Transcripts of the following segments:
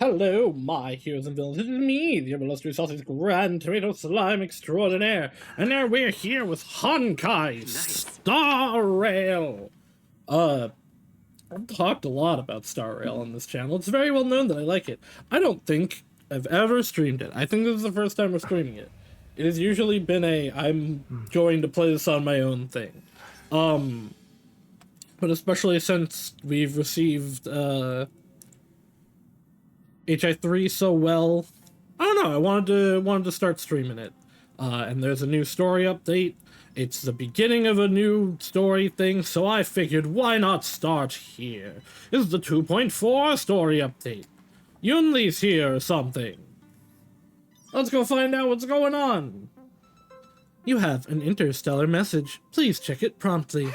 Hello, my heroes and villains. It is me, the illustrious Sausage Grand Tomato Slime Extraordinaire. And now we're here with Honkai Star Rail. I've talked a lot about Star Rail on this channel. It's very well known that I like it. I don't think I've ever streamed it. I think this is the first time we're streaming it. It has usually been I'm going to play this on my own thing. But especially since we've received, HI3 so well, I don't know, I wanted to start streaming it. And there's a new story update. It's the beginning of a new story thing, so I figured why not start here? This is the 2.4 story update. Yunli's here or something. Let's go find out what's going on. You have an interstellar message. Please check it promptly.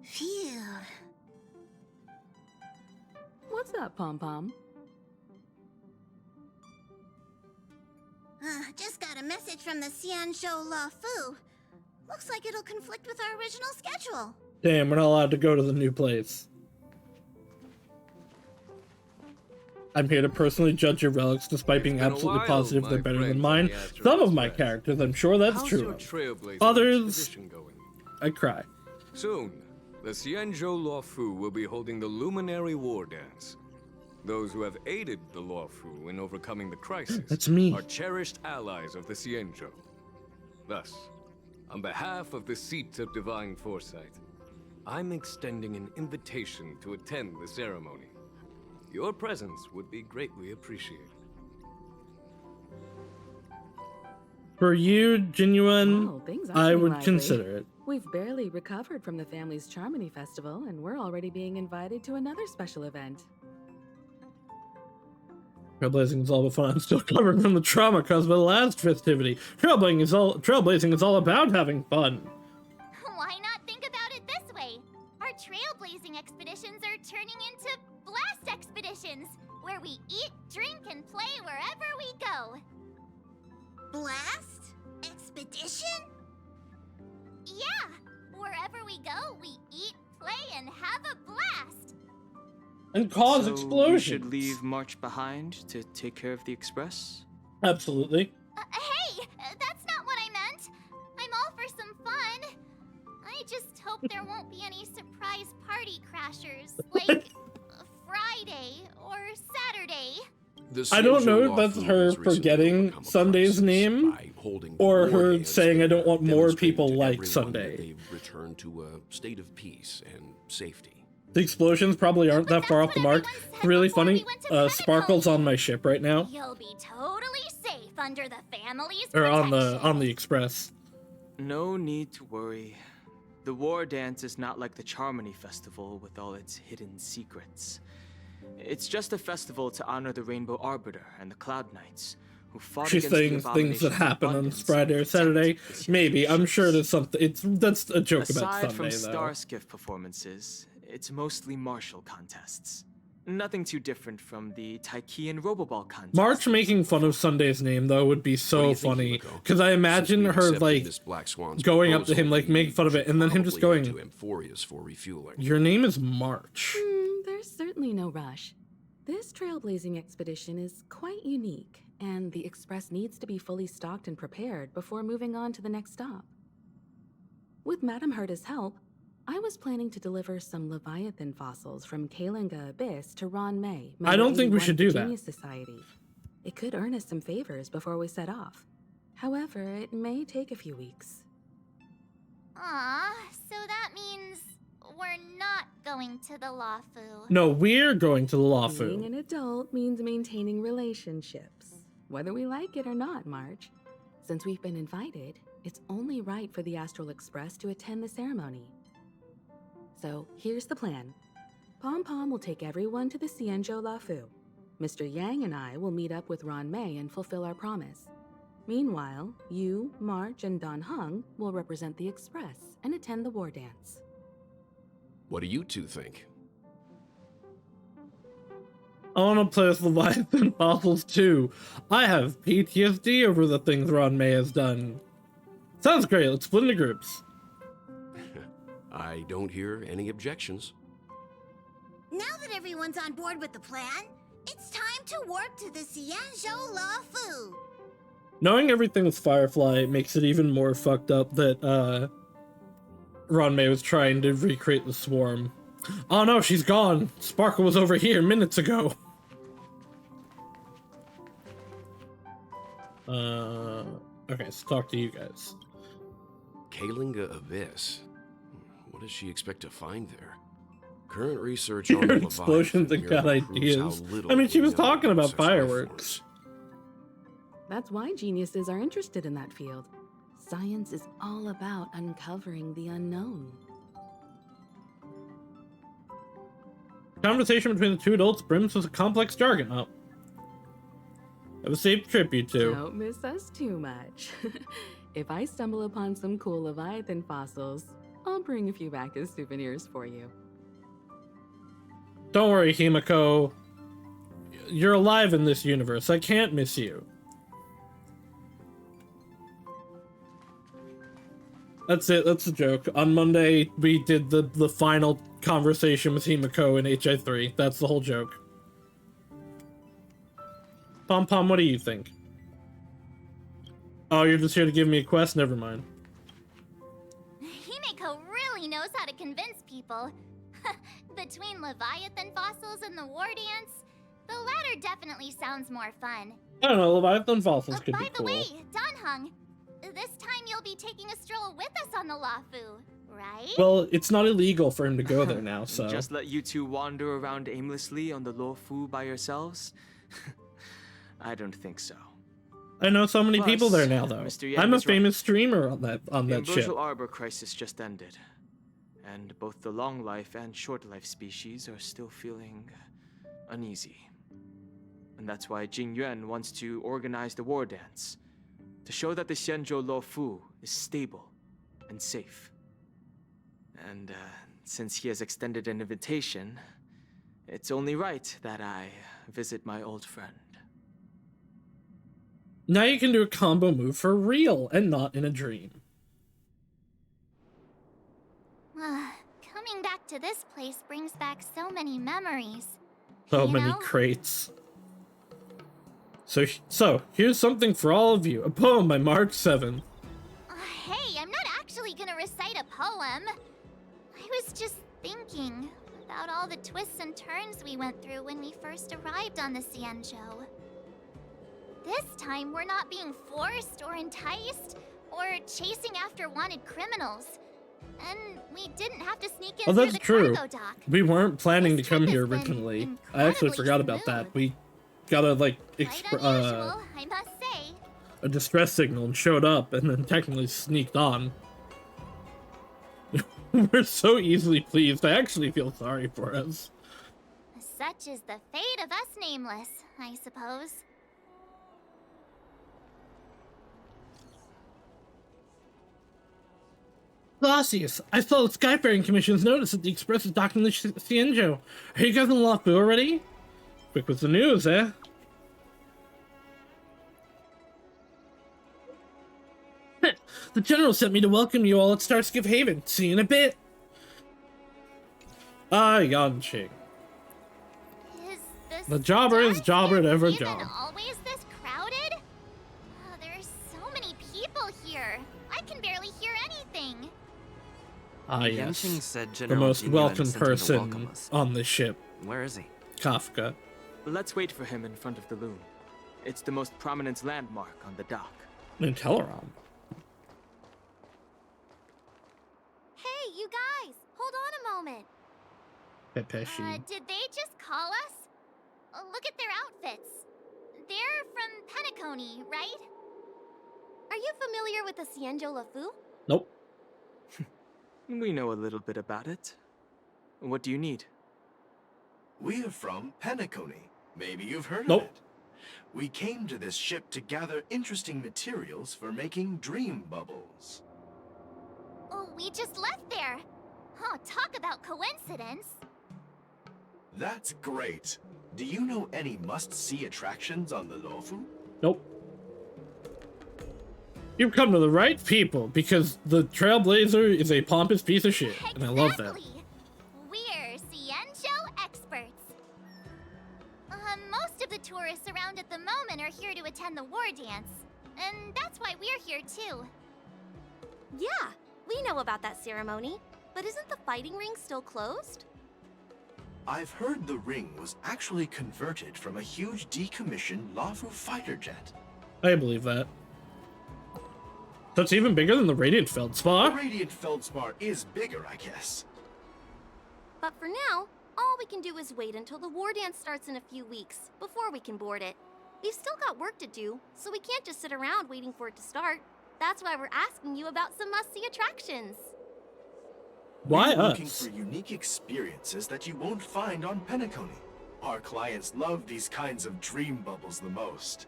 Phew. What's up, Pom-Pom? Just got a message from the Xianzhou La Fu. Looks like it'll conflict with our original schedule. Damn, we're not allowed to go to the new place. I'm here to personally judge your relics, despite being absolutely positive they're better than mine. Some of my characters, I'm sure that's true. Others, I cry. Soon, the Xianzhou La Fu will be holding the Luminary War Dance. Those who have aided the La Fu in overcoming the crisis That's me. are cherished allies of the Xianzhou. Thus, on behalf of the Seat of Divine Foresight, I'm extending an invitation to attend the ceremony. Your presence would be greatly appreciated. For you, Genuine, Oh, things are I pretty would lively. consider it. We've barely recovered from the family's Charmony Festival, and we're already being invited to another special event. Trailblazing is all about fun. I'm still recovering from the trauma caused by the last festivity. Trailblazing is all about having fun. Why not think about it this way? Our trailblazing expeditions are turning into blast expeditions, where we eat, drink, and play wherever we go. Blast? Expedition? Yeah, wherever we go, we eat, play, and have a blast. And cause so explosions. we should leave March behind to take care of the Express? Absolutely. Hey, that's not what I meant. I'm all for some fun. I just hope there won't be any surprise party crashers, like Friday or Saturday. I don't know if that's her forgetting Sunday's name or her saying I don't want more people like Sunday. Return to a state of peace and safety. The explosions probably aren't that far off the mark. It's really funny. Sparkle's on my ship right now, You'll be totally safe under the family's or on protection. the Express. No need to worry. The War Dance is not like the Charmony Festival with all its hidden secrets. It's just a festival to honor the Rainbow Arbiter and the Cloud Knights, who fought She's against the saying things that abominations of happen on abundance Friday or and Saturday. protect the Maybe. I'm Secret sure there's Ships. something. That's a joke about Aside from Sunday, though. Starskiff performances, it's mostly martial contests. Nothing too different from the Taiki and Roboball contest. March making fun of Sunday's name, though, would be so funny. Because I imagine her, like, going up to him, like, making fun of it, and then him just going, your name is March. There's certainly no rush. This trailblazing expedition is quite unique, and the Express needs to be fully stocked and prepared before moving on to the next stop. With Madame Herta's help, I was planning to deliver some Leviathan fossils from Kalinga Abyss to Ron May. I don't think we should do that. Genius Society. It could earn us some favors before we set off. However, it may take a few weeks. Aw, so that means we're not going to the Lafu. No, we're going to the Being Lafu. an adult means maintaining relationships, whether we like it or not, March. Since we've been invited, it's only right for the Astral Express to attend the ceremony. So, here's the plan. Pom-Pom will take everyone to the Xianzhou La Fu. Mr. Yang and I will meet up with Ron May and fulfill our promise. Meanwhile, you, March, and Don Hung will represent the Express and attend the war dance. What do you two think? I want to play with Leviathan fossils, too. I have PTSD over the things Ron May has done. Sounds great. Let's split into groups. I don't hear any objections. Now that everyone's on board with the plan, it's time to warp to the Xianzhou La Fu. Knowing everything with Firefly makes it even more fucked up that Ronmei was trying to recreate the swarm. Oh no, she's gone. Sparkle was over here minutes ago. Okay, let's talk to you guys. Kalinga Abyss. What does she expect to find there? Current research on the Explosions and Leviathan got merely proves how ideas. little I mean, she we was know talking about such life fireworks. forms. That's why geniuses are interested in that field. Science is all about uncovering the unknown. Conversation between the two adults brims with a complex jargon. Oh. Have a safe trip, you two. Don't miss us too much. If I stumble upon some cool Leviathan fossils, I'll bring a few back as souvenirs for you. Don't worry, Himiko. You're alive in this universe. I can't miss you. That's it. That's the joke. On Monday, we did the final conversation with Himiko in HI3. That's the whole joke. Pom Pom, what do you think? Oh, you're just here to give me a quest? Never mind. Himeko really knows how to convince people. Between Leviathan fossils and the war dance, the latter definitely sounds more fun. I don't know, Leviathan fossils could By be the cool. way, Danheng, this time you'll be taking a stroll with us on the Lafu, right? Well, it's not illegal for him to go there now, so... Just let you two wander around aimlessly on the Luofu by yourselves? I don't think so. I know so many people Plus, there now, though. Mr. Yang I'm a is right. famous streamer on The that ship. Ambrosial Arbor crisis just ended, and both the long life and short life species are still feeling uneasy. And that's why Jing Yuan wants to organize the war dance, to show that the Xianzhou Luofu is stable and safe. And since he has extended an invitation, it's only right that I visit my old friend. Now you can do a combo move for real and not in a dream. Coming back to this place brings back so many memories. So You many know? crates. So here's something for all of you. A poem by March 7th. Hey, I'm not actually gonna recite a poem. I was just thinking about all the twists and turns we went through when we first arrived on the Xianzhou. This time, we're not being forced or enticed or chasing after wanted criminals. And we didn't have to sneak in Oh, through that's the true. cargo dock. We weren't planning to This come trip here has been originally. I actually incredibly forgot about that. smooth. We got a, like, Quite unusual, I must say. a distress signal and showed up and then technically sneaked on. We're so easily pleased. I actually feel sorry for us. Such is the fate of us nameless, I suppose. Glacius, I saw the Skyfaring Commission's notice that the Express is docking the Xianzhou. Are you guys in Lafu already? Quick with the news, eh? The General sent me to welcome you all at Starskip Haven. See you in a bit. Yanqing. Is this The jobber is jobber at every job. always this crowded? Oh, there's so many people here. I can barely hear anything. Ah, Yanqing yes. said The General most Jing Yuan welcome sent him to person welcome us. on this ship. Where is he? Kafka. Let's wait for him in front of the loom. It's the most prominent landmark on the dock. And Teleron. Hey, you guys, hold on a moment. Pepeshi. Did they just call us? Look at their outfits. They're from Penacony, right? Are you familiar with the Xianzhou Lafu? Nope. We know a little bit about it. What do you need? We're from Penacony. Maybe you've heard Nope. of it. We came to this ship to gather interesting materials for making dream bubbles. Oh, we just left there. Oh, talk about coincidence. That's great. Do you know any must-see attractions on the Luofu? Nope. You've come to the right people, because the Trailblazer is a pompous piece of shit, and I love that. Exactly. We're Xianzhou tourists around at the moment are here to attend the war dance. And that's why we're here too. Yeah, we know about that ceremony. But isn't the fighting ring still closed? I've heard the ring was actually converted from a huge decommissioned Lafu fighter jet. I believe that. That's even bigger than the Radiant The Feldspar? Radiant Feldspar is bigger, I guess. But for now, all we can do is wait until the war dance starts in a few weeks before we can board it. We've still got work to do, so we can't just sit around waiting for it to start. That's why we're asking you about some must-see attractions. Why We're looking us? for unique experiences that you won't find on Penacony. Our clients love these kinds of dream bubbles the most.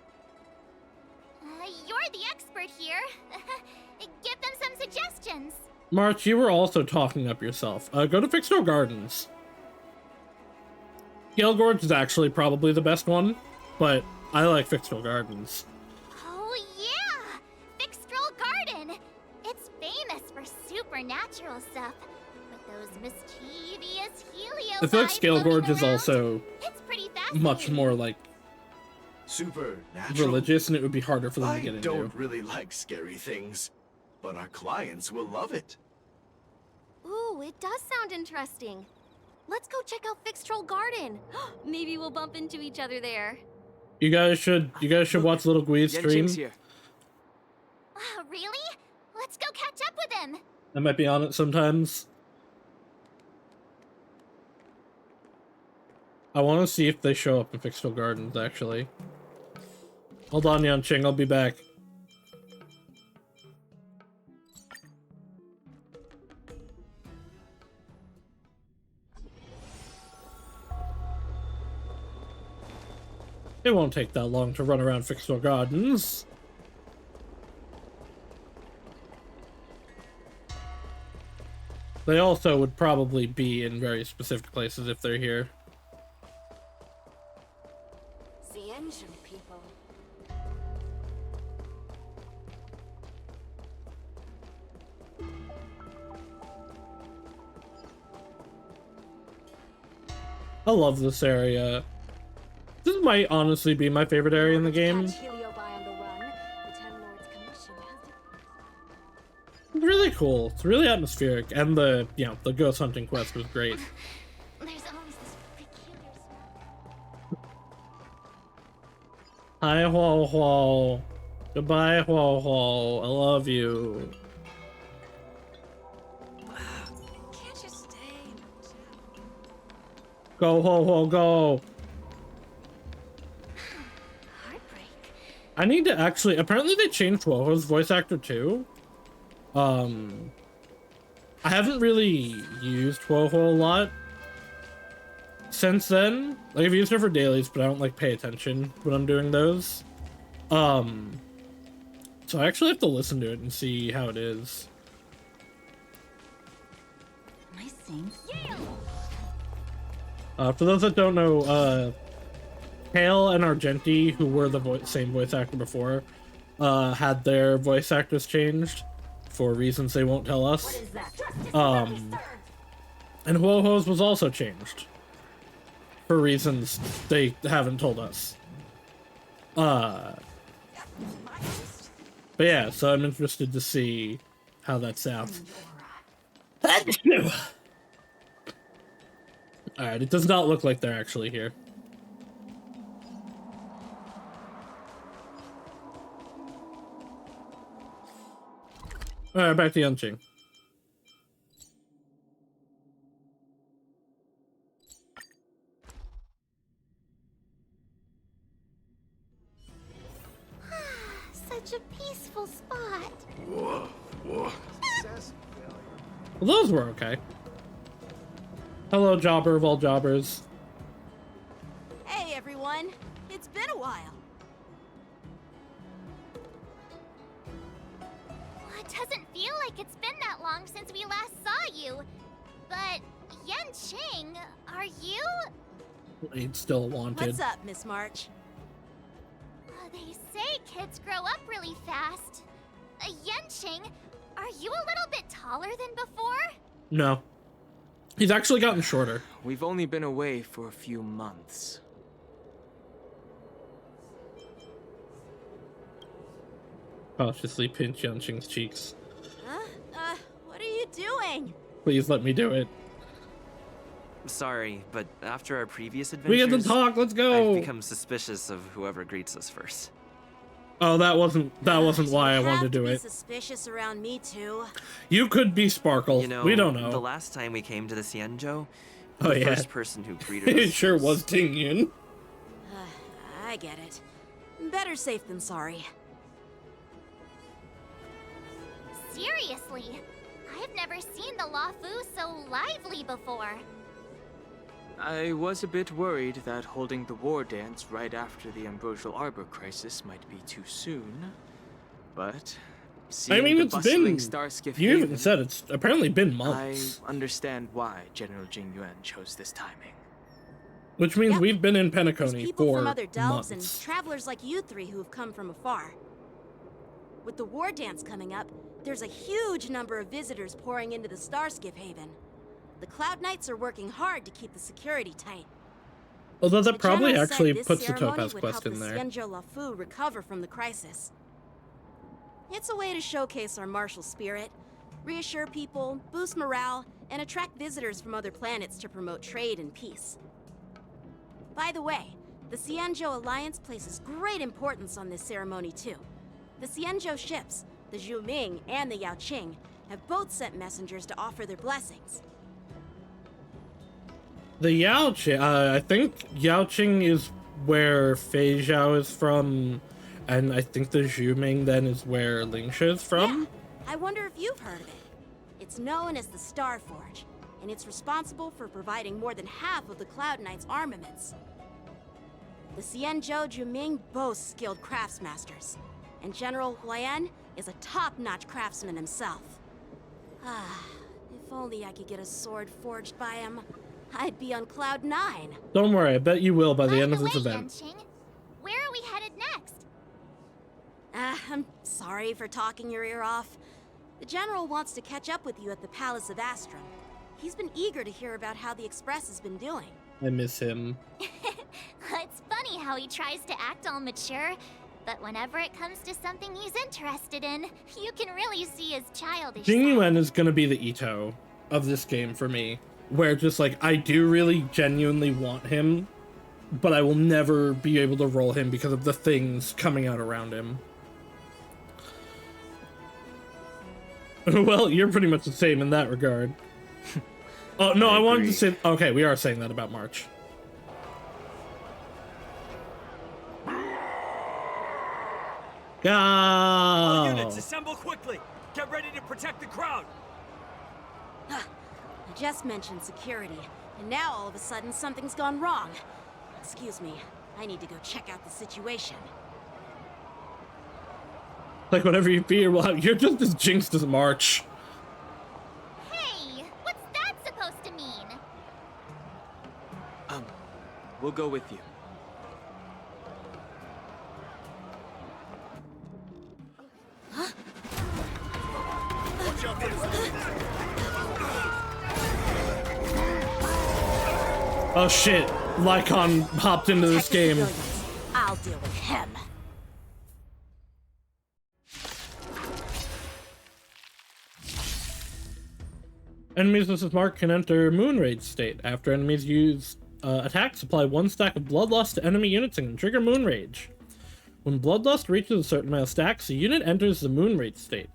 You're the expert here. Give them some suggestions. March, you were also talking up yourself. Go to Fixed Gardens. Gale Gorge is actually probably the best one, but I like Fixed Gardens. Oh yeah! Fixtral Garden! It's famous for supernatural stuff. With those mischievous Helio I feel like Scale Gorge is also It's pretty fascinating. much more like Supernatural. religious, and it would be harder for them to I get into. don't really like scary things, but our clients will love it. Ooh, it does sound interesting. Let's go check out Fixtral Garden. Maybe we'll bump into each other there. You guys should watch Little Gui's stream. Yenching's here. Really? Let's go catch up with him. I might be on it sometimes. I want to see if they show up in Fixed Gardens, actually. Hold on, Yanqing, I'll be back. It won't take that long to run around Fixed Gardens. They also would probably be in very specific places if they're here. Xianzhou people. I love this area. This might honestly be my favorite area in the game. Catch Helio by on the run. The Ten Lords Commission has It's really cool. It's really atmospheric, and the the ghost hunting quest was great. There's always this peculiar smell. Hi, Huo Huo. Goodbye, Huo Huo. I love you. Can't you stay? Go, Huo Huo, go. Heartbreak. I need to actually. Apparently, they changed Huo Huo's voice actor too. I haven't really used Huo Huo a lot since then. Like, I've used her for dailies, but I don't like pay attention when I'm doing those. So I actually have to listen to it and see how it is. I sing. For those that don't know, Hale and Argenti, who were the same voice actor before, had their voice actors changed for reasons they won't tell us. And Huo Huo's was also changed for reasons they haven't told us. But yeah, so I'm interested to see how that sounds. Alright, it does not look like they're actually here. Alright, back to Yanqing. Such a peaceful spot. Whoa. Well, those were okay. Hello, jobber of all jobbers. Hey everyone, it's been a while. It doesn't feel like it's been that long since we last saw you. But Yanqing, are you? It's still wanted. What's up, Miss March? They say kids grow up really fast. Yanqing, are you a little bit taller than before? No. He's actually gotten shorter. We've only been away for a few months. Cautiously pinch Yanqing's cheeks. Huh? What are you doing? Please let me do it. Sorry, but after our previous We adventures, get to talk. Let's go. I've become suspicious of whoever greets us first. Oh, that wasn't why I wanted to do it. Suspicious around me too. You could be Sparkle. You know, we don't know. The last time we came to the Xianzhou, Oh, the yeah. first person who greeted us It sure was Ting Yun. I get it. Better safe than sorry. Seriously, I've never seen the Lafu so lively before. I was a bit worried that holding the war dance right after the Ambrosial Arbor crisis might be too soon, but seeing I mean, the it's bustling been. Starskiff You Haven, even said it's apparently been months, I understand why General Jing Yuan chose this timing. which means Yep. we've been in There's Penacony people for from other delves months. and travelers like you three who've come from afar. With the war dance coming up, there's a huge number of visitors pouring into the Starskiff Haven. The Cloud Knights are working hard to keep the security tight. Although that The probably general said actually this puts the ceremony Topaz would quest help in the there. Xianzhou Lafu recover from the crisis. It's a way to showcase our martial spirit, reassure people, boost morale, and attract visitors from other planets to promote trade and peace. By the way, the Xianzhou Alliance places great importance on this ceremony too. The Xianzhou ships, the Zhu Ming and the Yao Qing, have both sent messengers to offer their blessings. The Yao Qing, I think Yao Qing is where Fei Zhao is from, and I think the Zhu Ming then is where Lingsha is from. Yeah, I wonder if you've heard of it. It's known as the Star Forge, and it's responsible for providing more than half of the Cloud Knight's armaments. The Xianzhou Juming boasts skilled craftsmasters, and General Huayan is a top-notch craftsman himself. Ah, if only I could get a sword forged by him, I'd be on Cloud 9. Don't worry, I bet you will by the end of By this way, event. Yanqing, where are we headed next? I'm sorry for talking your ear off. The General wants to catch up with you at the Palace of Astrum. He's been eager to hear about how the Express has been doing. I miss him. It's funny how he tries to act all mature, but whenever it comes to something he's interested in, you can really see his childish Jing side. Yuan is gonna be the Ito of this game for me, where just like I do really genuinely want him, but I will never be able to roll him because of the things coming out around him. Well, you're pretty much the same in that regard. Oh no, I wanted to say. Okay, we are saying that about March. All units, Go! assemble quickly! Get ready to protect the crowd! I just mentioned security, and now all of a sudden something's gone wrong. Excuse me, I need to go check out the situation. Like whatever you fear, well, you're just as jinxed as March. Hey, what's that supposed to mean? We'll go with you. Oh shit, Lycon hopped into this game. Civilians. I'll deal with him. Enemies Mrs. Mark can enter Moonrage state. After enemies use attacks, apply 1 stack of Bloodlust to enemy units and can trigger Moonrage. When Bloodlust reaches a certain amount of stacks, the unit enters the Moonrage state.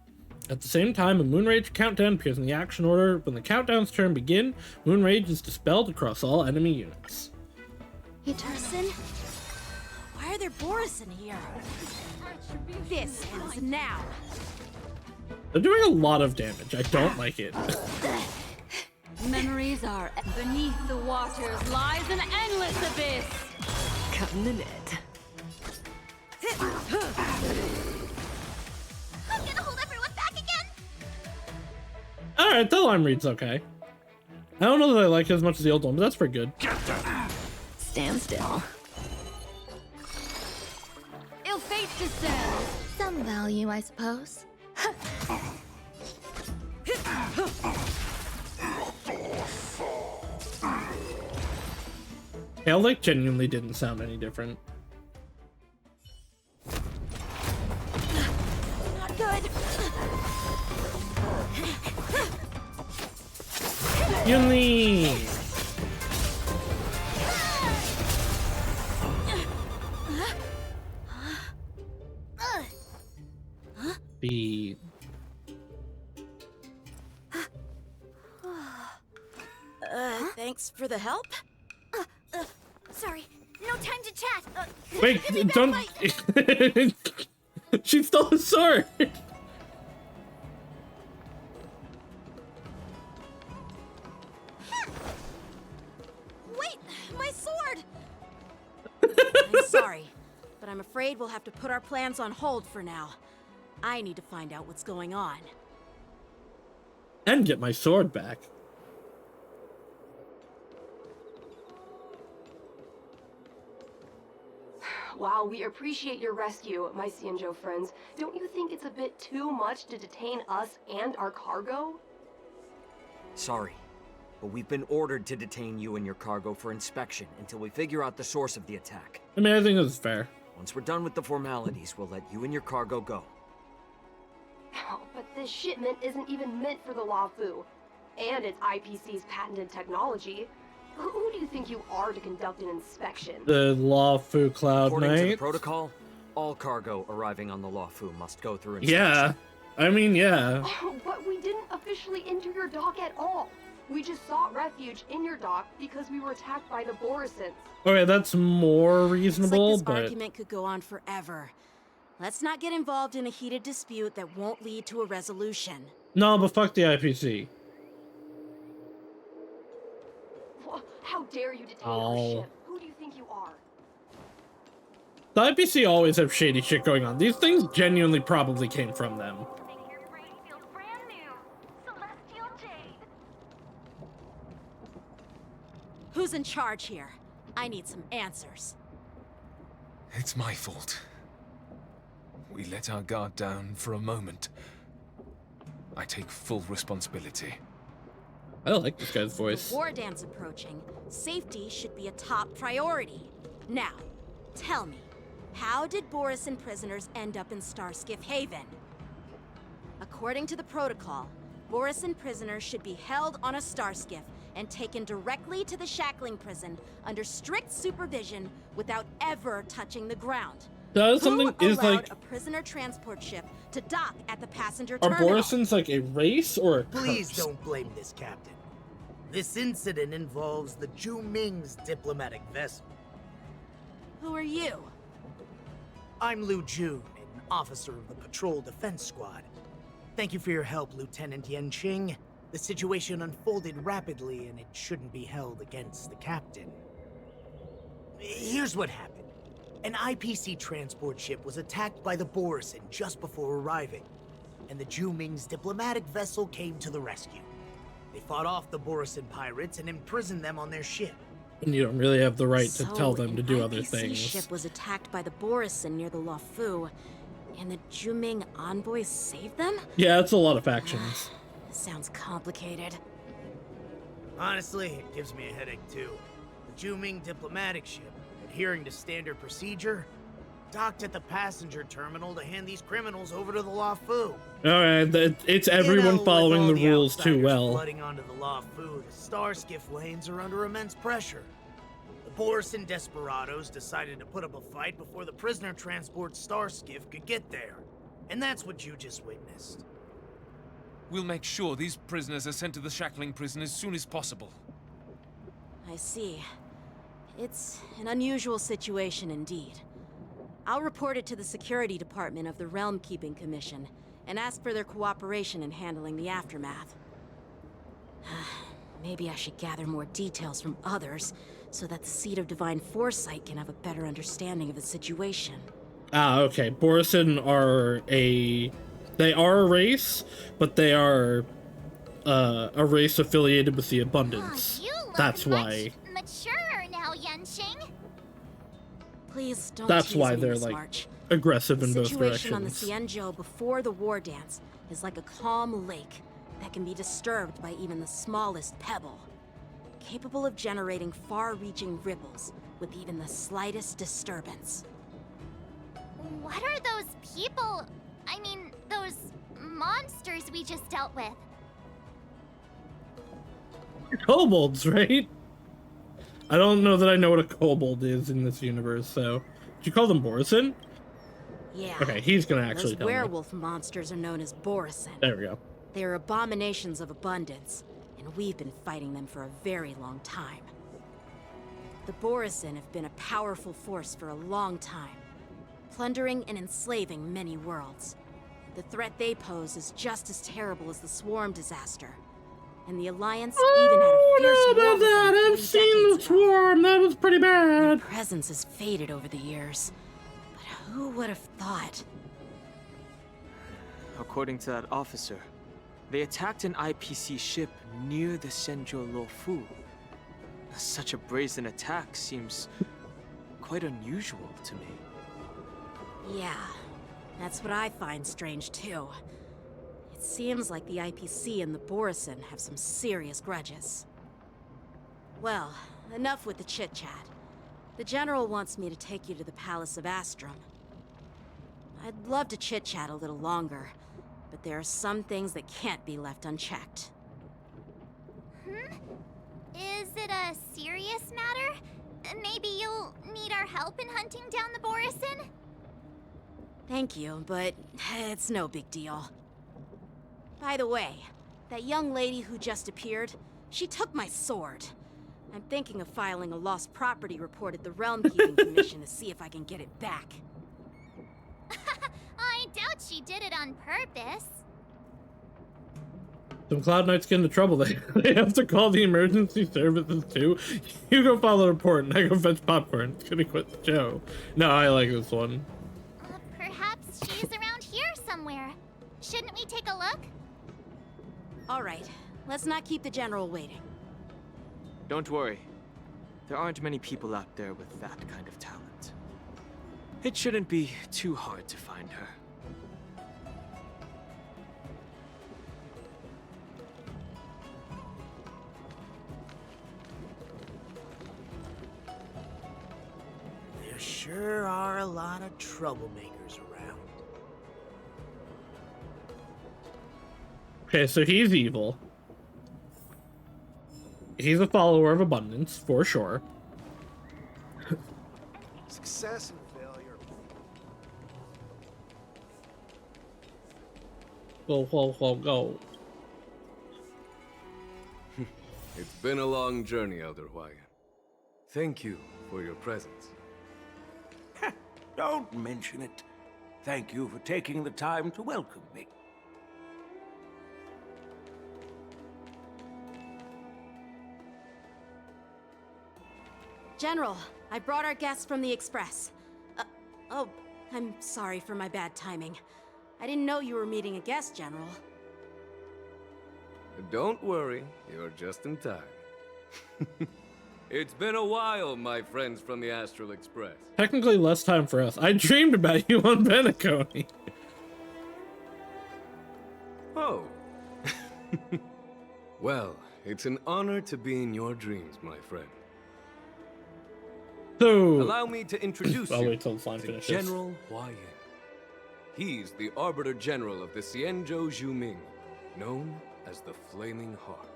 At the same time, a Moonrage countdown appears in the action order. When the countdown's turn begin, Moonrage is dispelled across all enemy units. Person? Why are there Boris in here? This ends now. They're doing a lot of damage. I don't like it. Memories are beneath the waters lies an endless abyss. Cut in the net. I'm gonna hold everyone back again! Alright, the line reads okay. I don't know that I like it as much as the old one, but that's pretty good. Stand still. Ill fate descends. Some value, I suppose. Hell, like, genuinely didn't sound any different. Yuni! Speed. Thanks for the help. Sorry, no time to chat. Wait, don't. She stole the sword! Wait, my sword! I'm sorry, but I'm afraid we'll have to put our plans on hold for now. I need to find out what's going on. And get my sword back. While we appreciate your rescue, my Cienjo friends, don't you think it's a bit too much to detain us and our cargo? Sorry, but we've been ordered to detain you and your cargo for inspection until we figure out the source of the attack. I mean, I think this is fair. Once we're done with the formalities, we'll let you and your cargo go. Oh, but this shipment isn't even meant for the Luofu, and it's IPC's patented technology. Who do you think you are to conduct an inspection? The Luofu Cloud According to the Knight. protocol, all cargo arriving on the Luofu must go through inspection. Yeah. I mean, yeah. Oh, but we didn't officially enter your dock at all. We just sought refuge in your dock because we were attacked by the Borisons. Okay, that's more Looks reasonable, like this but... argument could go on forever. Let's not get involved in a heated dispute that won't lead to a resolution. No, but fuck the IPC. How dare you detain our ship? Who do you think you are? The IPC always have shady shit going on. These things genuinely probably came from them. Who's in charge here? I need some answers. It's my fault. We let our guard down for a moment. I take full responsibility. I like this guy's voice. With war dance approaching, safety should be a top priority. Now, tell me, how did Borisin prisoners end up in Starskiff Haven? According to the protocol, Borisin prisoners should be held on a Starskiff and taken directly to the shackling prison under strict supervision without ever touching the ground. Something Who is allowed like... a prisoner transport ship to dock at the passenger Are terminal? Borisons like a race or a Please curse? don't blame this, Captain. This incident involves the Zhu Ming's diplomatic vessel. Who are you? I'm Liu Jun, an officer of the Patrol Defense Squad. Thank you for your help, Lieutenant Yanqing. The situation unfolded rapidly, and it shouldn't be held against the captain. Here's what happened. An IPC transport ship was attacked by the Borisin just before arriving, and the Zhu Ming's diplomatic vessel came to the rescue. They fought off the Borisin pirates and imprisoned them on their ship. And you don't really have the right to So, tell them to do other IPC things. ship was attacked by the Borisin near the Luofu, and the Zhu Ming envoys saved them? Yeah, it's a lot of factions. Sounds complicated. Honestly, it gives me a headache too. The Zhu Ming diplomatic ship, adhering to standard procedure, docked at the passenger terminal to hand these criminals over to the Luofu. Alright, it's everyone following the rules too well. Flooding onto the Luofu, the Starskiff lanes are under immense pressure. The Borisin desperados decided to put up a fight before the prisoner transport Starskiff could get there. And that's what you just witnessed. We'll make sure these prisoners are sent to the shackling prison as soon as possible. I see. It's an unusual situation indeed. I'll report it to the security department of the Realm Keeping Commission and ask for their cooperation in handling the aftermath. Maybe I should gather more details from others so that the Seat of Divine Foresight can have a better understanding of the situation. Ah, okay. Borisin are they are a race, but they are a race affiliated with the Abundance. That's why. Mature now, Yanqing. Please don't That's tease why me, they're Miss like March. aggressive in The both situation on the directions. Cienjo before the war dance is like a calm lake that can be disturbed by even the smallest pebble, capable of generating far-reaching ripples with even the slightest disturbance. What are those people? I mean, those monsters we just dealt with? Kobolds, right? I don't know that I know what a kobold is in this universe, so... Did you call them Borison? Yeah. Okay, he's gonna actually Those tell me. werewolf monsters are known as Borison. There we go. They are abominations of abundance, and we've been fighting them for a very long time. The Borison have been a powerful force for a long time, plundering and enslaving many worlds. The threat they pose is just as terrible as the Swarm disaster. And the Alliance even had a fierce war with them 3 I've seen the decades ago. Swarm, that was pretty Their bad. presence has faded over the years. But who would have thought? According to that officer, they attacked an IPC ship near the Senjo Lofu. Such a brazen attack seems quite unusual to me. Yeah, that's what I find strange too. It seems like the IPC and the Borison have some serious grudges. Well, enough with the chit-chat. The General wants me to take you to the Palace of Astrum. I'd love to chit-chat a little longer, but there are some things that can't be left unchecked. Is it a serious matter? Maybe you'll need our help in hunting down the Borison? Thank you, but it's no big deal. By the way, that young lady who just appeared, she took my sword. I'm thinking of filing a lost property report at the Realm Keeping Commission to see if I can get it back. I doubt she did it on purpose. Some Cloud Knights get into trouble. They have to call the emergency services too. You go file a report and I go fetch popcorn. It's gonna quit the show. No, I like this one. Perhaps she's around here somewhere. Shouldn't we take a look? All right, let's not keep the General waiting. Don't worry. There aren't many people out there with that kind of talent. It shouldn't be too hard to find her. There sure are a lot of troublemakers around. Okay, so he's evil. He's a follower of abundance, for sure. Success and failure. Go. It's been a long journey, Elder Hwyan. Thank you for your presence. Don't mention it. Thank you for taking the time to welcome me. General, I brought our guests from the Express. Oh, I'm sorry for my bad timing. I didn't know you were meeting a guest, General. Don't worry, you're just in time. It's been a while, my friends from the Astral Express. Technically less time for us. I dreamed about you on Penacony. Oh. Well, it's an honor to be in your dreams, my friend. So... Allow me to introduce I'll you wait till the line to finishes. General Hwyan. He's the Arbiter General of the Xianzhou Zhuming, known as the Flaming Heart.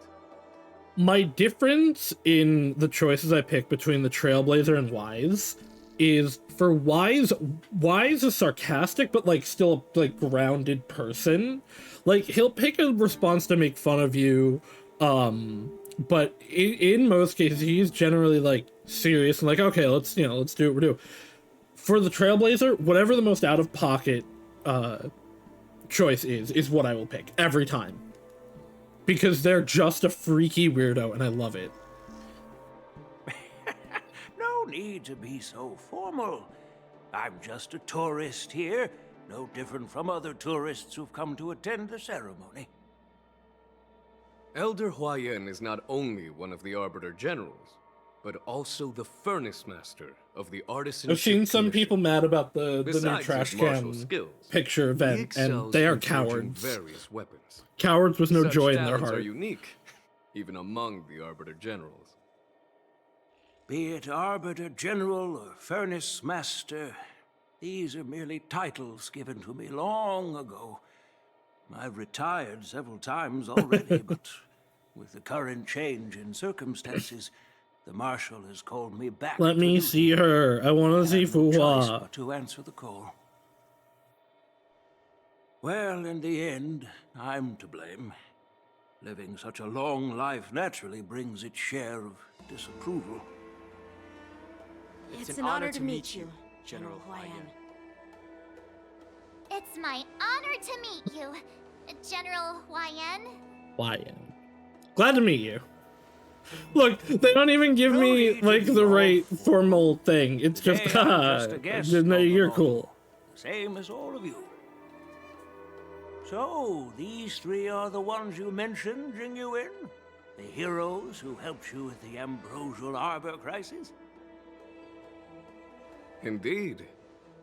My difference in the choices I pick between the Trailblazer and Wise is for Wise is sarcastic, but like still a like grounded person. Like he'll pick a response to make fun of you, but in most cases he's generally like serious and like, okay, let's do what we're doing. For the Trailblazer, whatever the most out of pocket choice is what I will pick every time. Because they're just a freaky weirdo, and I love it. No need to be so formal. I'm just a tourist here, no different from other tourists who've come to attend the ceremony. Elder Hwyan is not only one of the Arbiter Generals, but also the Furnace Master of the Artisan. I've seen some people mad about the new Besides trash his martial can skills, picture he event, and excels they are in forging cowards. Various weapons. Cowards with no Such joy in their talents heart. are unique, even among the Arbiter Generals. Be it Arbiter General or Furnace Master, these are merely titles given to me long ago. I've retired several times already, but With the current change in circumstances, the Marshal has called me back. Let me see her. I want to see no choice Fuhua. but to answer the call. Well, in the end, I'm to blame. Living such a long life naturally brings its share of disapproval. It's an honor to meet you, General Huayan. It's my honor to meet you, General Huayan. Huayan. Glad to meet you. Look, they don't even give me like the right formal thing. It's just, Today, I'm just a guest on the you're ball. cool. Same as all of you. So, these three are the ones you mentioned, Jingyuin? The heroes who helped you with the Ambrosial Arbor crisis? Indeed.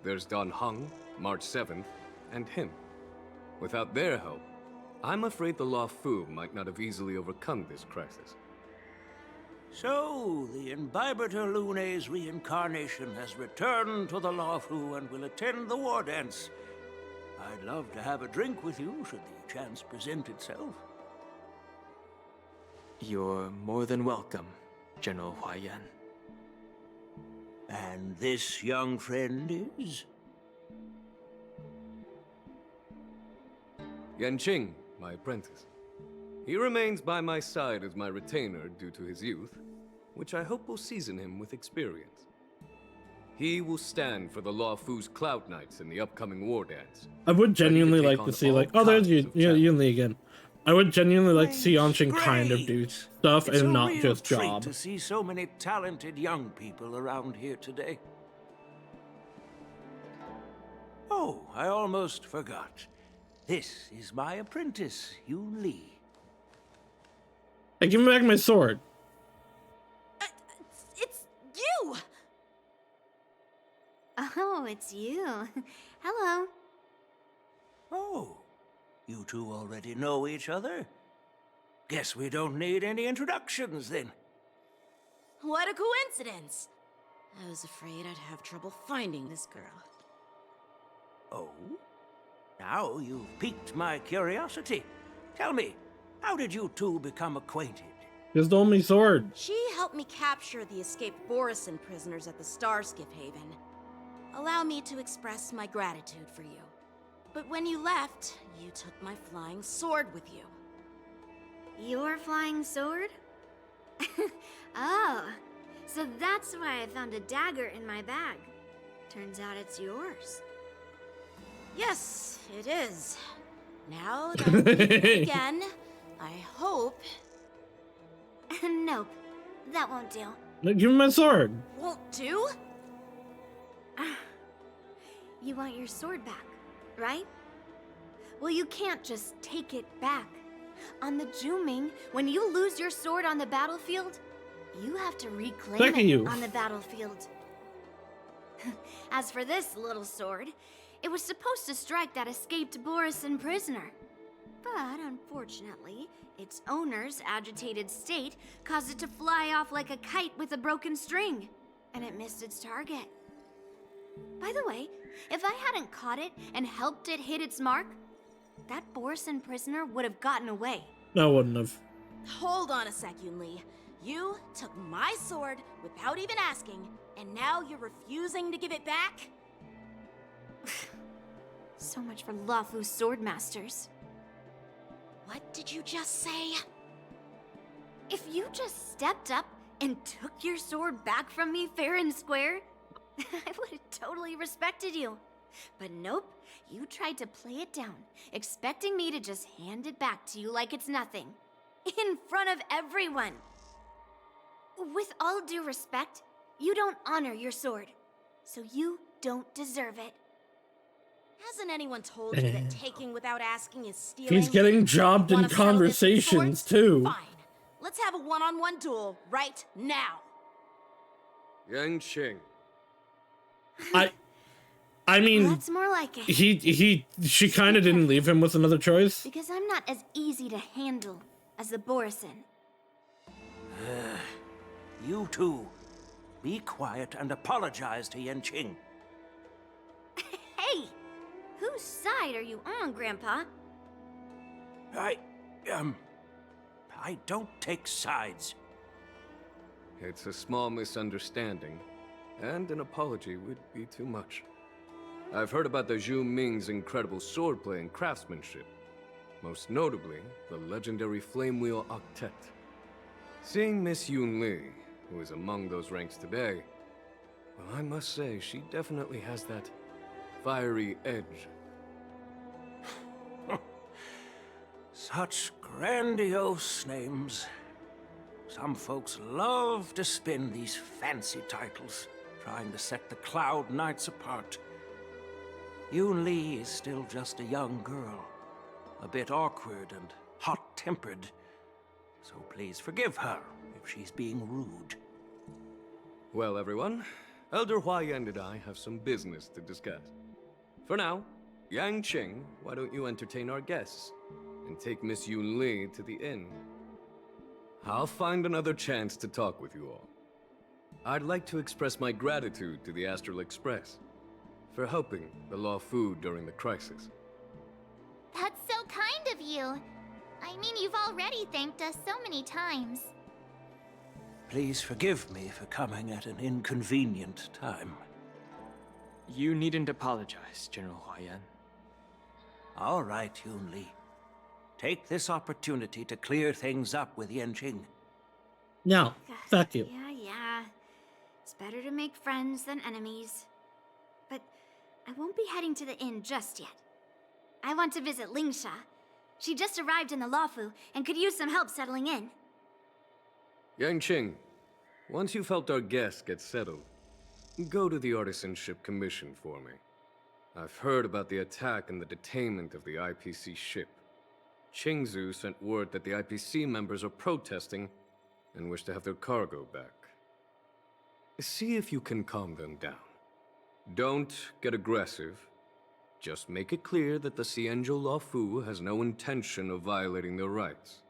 There's Don Hung, March 7th, and him. Without their help, I'm afraid the Law Fu might not have easily overcome this crisis. So, the Imbibitor Lune's reincarnation has returned to the Law Fu and will attend the war dance. I'd love to have a drink with you should the chance present itself. You're more than welcome, General Huayan. And this young friend is? Yanqing, my apprentice. He remains by my side as my retainer due to his youth, which I hope will season him with experience. He will stand for the Law Fu's Cloud Knights in the upcoming war dance. I would genuinely like to see, like, oh, there's Yunli again. I would genuinely like to see Yanshin kind of do stuff It's and a not real just treat job. to see so many talented young people around here today. Oh, I almost forgot. This is my apprentice, Yun Li. Hey, give me back my sword. It's you! Oh, it's you. Hello. Oh, you two already know each other? Guess we don't need any introductions then. What a coincidence! I was afraid I'd have trouble finding this girl. Oh? Now you've piqued my curiosity. Tell me, how did you two become acquainted? Just stole me sword. She helped me capture the escaped Borisin prisoners at the Starskiff Haven. Allow me to express my gratitude for you. But when you left, you took my flying sword with you. Your flying sword? Oh, so that's why I found a dagger in my bag. Turns out it's yours. Yes, it is. Now that we meet again, I hope... Nope, that won't do. No, give me my sword. Won't do? You want your sword back, right? Well, you can't just take it back. On the Juming, when you lose your sword on the battlefield, you have to reclaim it on the battlefield. As for this little sword, it was supposed to strike that escaped Borisin prisoner. But unfortunately, its owner's agitated state caused it to fly off like a kite with a broken string, and it missed its target. By the way, if I hadn't caught it and helped it hit its mark, that Borisin prisoner would have gotten away. No, I wouldn't have. Hold on a sec, Yun Li. You took my sword without even asking, and now you're refusing to give it back? So much for Lafu sword masters. What did you just say? If you just stepped up and took your sword back from me fair and square, I would have totally respected you. But nope, you tried to play it down, expecting me to just hand it back to you like it's nothing. In front of everyone. With all due respect, you don't honor your sword, so you don't deserve it. Hasn't anyone told you that taking without asking is stealing? He's getting jobbed in conversations too. Fine. Let's have a one-on-one duel right now. Yanqing. I mean, Well, that's more like it. she kind of didn't leave him with another choice. Because I'm not as easy to handle as the Borisin. You two, be quiet and apologize to Yanqing. Hey! Whose side are you on, Grandpa? I don't take sides. It's a small misunderstanding, and an apology would be too much. I've heard about the Zhu Ming's incredible swordplay and craftsmanship, most notably the legendary Flame Wheel Octet. Seeing Miss Yun Li, who is among those ranks today, well, I must say she definitely has that fiery edge. Such grandiose names. Some folks love to spin these fancy titles, trying to set the Cloud Knights apart. Yun Li is still just a young girl, a bit awkward and hot-tempered. So please forgive her if she's being rude. Well, everyone, Elder Huayan and I have some business to discuss. For now, Yang Qing, why don't you entertain our guests and take Miss Yun Li to the inn? I'll find another chance to talk with you all. I'd like to express my gratitude to the Astral Express for helping the Law Fu during the crisis. That's so kind of you. I mean, you've already thanked us so many times. Please forgive me for coming at an inconvenient time. You needn't apologize, General Huayan. All right, Yun Li. Take this opportunity to clear things up with Yanqing. No, fuck you. Yeah. It's better to make friends than enemies. But I won't be heading to the inn just yet. I want to visit Lingsha. She just arrived in the Luofu and could use some help settling in. Yang Qing, once you've helped our guests get settled, go to the Artisanship Commission for me. I've heard about the attack and the detainment of the IPC ship. Qingzu sent word that the IPC members are protesting and wish to have their cargo back. See if you can calm them down. Don't get aggressive. Just make it clear that the Xianzhou Law Fu has no intention of violating their rights.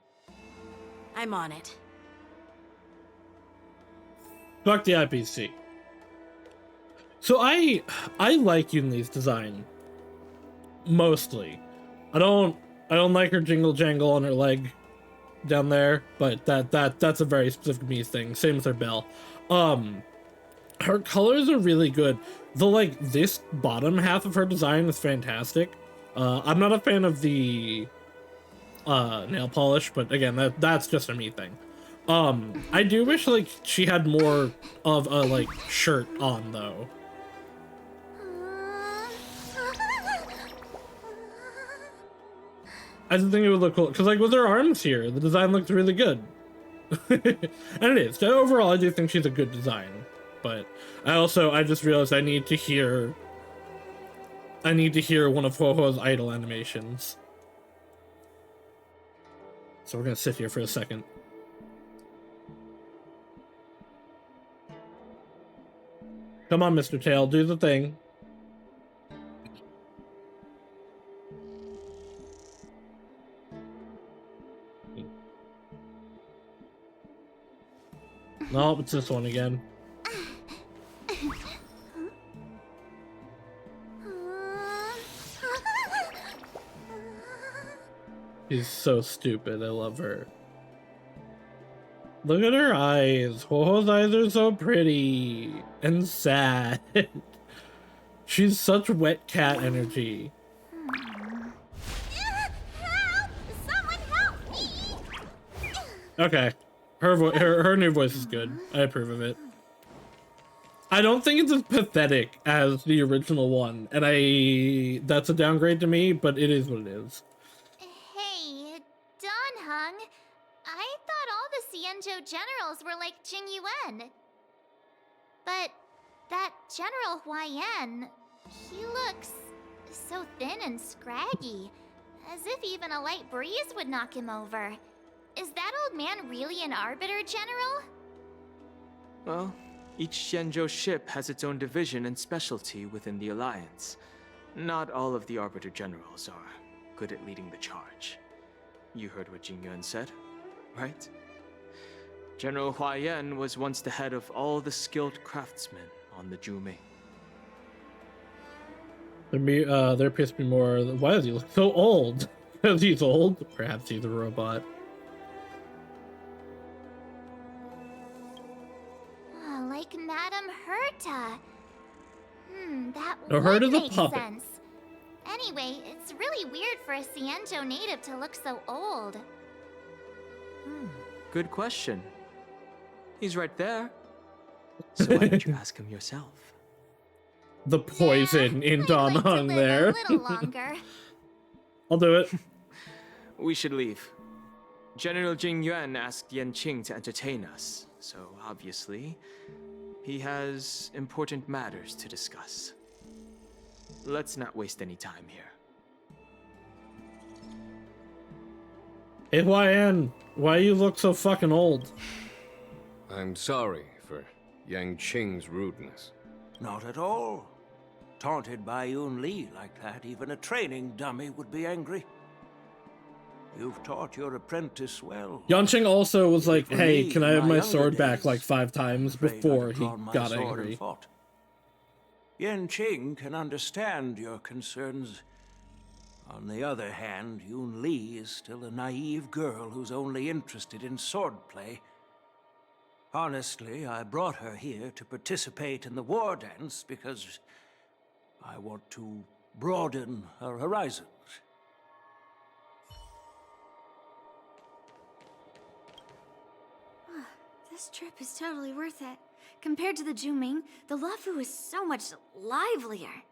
I'm on it. Fuck the IPC. So I like Yun Li's design. Mostly. I don't like her jingle jangle on her leg down there, but that's a very specific me thing. Same with her bell. Her colors are really good. This bottom half of her design is fantastic. I'm not a fan of the nail polish, but again, that's just a me thing. I do wish she had more of a shirt on though. I just think it would look cool because with her arms here, the design looks really good. And it is. So overall, I do think she's a good design. But I just realized I need to hear one of Ho-Ho's idol animations. So we're gonna sit here for a second. Come on, Mr. Tail, do the thing. Nope, it's this one again. She's so stupid. I love her. Look at her eyes. Ho-Ho's eyes are so pretty and sad. She's such wet cat energy. Help! Someone help me! Okay. Her new voice is good. I approve of it. I don't think it's as pathetic as the original one, and that's a downgrade to me, but it is what it is. Hey, Don Hung. I thought all the Xianzhou generals were like Jing Yuan. But that General Huayan, he looks so thin and scraggy, as if even a light breeze would knock him over. Is that old man really an Arbiter, General? Well, each Xianzhou ship has its own division and specialty within the Alliance. Not all of the Arbiter Generals are good at leading the charge. You heard what Jing Yuan said, right? General Huayan was once the head of all the skilled craftsmen on the Zhu Ming. There appears to be more. Why does he look so old? Because he's old? Perhaps he's a robot. like Madame Herta. That No, would Herta the make puppet. sense. Anyway, it's really weird for a Cienjo native to look so old. Good question. He's right there. So why don't you ask him yourself? The poison in Don Hung A there. little longer. I'll do it. We should leave. General Jing Yuan asked Yan Qing to entertain us, so obviously, he has important matters to discuss. Let's not waste any time here. Hey, YN, why you look so fucking old? I'm sorry for Yang Qing's rudeness. Not at all. Taunted by Yun Li like that, even a training dummy would be angry. You've taught your apprentice well. Yanqing also was like, For hey, me, can I have in my my sword younger back days, like 5 times afraid before I'd he drawn my got sword and angry? fought. Yan Qing can understand your concerns. On the other hand, Yun Li is still a naive girl who's only interested in swordplay. Honestly, I brought her here to participate in the war dance because I want to broaden her horizons. This trip is totally worth it. Compared to the Juming, the Luofu is so much livelier.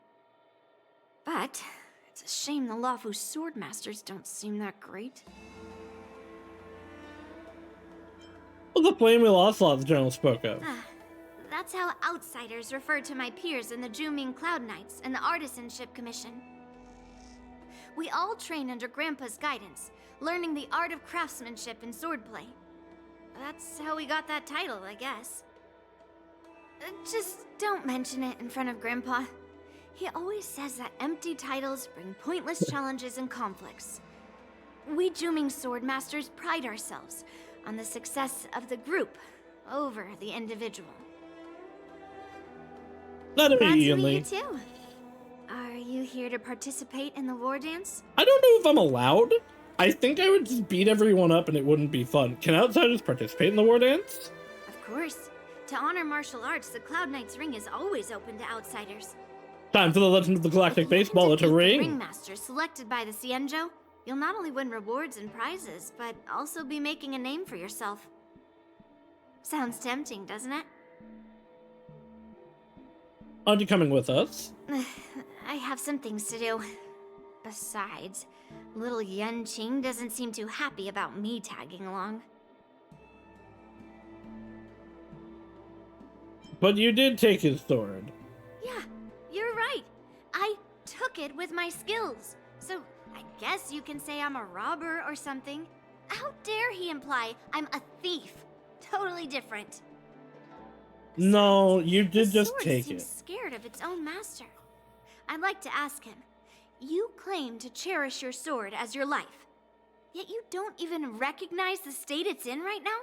But it's a shame the Luofu swordmasters don't seem that great. Well, the flame we lost lot the general spoke of. That's how outsiders refer to my peers in the Juming Cloud Knights and the Artisanship Commission. We all train under Grandpa's guidance, learning the art of craftsmanship and swordplay. That's how we got that title, I guess. Just don't mention it in front of Grandpa. He always says that empty titles bring pointless challenges and conflicts. We Juming swordmasters pride ourselves on the success of the group over the individual. Glad to Glad meet you, to Lee. meet you too. Are you here to participate in the war dance? I don't know if I'm allowed. I think I would just beat everyone up and it wouldn't be fun. Can outsiders participate in the war dance? Of course. To honor martial arts, the Cloud Knight's ring is always open to outsiders. Time for the Legend of the Galactic Baseballer to The ring. ringmaster selected by the Cienjo, you'll not only win rewards and prizes, but also be making a name for yourself. Sounds tempting, doesn't it? Aren't you coming with us? I have some things to do. Besides, little Yan Qing doesn't seem too happy about me tagging along. But you did take his sword. Yeah, you're right. I took it with my skills. So I guess you can say I'm a robber or something. How dare he imply I'm a thief? Totally different. No, you did just Sword take seems it. scared of its own master. I'd like to ask him. You claim to cherish your sword as your life, yet you don't even recognize the state it's in right now?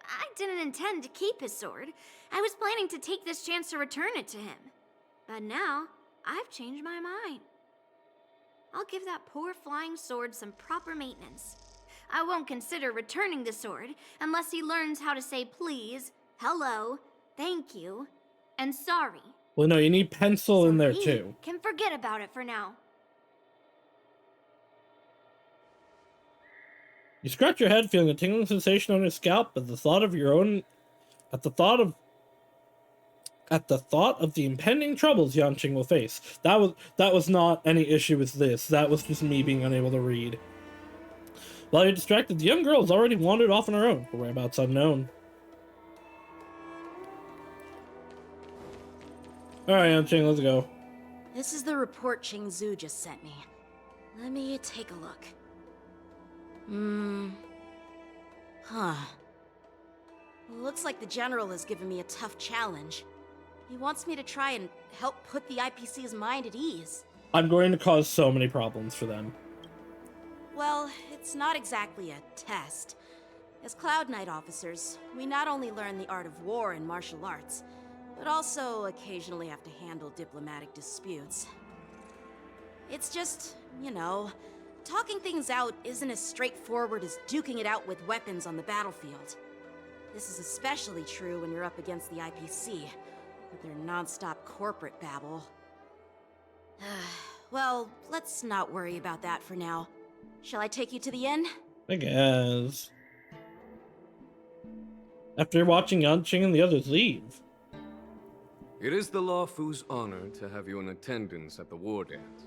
I didn't intend to keep his sword. I was planning to take this chance to return it to him. But now, I've changed my mind. I'll give that poor flying sword some proper maintenance. I won't consider returning the sword unless he learns how to say please, hello, thank you, and sorry. Well, no, you need pencil in there He too. can forget about it for now. You scratch your head, feeling a tingling sensation on your scalp at the thought of your own, at the thought of the impending troubles Yanqing will face. That was not any issue with this. That was just me being unable to read. While you're distracted, the young girl has already wandered off on her own, her whereabouts unknown. Alright, Yanqing, let's go. This is the report Ching Zhu just sent me. Let me take a look. Looks like the General has given me a tough challenge. He wants me to try and help put the IPC's mind at ease. I'm going to cause so many problems for them. Well, it's not exactly a test. As Cloud Knight officers, we not only learn the art of war and martial arts, but also occasionally have to handle diplomatic disputes. It's just, you know, talking things out isn't as straightforward as duking it out with weapons on the battlefield. This is especially true when you're up against the IPC, with their non-stop corporate babble. Well, let's not worry about that for now. Shall I take you to the inn? I guess. After watching Yanqing and the others leave. It is the Lawfu's honor to have you in attendance at the war dance.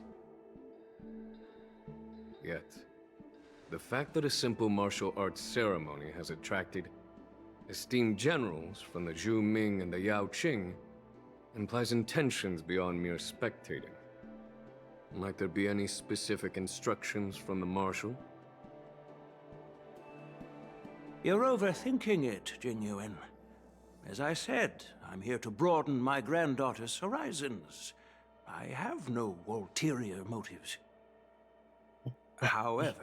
Yet, the fact that a simple martial arts ceremony has attracted esteemed generals from the Zhu Ming and the Yao Qing implies intentions beyond mere spectating. Might there be any specific instructions from the marshal? You're overthinking it, Jingyuan. As I said, I'm here to broaden my granddaughter's horizons. I have no ulterior motives. However,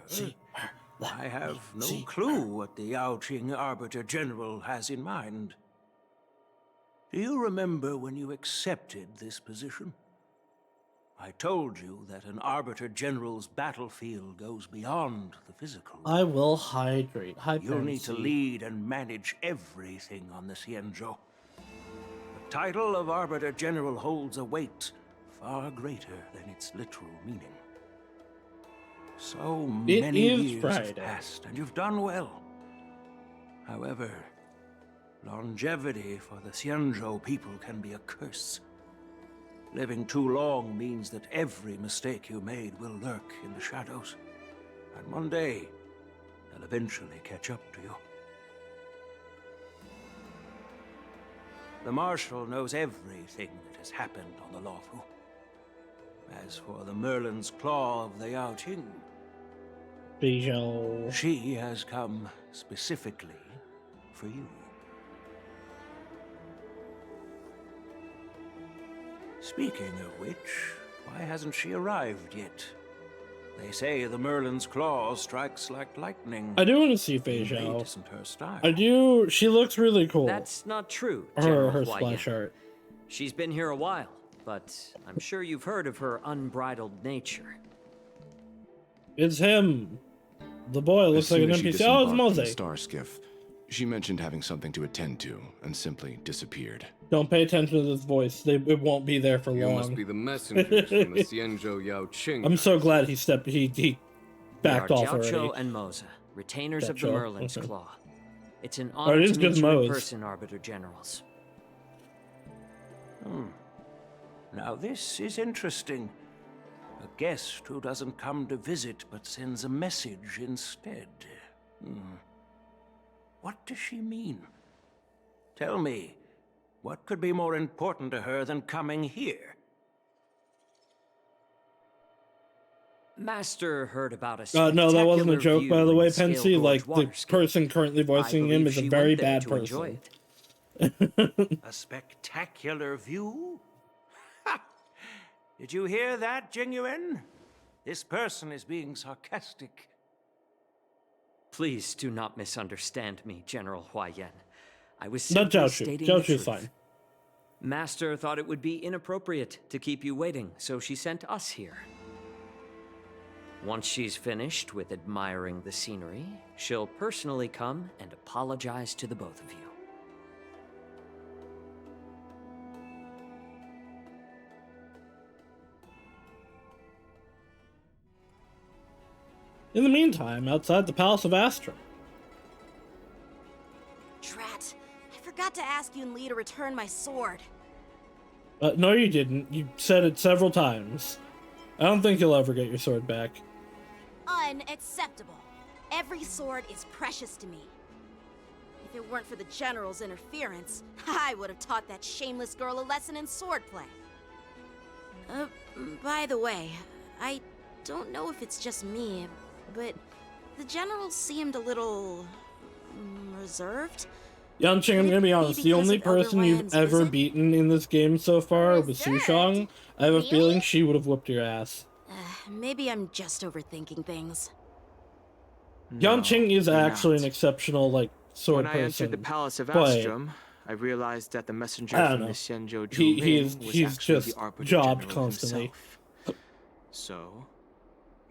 I have no clue what the Yao Qing Arbiter General has in mind. Do you remember when you accepted this position? I told you that an Arbiter General's battlefield goes beyond the physical. I will hydrate. You'll need to lead and manage everything on the Xianzhou. The title of Arbiter General holds a weight far greater than its literal meaning. So many years have passed, and you've done well. However, longevity for the Xianzhou people can be a curse. Living too long means that every mistake you made will lurk in the shadows. And one day, they'll eventually catch up to you. The Marshal knows everything that has happened on the Lawfu. As for the Merlin's Claw of the Yao Qing, she has come specifically for you. Speaking of which, why hasn't she arrived yet? They say the Merlin's Claw strikes like lightning. I do want to see Fei It isn't her style. I do. She looks really cool. That's not true, Her General splash Huaiyan. art. She's been here a while, but I'm sure you've heard of her unbridled nature. It's him. The boy looks like an NPC. Oh, it's From the Mose. star skiff, she mentioned having something to attend to and simply disappeared. Don't pay attention to this voice. It won't be there for You long. must be the messengers from the Xianzhou Yao Qing. I'm so glad he stepped. He backed We are off already. Jiaoqiu and Moza, retainers of the Jiaoqiu, Merlin's okay. Claw. It's an Oh, honor it is to good meet you in Moze. person, Arbiter Generals. Now this is interesting. A guest who doesn't come to visit but sends a message instead. What does she mean? Tell me, what could be more important to her than coming here? Master heard about a No, that wasn't a spectacular joke, by the view way, in Scale Pensy. Gorge Like, the Waterscape. person currently voicing him believe is a she very went there bad to enjoy person. A spectacular view? Ha! Did you hear that, Jingyuan? This person is being sarcastic. Please do not misunderstand me, General Huaiyan. I was Not simply Jiaoqiu. stating the Jiaoqiu's truth. fine. Master thought it would be inappropriate to keep you waiting, so she sent us here. Once she's finished with admiring the scenery, she'll personally come and apologize to the both of you. In the meantime, outside the Palace of Astra. Drat, I forgot to ask Yun Li to return my sword. No, you didn't. You said it several times. I don't think you'll ever get your sword back. Unacceptable. Every sword is precious to me. If it weren't for the General's interference, I would have taught that shameless girl a lesson in swordplay. By the way, I don't know if it's just me, but the General seemed a little reserved. Yanqing, I'm gonna be honest, the only person you've ever beaten in this game so far was Sushang. I have a feeling she would have whooped your ass. Maybe I'm just overthinking things. Yanqing is you're actually not. an exceptional, like, sword When I person. entered the Palace of but Astrum, I realized that the messenger I don't from know. the Xianzhou He- Zhu he's- Ming was he's actually just the Arbiter jobbed General constantly. himself. So,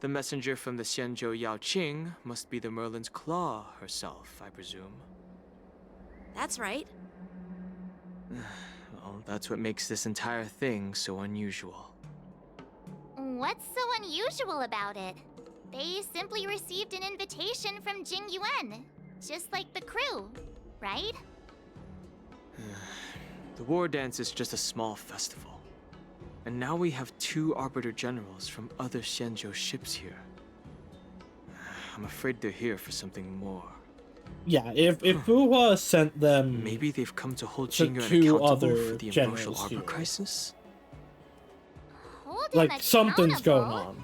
the messenger from the Xianzhou Yao Qing must be the Merlin's Claw herself, I presume. That's right. Well, that's what makes this entire thing so unusual. What's so unusual about it? They simply received an invitation from Jing Yuan, just like the crew, right? The war dance is just a small festival. And now we have 2 Arbiter Generals from other Xianzhou ships here. I'm afraid they're here for something more. Yeah, if Fuhua sent them, maybe they've come to hold to Jing Yuan 2 accountable other for the generals Ambrosial Arbor here. crisis. Hold Like him something's going accountable?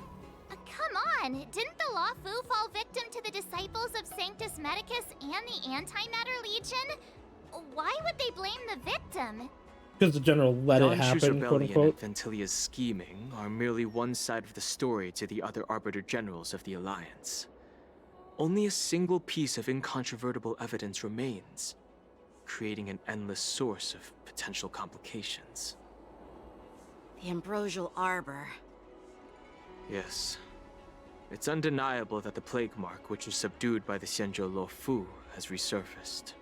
on. Come on, didn't the Law Fu fall victim to the disciples of Sanctus Medicus and the Antimatter Legion? Why would they blame the victim? Because the general let it Don Shu's happen, quote rebellion unquote. and Ventilia's scheming are merely one side of the story to the other Arbiter Generals of the Alliance. Only a single piece of incontrovertible evidence remains, creating an endless source of potential complications. The Ambrosial Arbor. Yes. It's undeniable that the plague mark, which was subdued by the Xianzhou Lo Fu, has resurfaced.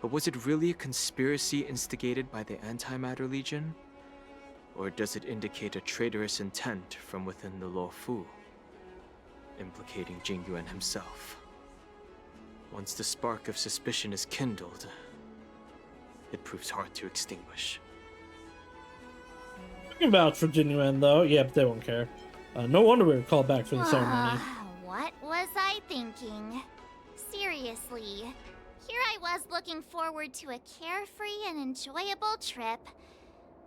But was it really a conspiracy instigated by the Antimatter Legion? Or does it indicate a traitorous intent from within the Lo Fu, implicating Jing Yuan himself? Once the spark of suspicion is kindled, it proves hard to extinguish. I can vouch for Genuine, though. Yeah, but they won't care. No wonder we were called back for the ceremony. What was I thinking? Seriously, here I was looking forward to a carefree and enjoyable trip,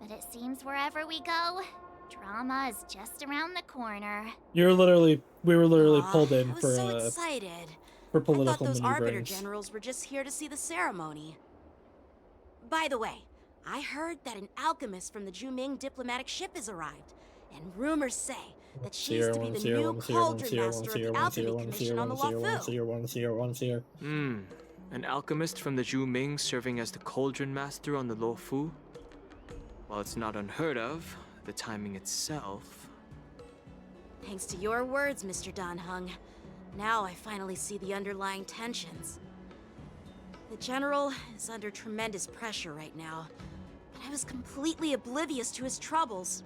but it seems wherever we go, drama is just around the corner. We were literally pulled in I was for so excited. for I political thought those Arbiter maneuverings. Generals were just here to see the ceremony. By the way, I heard that an alchemist from the Juming diplomatic ship has arrived, and rumors say that she's to be the new cauldron master of the Alchemy Commission on the Luofu. An alchemist from the Zhu Ming serving as the cauldron master on the Lo Fu? While it's not unheard of, the timing itself... Thanks to your words, Mr. Dan Heng. Now I finally see the underlying tensions. The General is under tremendous pressure right now, but I was completely oblivious to his troubles.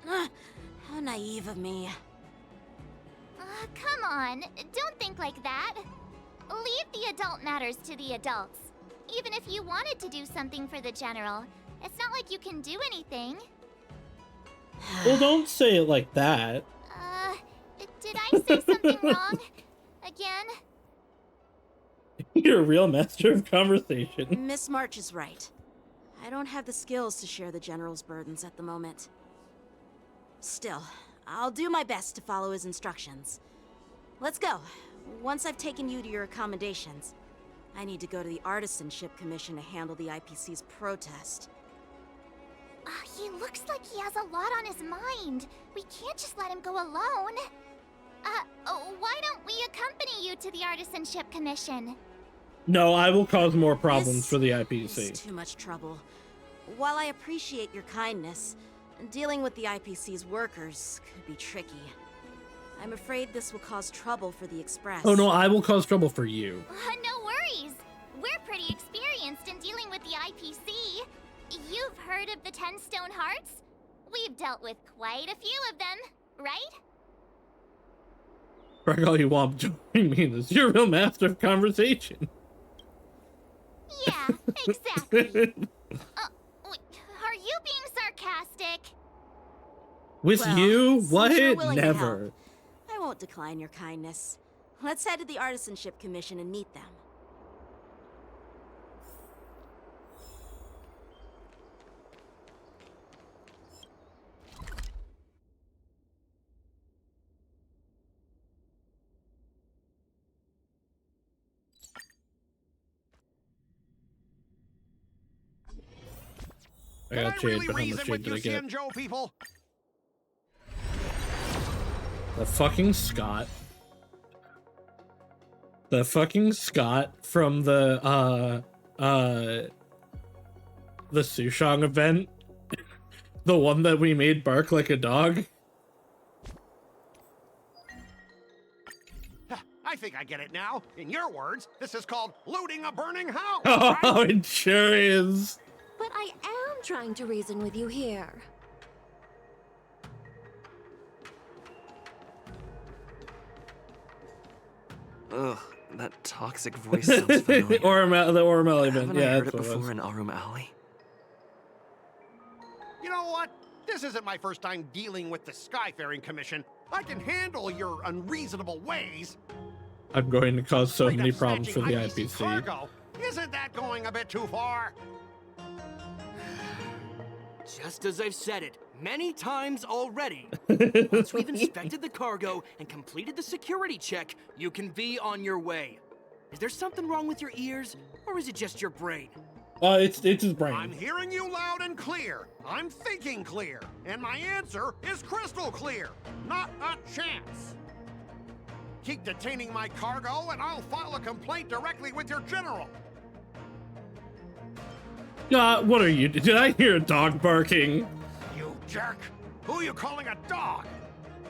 How naive of me. Come on, don't think like that. Leave the adult matters to the adults. Even if you wanted to do something for the General, it's not like you can do anything. Well, don't say it like that. Did I say something wrong? Again? You're a real master of conversation. Miss March is right. I don't have the skills to share the General's burdens at the moment. Still, I'll do my best to follow his instructions. Let's go. Once I've taken you to your accommodations, I need to go to the Artisanship Commission to handle the IPC's protest. He looks like he has a lot on his mind. We can't just let him go alone. Why don't we accompany you to the Artisanship Commission? No, I will cause more problems for the It's IPC. too much trouble. While I appreciate your kindness, dealing with the IPC's workers could be tricky. I'm afraid this will cause trouble for the Express. Oh no, I will cause trouble for you. No worries. We're pretty experienced in dealing with the IPC. You've heard of the 10 Stone Hearts? We've dealt with quite a few of them, right? Brag all you want, join me in this. You're a real master of conversation. Yeah, exactly. Are you being sarcastic? With Well, you? since What? you're willing to Never. help, I won't decline your kindness. Let's head to the Artisanship Commission and meet them. I got jade, but how much jade did I get? People? The fucking Scott. The fucking Scott from the Sushang event. The one that we made bark like a dog. I think I get it now. In your words, this is called looting a burning house. Oh, right? it sure is. But I am trying to reason with you here. Ugh, that toxic voice sounds familiar. The Orem Alley Haven't band. I Yeah, heard that's it what it was. before in Arum Alley? You know what? This isn't my first time dealing with the Skyfaring Commission. I can handle your unreasonable ways. I'm going to cause so Straight many up problems for the snatching IPC. cargo. Isn't that going a bit too far? Just as I've said it many times already. Once we've inspected the cargo and completed the security check, you can be on your way. Is there something wrong with your ears, or is it just your brain? It's his brain. I'm hearing you loud and clear. I'm thinking clear. And my answer is crystal clear. Not a chance. Keep detaining my cargo and I'll file a complaint directly with your general. What are you? Did I hear a dog barking? You jerk. Who are you calling a dog?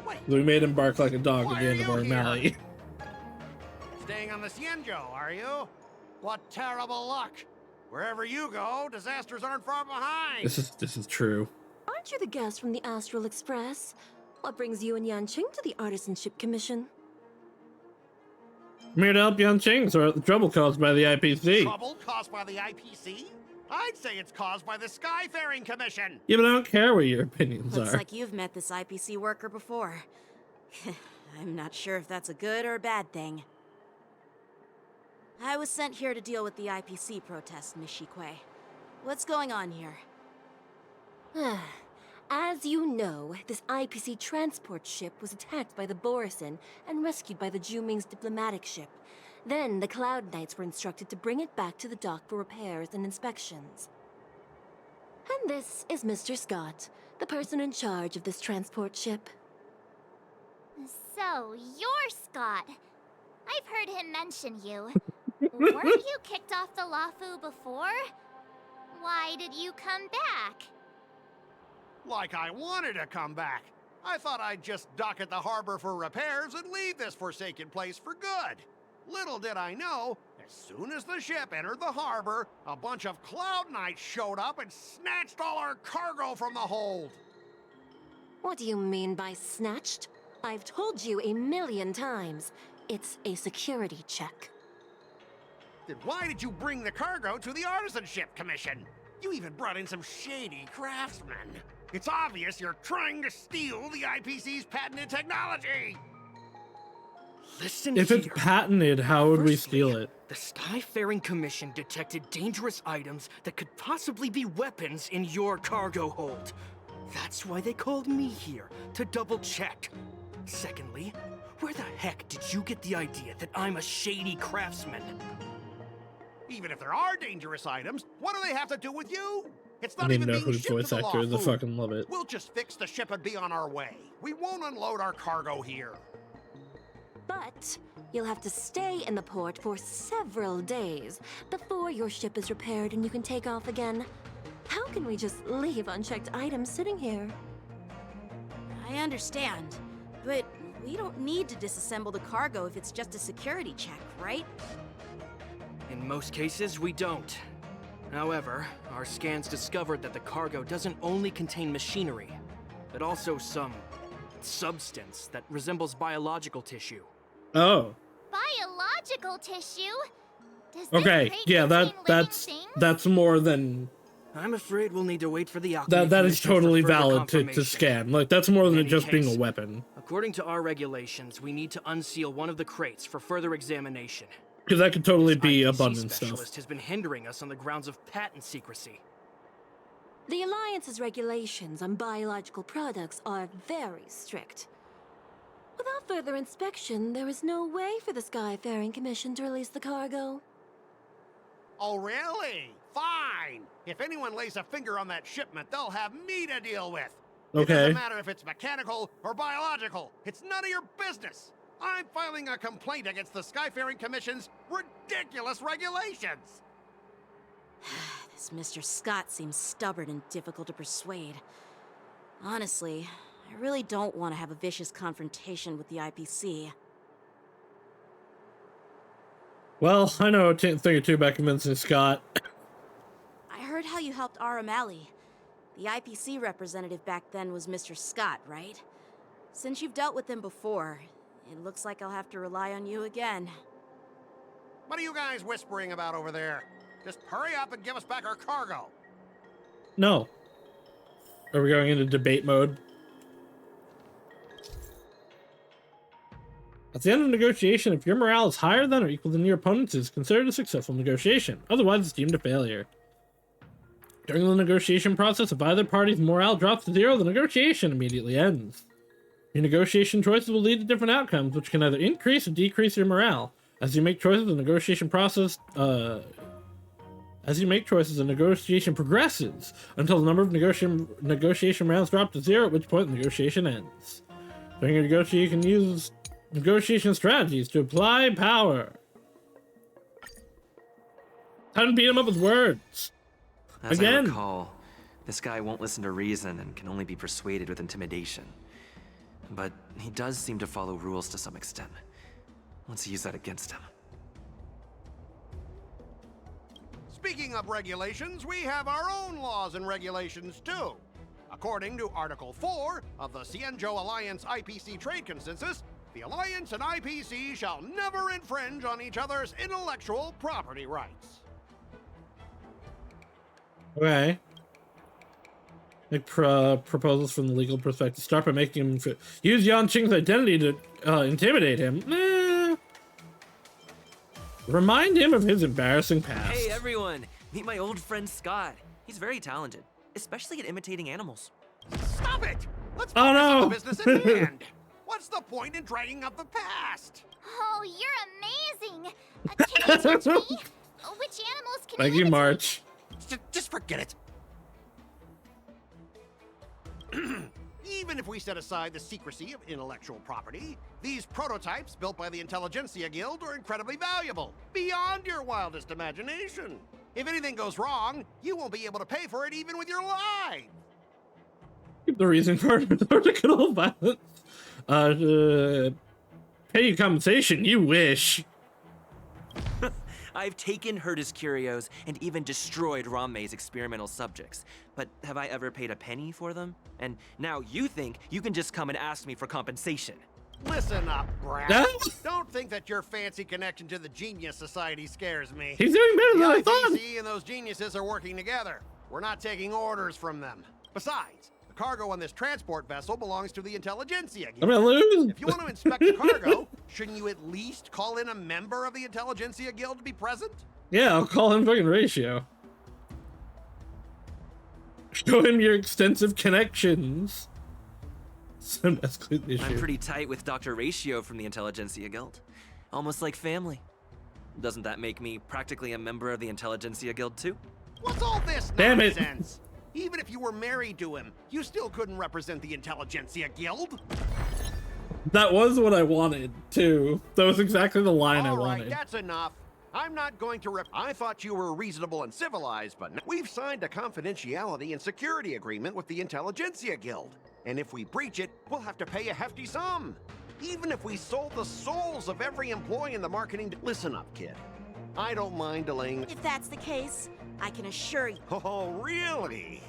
Wait. We made him bark like a dog at Why the are end of you our here? alley. Staying on the Cienjo, are you? What terrible luck. Wherever you go, disasters aren't far behind. This is true. Aren't you the guest from the Astral Express? What brings you and Yanqing to the Artisanship Commission? I'm here to help Yanqing sort out the trouble caused by the IPC. Trouble caused by the IPC? I'd say it's caused by the Skyfaring Commission. Yeah, but I don't care what your opinions Looks are. like you've met this IPC worker before. I'm not sure if that's a good or a bad thing. I was sent here to deal with the IPC protest, Miss Shikue. What's going on here? As you know, this IPC transport ship was attacked by the Borisin and rescued by the Juming's diplomatic ship. Then the Cloud Knights were instructed to bring it back to the dock for repairs and inspections. And this is Mr. Scott, the person in charge of this transport ship. So, you're Scott. I've heard him mention you. Weren't you kicked off the Lafu before? Why did you come back? Like I wanted to come back. I thought I'd just dock at the harbor for repairs and leave this forsaken place for good. Little did I know, as soon as the ship entered the harbor, a bunch of Cloud Knights showed up and snatched all our cargo from the hold. What do you mean by snatched? I've told you 1,000,000 times. It's a security check. Then why did you bring the cargo to the Artisanship Commission? You even brought in some shady craftsmen. It's obvious you're trying to steal the IPC's patented technology. Listen If here. it's patented, how would we steal it? The Skyfaring Commission detected dangerous items that could possibly be weapons in your cargo hold. That's why they called me here, to double check. Secondly, where the heck did you get the idea that I'm a shady craftsman? Even if there are dangerous items, what do they have to do with you? It's I not don't even even know being whose shipped voice to the actor is. I Lafu. fucking love it. We'll just fix the ship and be on our way. We won't unload our cargo here. But you'll have to stay in the port for several days before your ship is repaired and you can take off again. How can we just leave unchecked items sitting here? I understand, but we don't need to disassemble the cargo if it's just a security check, right? In most cases, we don't. However, our scans discovered that the cargo doesn't only contain machinery, but also some substance that resembles biological tissue. Oh. Biological tissue? Does this Okay. crate Yeah, contain that's more than I'm afraid we'll need to wait for the alchemy that is Commission for totally further valid to confirmation. scan. Like that's more than In it just any being a case, weapon. According to our regulations, we need to unseal one of the crates for further examination. Because that could totally be IPC abundant stuff. specialist has been hindering us on the grounds of patent secrecy. The Alliance's regulations on biological products are very strict. Without further inspection, there is no way for the Skyfaring Commission to release the cargo. Oh, really? Fine. If anyone lays a finger on that shipment, they'll have me to deal with. It Okay. doesn't matter if it's mechanical or biological. It's none of your business. I'm filing a complaint against the Skyfaring Commission's ridiculous regulations. This Mr. Scott seems stubborn and difficult to persuade. Honestly, I really don't want to have a vicious confrontation with the IPC. Well, I know a thing or two about convincing Scott. I heard how you helped R. O'Malley. The IPC representative back then was Mr. Scott, right? Since you've dealt with him before, it looks like I'll have to rely on you again. What are you guys whispering about over there? Just hurry up and give us back our cargo. No. Are we going into debate mode? At the end of a negotiation, if your morale is higher than or equal than your opponent's, it's considered a successful negotiation. Otherwise, it's deemed a failure. During the negotiation process, if either party's morale drops to 0, the negotiation immediately ends. Your negotiation choices will lead to different outcomes, which can either increase or decrease your morale. As you make choices, the negotiation progresses until the number of negotiation rounds drop to 0, at which point the negotiation ends. During your negotiation, you can use negotiation strategies to apply power. Time to beat him up with words. As Again. I recall, this guy won't listen to reason and can only be persuaded with intimidation. But he does seem to follow rules to some extent. Let's use that against him. Speaking of regulations, we have our own laws and regulations too. According to Article 4 of the Cienjo Alliance IPC Trade Consensus, the Alliance and IPC shall never infringe on each other's intellectual property rights. Okay. Make proposals from the legal perspective. Start by making him use Yan Qing's identity to intimidate him. Remind him of his embarrassing past. Hey everyone, meet my old friend Scott. He's very talented, especially at imitating animals. Stop it! Let's Oh, focus on no. the business at hand. What's the point in dragging up the past? Oh, you're amazing. Can you teach me? Which animals can Thank you you, imitate? March. Just forget it. Even if we set aside the secrecy of intellectual property, these prototypes built by the Intelligentsia Guild are incredibly valuable, beyond your wildest imagination. If anything goes wrong, you won't be able to pay for it even with your life. The reason for article violence. Pay you compensation, you wish. I've taken Herta's curios and even destroyed Ramei's experimental subjects. But have I ever paid a penny for them? And now you think you can just come and ask me for compensation. Listen up, brat. Huh? Don't think that your fancy connection to the Genius Society scares me. He's doing better than I thought. The IPC and those geniuses are working together. We're not taking orders from them. Besides, the cargo on this transport vessel belongs to the Intelligentsia Guild. I'm gonna lose. If you want to inspect the cargo, shouldn't you at least call in a member of the Intelligentsia Guild to be present? Yeah, I'll call him fucking Ratio. Show him your extensive connections. Some escalate the issue. I'm pretty tight with Dr. Ratio from the Intelligentsia Guild. Almost like family. Doesn't that make me practically a member of the Intelligentsia Guild too? What's all this Damn it. nonsense? Even if you were married to him, you still couldn't represent the Intelligentsia Guild. That was what I wanted, too. That was exactly the line I All right, wanted. that's enough. I'm not going to I thought you were reasonable and civilized, but we've signed a confidentiality and security agreement with the Intelligentsia Guild. And if we breach it, we'll have to pay a hefty sum. Even if we sold the souls of every employee in the marketing... Listen up, kid. I don't mind delaying... If that's the case, I can assure you. Oh, really?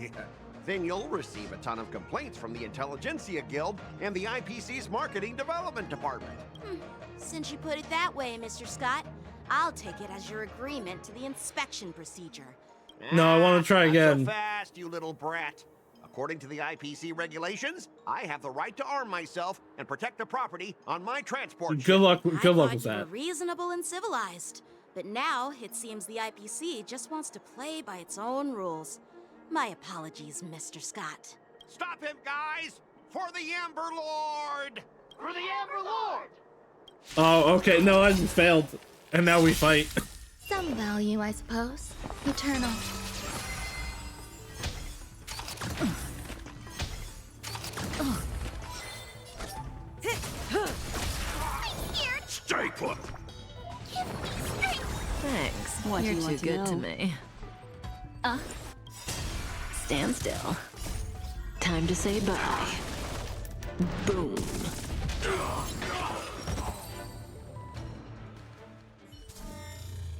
Then you'll receive a ton of complaints from the Intelligentsia Guild and the IPC's Marketing Development Department. Since you put it that way, Mr. Scott, I'll take it as your agreement to the inspection procedure. No, I want to try Not again. so fast, you little brat. According to the IPC regulations, I have the right to arm myself and protect the property on my transport ship. Good luck with I thought that. you were reasonable and civilized, but now it seems the IPC just wants to play by its own rules. My apologies, Mr. Scott. Stop him, guys! For the Amber Lord! For the Amber Lord! Oh, okay. No, I just failed. And now we fight. Some value, I suppose. Eternal. Stay put. Thanks. What do You're you too want to good to know? me. Stand still. Time to say bye. Boom.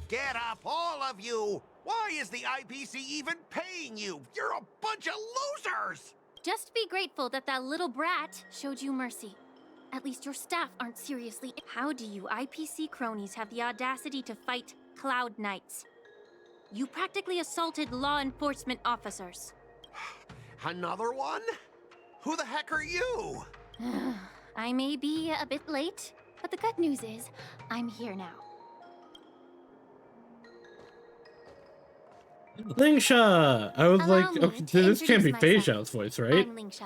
Get up, all of you! Why is the IPC even paying you? You're a bunch of losers! Just be grateful that that little brat showed you mercy. At least your staff aren't seriously. How do you IPC cronies have the audacity to fight Cloud Knights? You practically assaulted law enforcement officers. Another one? Who the heck are you? I may be a bit late, but the good news is I'm here now. Lingsha! I was Allow like, me okay, to this can't be Fei introduce Zhao's voice, right? I'm Lingsha,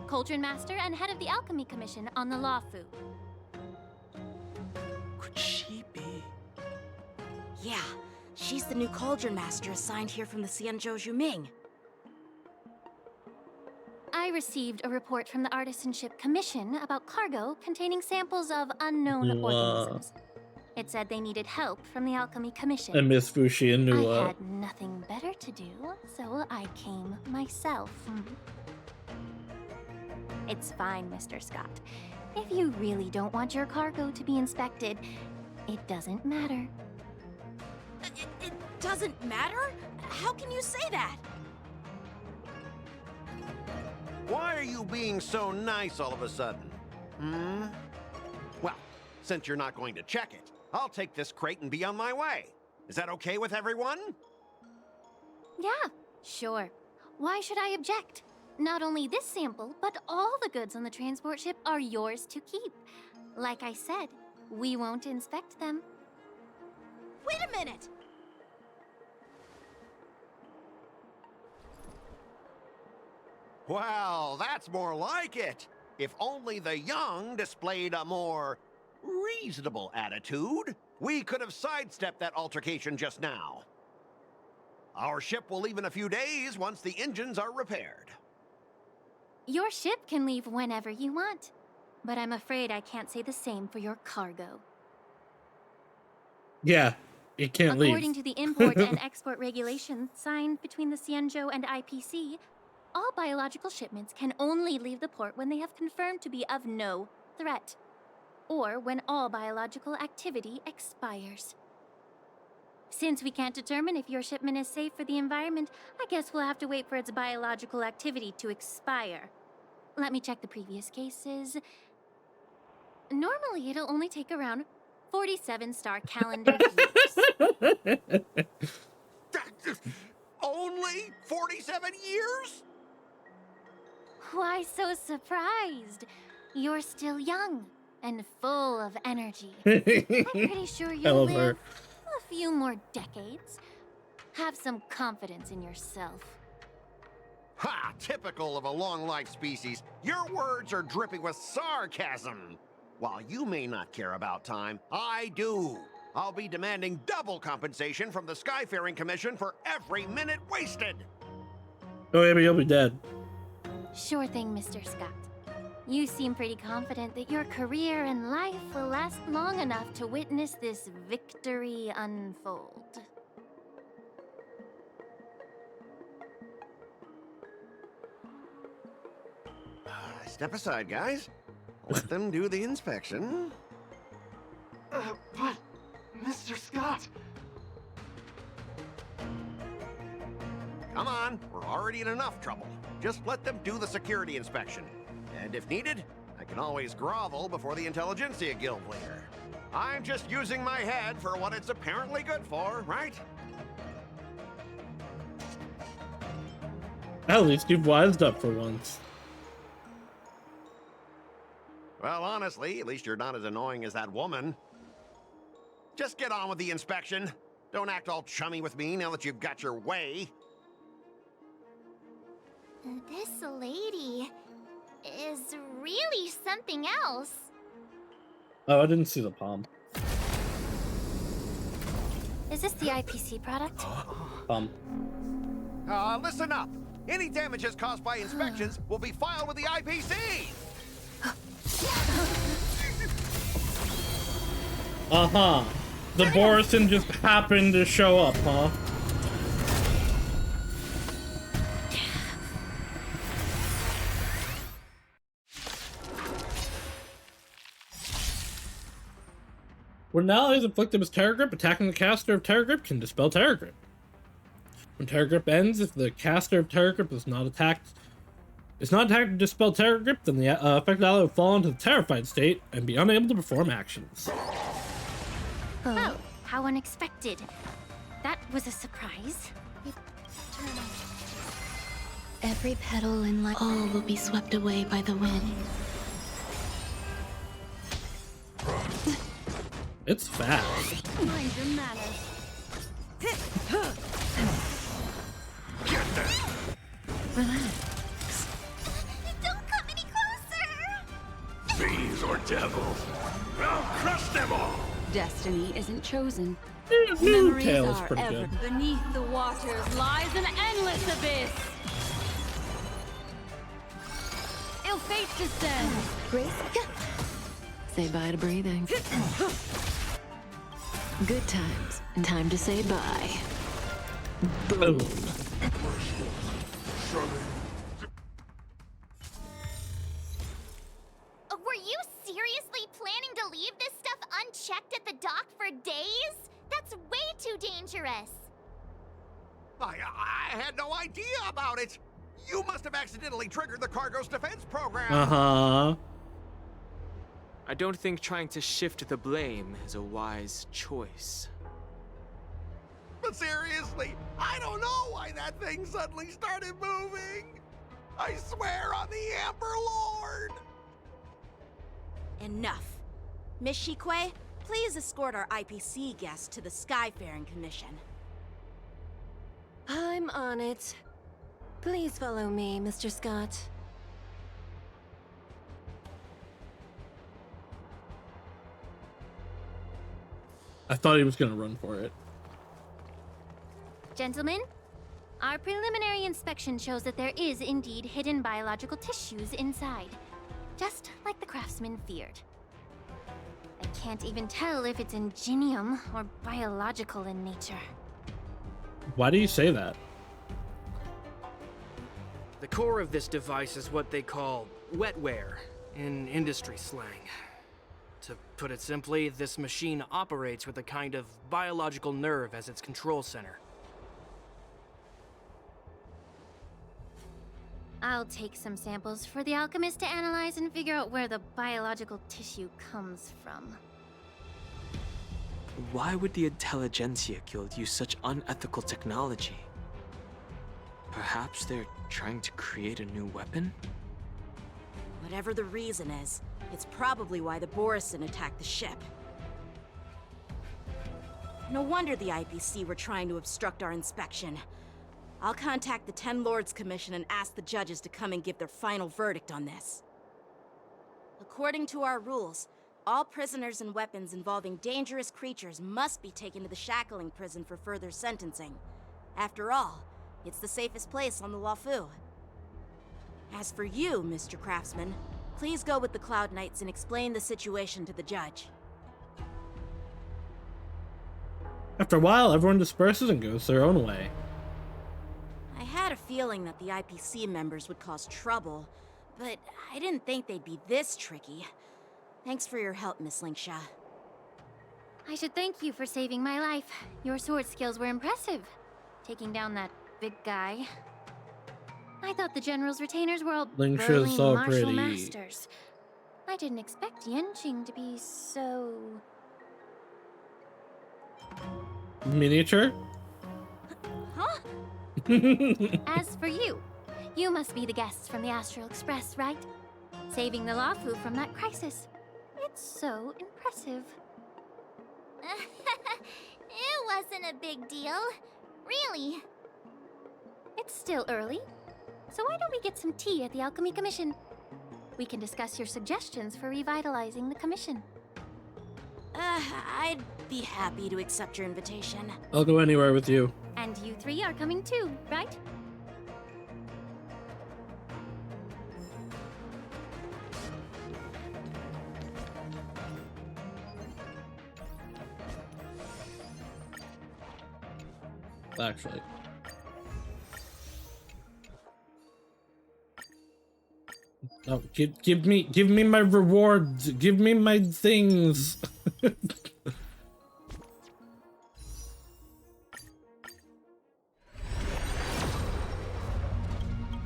Cauldron Master and head of the Alchemy Commission on the Lawfu. Could she be? Yeah, she's the new Cauldron Master assigned here from the Xianzhou Zhuming. I received a report from the Artisanship Commission about cargo containing samples of unknown organisms. It said they needed help from the Alchemy Commission. And Miss Fushi and I Nua. had nothing better to do, so I came myself. It's fine, Mr. Scott. If you really don't want your cargo to be inspected, it doesn't matter. It doesn't matter? How can you say that? Why are you being so nice all of a sudden? Well, since you're not going to check it, I'll take this crate and be on my way. Is that okay with everyone? Yeah, sure. Why should I object? Not only this sample, but all the goods on the transport ship are yours to keep. Like I said, we won't inspect them. Wait a minute! Well, that's more like it. If only the young displayed a more reasonable attitude, we could have sidestepped that altercation just now. Our ship will leave in a few days once the engines are repaired. Your ship can leave whenever you want, but I'm afraid I can't say the same for your cargo. Yeah, it can't leave. According to the import and export regulations signed between the Xianzhou and IPC, all biological shipments can only leave the port when they have confirmed to be of no threat, or when all biological activity expires. Since we can't determine if your shipment is safe for the environment, I guess we'll have to wait for its biological activity to expire. Let me check the previous cases. Normally, it'll only take around 47 star calendar years. Only 47 years? Why so surprised? You're still young and full of energy. I'm pretty sure you'll live a few more decades. Have some confidence in yourself. Ha! Typical of a long-life species. Your words are dripping with sarcasm. While you may not care about time, I do. I'll be demanding double compensation from the Skyfaring Commission for every minute wasted. Oh, yeah, but you'll be dead. Sure thing, Mr. Scott. You seem pretty confident that your career and life will last long enough to witness this victory unfold. Step aside, guys. Let them do the inspection. But, Mr. Scott... Come on, we're already in enough trouble. Just let them do the security inspection. And if needed, I can always grovel before the Intelligentsia Guild later. I'm just using my head for what it's apparently good for, right? At least you've wised up for once. Well, honestly, at least you're not as annoying as that woman. Just get on with the inspection. Don't act all chummy with me now that you've got your way. This lady is really something else. Oh, I didn't see the palm. Is this the IPC product? Palm. Listen up. Any damages caused by inspections will be filed with the IPC. Uh-huh. The Borison just happened to show up, huh? When an ally is inflicted with Terror Grip, attacking the caster of Terror Grip can dispel Terror Grip. When Terror Grip ends, if the caster of Terror Grip is not attacked to dispel Terror Grip, then the affected ally will fall into the terrified state and be unable to perform actions. Oh, how unexpected. That was a surprise. Every petal in life, all will be swept away by the wind. It's fast. Mind your manners. Relax. Don't come any closer! Fiends or devils, I'll crush them all! Destiny isn't chosen. Memories Tails pretty ever. good. Beneath the waters lies an endless abyss. Ill fate descends. Grace, say bye to breathing. Good times. Time to say bye. Boom. Were you seriously planning to leave this stuff unchecked at the dock for days? That's way too dangerous. I had no idea about it. You must have accidentally triggered the cargo's defense program. Uh-huh. I don't think trying to shift the blame is a wise choice. But seriously, I don't know why that thing suddenly started moving. I swear on the Amber Lord. Enough. Miss Shikwe, please escort our IPC guests to the Skyfaring Commission. I'm on it. Please follow me, Mr. Scott. I thought he was gonna run for it. Gentlemen, our preliminary inspection shows that there is indeed hidden biological tissues inside, just like the craftsman feared. I can't even tell if it's ingenium or biological in nature. Why do you say that? The core of this device is what they call wetware in industry slang. To put it simply, this machine operates with a kind of biological nerve as its control center. I'll take some samples for the alchemist to analyze and figure out where the biological tissue comes from. Why would the Intelligentsia Guild use such unethical technology? Perhaps they're trying to create a new weapon? Whatever the reason is, it's probably why the Borisin attacked the ship. No wonder the IPC were trying to obstruct our inspection. I'll contact the Ten Lords Commission and ask the judges to come and give their final verdict on this. According to our rules, all prisoners and weapons involving dangerous creatures must be taken to the shackling prison for further sentencing. After all, it's the safest place on the Luofu. As for you, Mr. Craftsman, please go with the Cloud Knights and explain the situation to the judge. After a while, everyone disperses and goes their own way. I had a feeling that the IPC members would cause trouble, but I didn't think they'd be this tricky. Thanks for your help, Miss Lingsha. I should thank you for saving my life. Your sword skills were impressive, taking down that big guy. I thought the General's retainers were all Lingsha's burly so martial pretty. masters. I didn't expect Yenching to be so... Miniature? Huh? As for you, you must be the guests from the Astral Express, right? Saving the Luofu from that crisis. It's so impressive. It wasn't a big deal. Really. It's still early, so why don't we get some tea at the Alchemy Commission? We can discuss your suggestions for revitalizing the commission. I'd be happy to accept your invitation. I'll go anywhere with you. And you three are coming too, right? Actually. Oh, give me my rewards. Give me my things.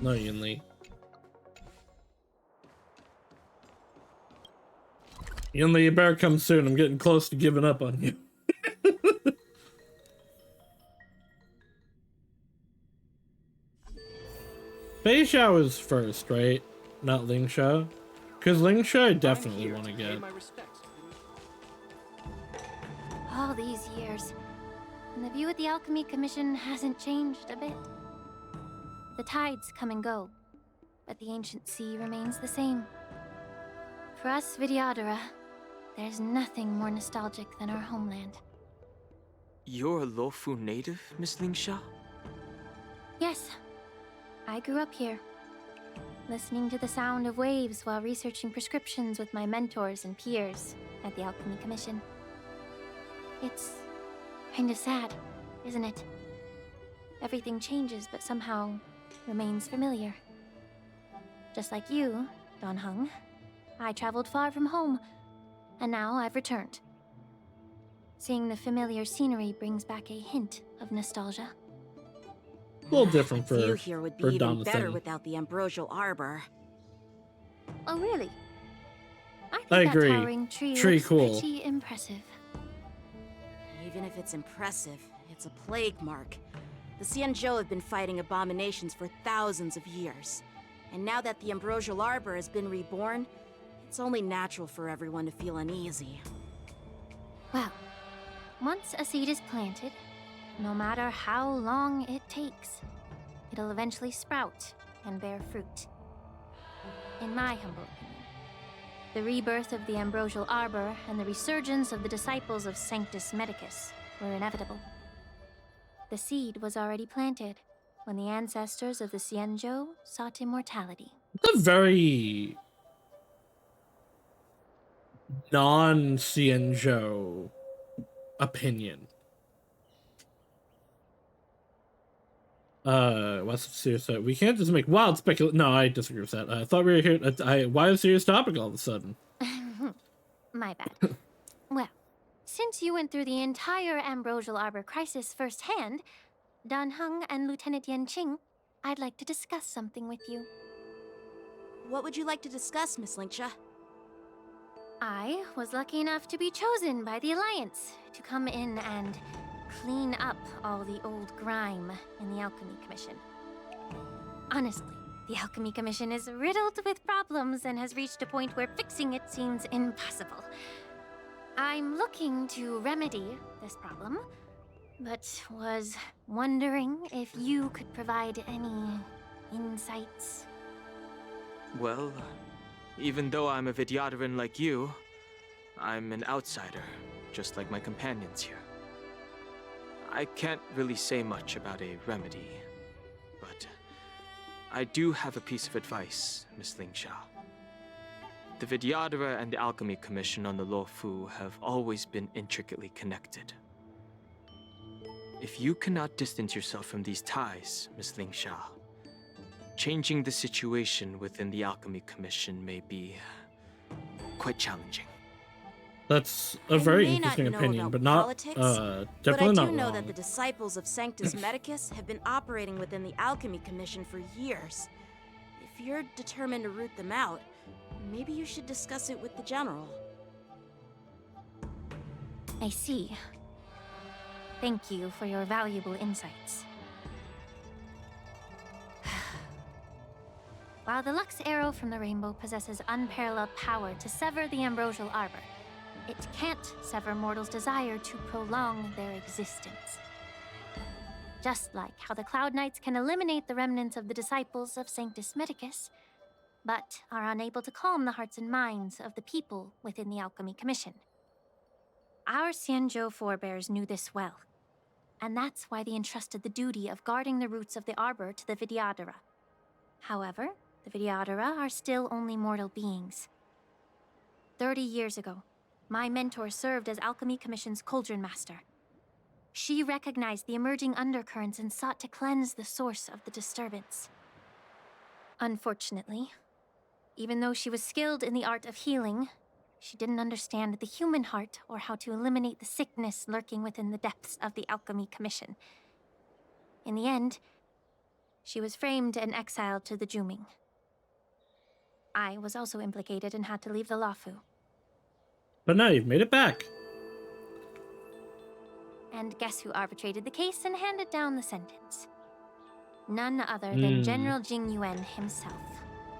No, Yinli. Yinli, you better come soon. I'm getting close to giving up on you. Beishao is first, right? Not Lingsha? Because Lingsha I definitely want to get. All these years, and the view of the Alchemy Commission hasn't changed a bit. The tides come and go, but the ancient sea remains the same. For us Vidyadhara, there's nothing more nostalgic than our homeland. You're a Luofu native, Miss Lingsha? Yes, I grew up here, listening to the sound of waves while researching prescriptions with my mentors and peers at the Alchemy Commission. It's kind of sad, isn't it? Everything changes, but somehow remains familiar. Just like you, Don Hung, I traveled far from home, and now I've returned. Seeing the familiar scenery brings back a hint of nostalgia. A little different for The view here would be even better without the ambrosial arbor. Oh, really? I agree. That towering tree looks cool. pretty impressive. Even if it's impressive, it's a plague mark. The Xianzhou have been fighting abominations for thousands of years. And now that the ambrosial arbor has been reborn, it's only natural for everyone to feel uneasy. Well, once a seed is planted, no matter how long it takes, it'll eventually sprout and bear fruit. In my humble opinion, the rebirth of the ambrosial arbor and the resurgence of the disciples of Sanctus Medicus were inevitable. The seed was already planted when the ancestors of the Xianzhou sought immortality. It's a very non-Xianzhou opinion. What's serious? We can't just make wild speculation. No, I disagree with that. I thought we were here. Why a serious topic all of a sudden? My bad. Well, since you went through the entire ambrosial arbor crisis firsthand, Dan Heng and Lieutenant Yan Qing, I'd like to discuss something with you. What would you like to discuss, Miss Lingsha? I was lucky enough to be chosen by the Alliance to come in and clean up all the old grime in the Alchemy Commission. Honestly, the Alchemy Commission is riddled with problems and has reached a point where fixing it seems impossible. I'm looking to remedy this problem, but was wondering if you could provide any insights. Well, even though I'm a Vidyadharan like you, I'm an outsider, just like my companions here. I can't really say much about a remedy, but I do have a piece of advice, Miss Lingsha. The Vidyadhara and the Alchemy Commission on the Luofu have always been intricately connected. If you cannot distance yourself from these ties, Miss Lingsha, changing the situation within the Alchemy Commission may be quite challenging. That's a very interesting opinion, but not but definitely I not do know wrong. that the disciples of Sanctus Medicus have been operating within the Alchemy Commission for years. If you're determined to root them out, maybe you should discuss it with the General. I see. Thank you for your valuable insights. While the Lux Arrow from the Rainbow possesses unparalleled power to sever the ambrosial arbor, it can't sever mortals' desire to prolong their existence. Just like how the Cloud Knights can eliminate the remnants of the disciples of Sanctus Medicus, but are unable to calm the hearts and minds of the people within the Alchemy Commission. Our Xianzhou forebears knew this well, and that's why they entrusted the duty of guarding the roots of the arbor to the Vidyadhara. However, the Vidyadhara are still only mortal beings. 30 years ago, my mentor served as Alchemy Commission's Cauldron Master. She recognized the emerging undercurrents and sought to cleanse the source of the disturbance. Unfortunately, even though she was skilled in the art of healing, she didn't understand the human heart or how to eliminate the sickness lurking within the depths of the Alchemy Commission. In the end, She was framed and exiled to the Juming. I was also implicated and had to leave the Lafu. But now you've made it back. And guess who arbitrated the case and handed down the sentence? None other than General Jing Yuan himself.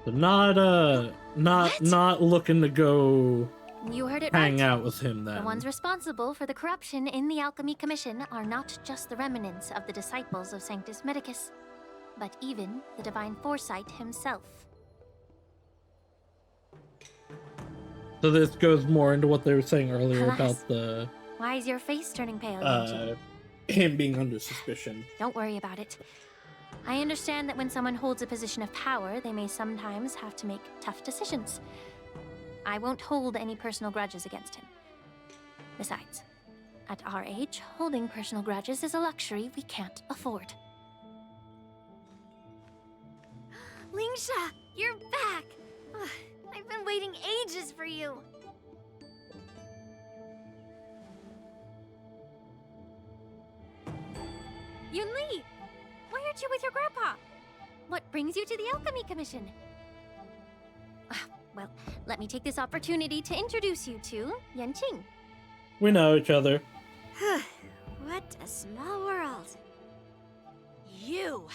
So not looking to go You heard it hang right. out with him then. The ones responsible for the corruption in the Alchemy Commission are not just the remnants of the disciples of Sanctus Medicus, but even the Divine Foresight himself. So this goes more into what they were saying earlier Alas. about the Why is your face turning pale, Yuji? him being under suspicion. Don't worry about it. I understand that when someone holds a position of power, they may sometimes have to make tough decisions. I won't hold any personal grudges against him. Besides, at our age, holding personal grudges is a luxury we can't afford. Lingsha, you're back! Ugh, I've been waiting ages for you. Yunli! Why aren't you with your grandpa? What brings you to the Alchemy Commission? Well, let me take this opportunity to introduce you to Yanqing. We know each other. What a small world. You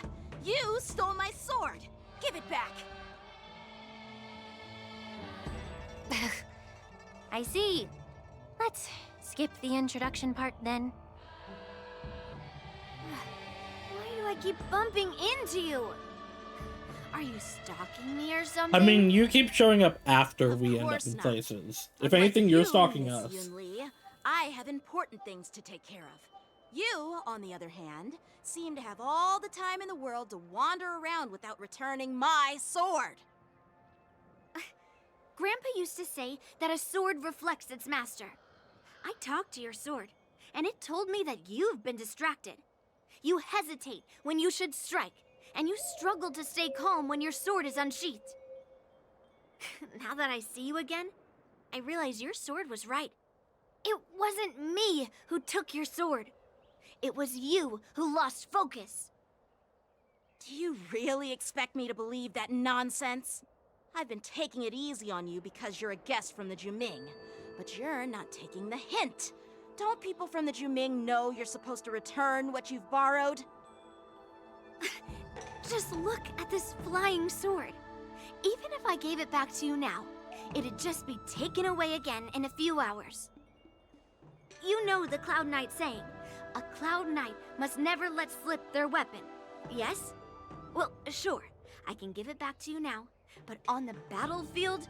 stole my sword! Give it back! I see. Let's skip the introduction part then. Why do I keep bumping into you? Are you stalking me or something? I mean, you keep showing up after we end up course in not. places. If Unlike anything, you're you, stalking Miss us. Yunli, I have important things to take care of. You, on the other hand, seem to have all the time in the world to wander around without returning my sword. Grandpa used to say that a sword reflects its master. I talked to your sword, and it told me that you've been distracted. You hesitate when you should strike, and you struggle to stay calm when your sword is unsheathed. Now that I see you again, I realize your sword was right. It wasn't me who took your sword. It was you who lost focus. Do you really expect me to believe that nonsense? I've been taking it easy on you because you're a guest from the Juming, but you're not taking the hint. Don't people from the Juming know you're supposed to return what you've borrowed? Just look at this flying sword. Even if I gave it back to you now, it'd just be taken away again in a few hours. You know the Cloud Knight saying, a Cloud Knight must never let slip their weapon, yes? Well, sure, I can give it back to you now, but on the battlefield,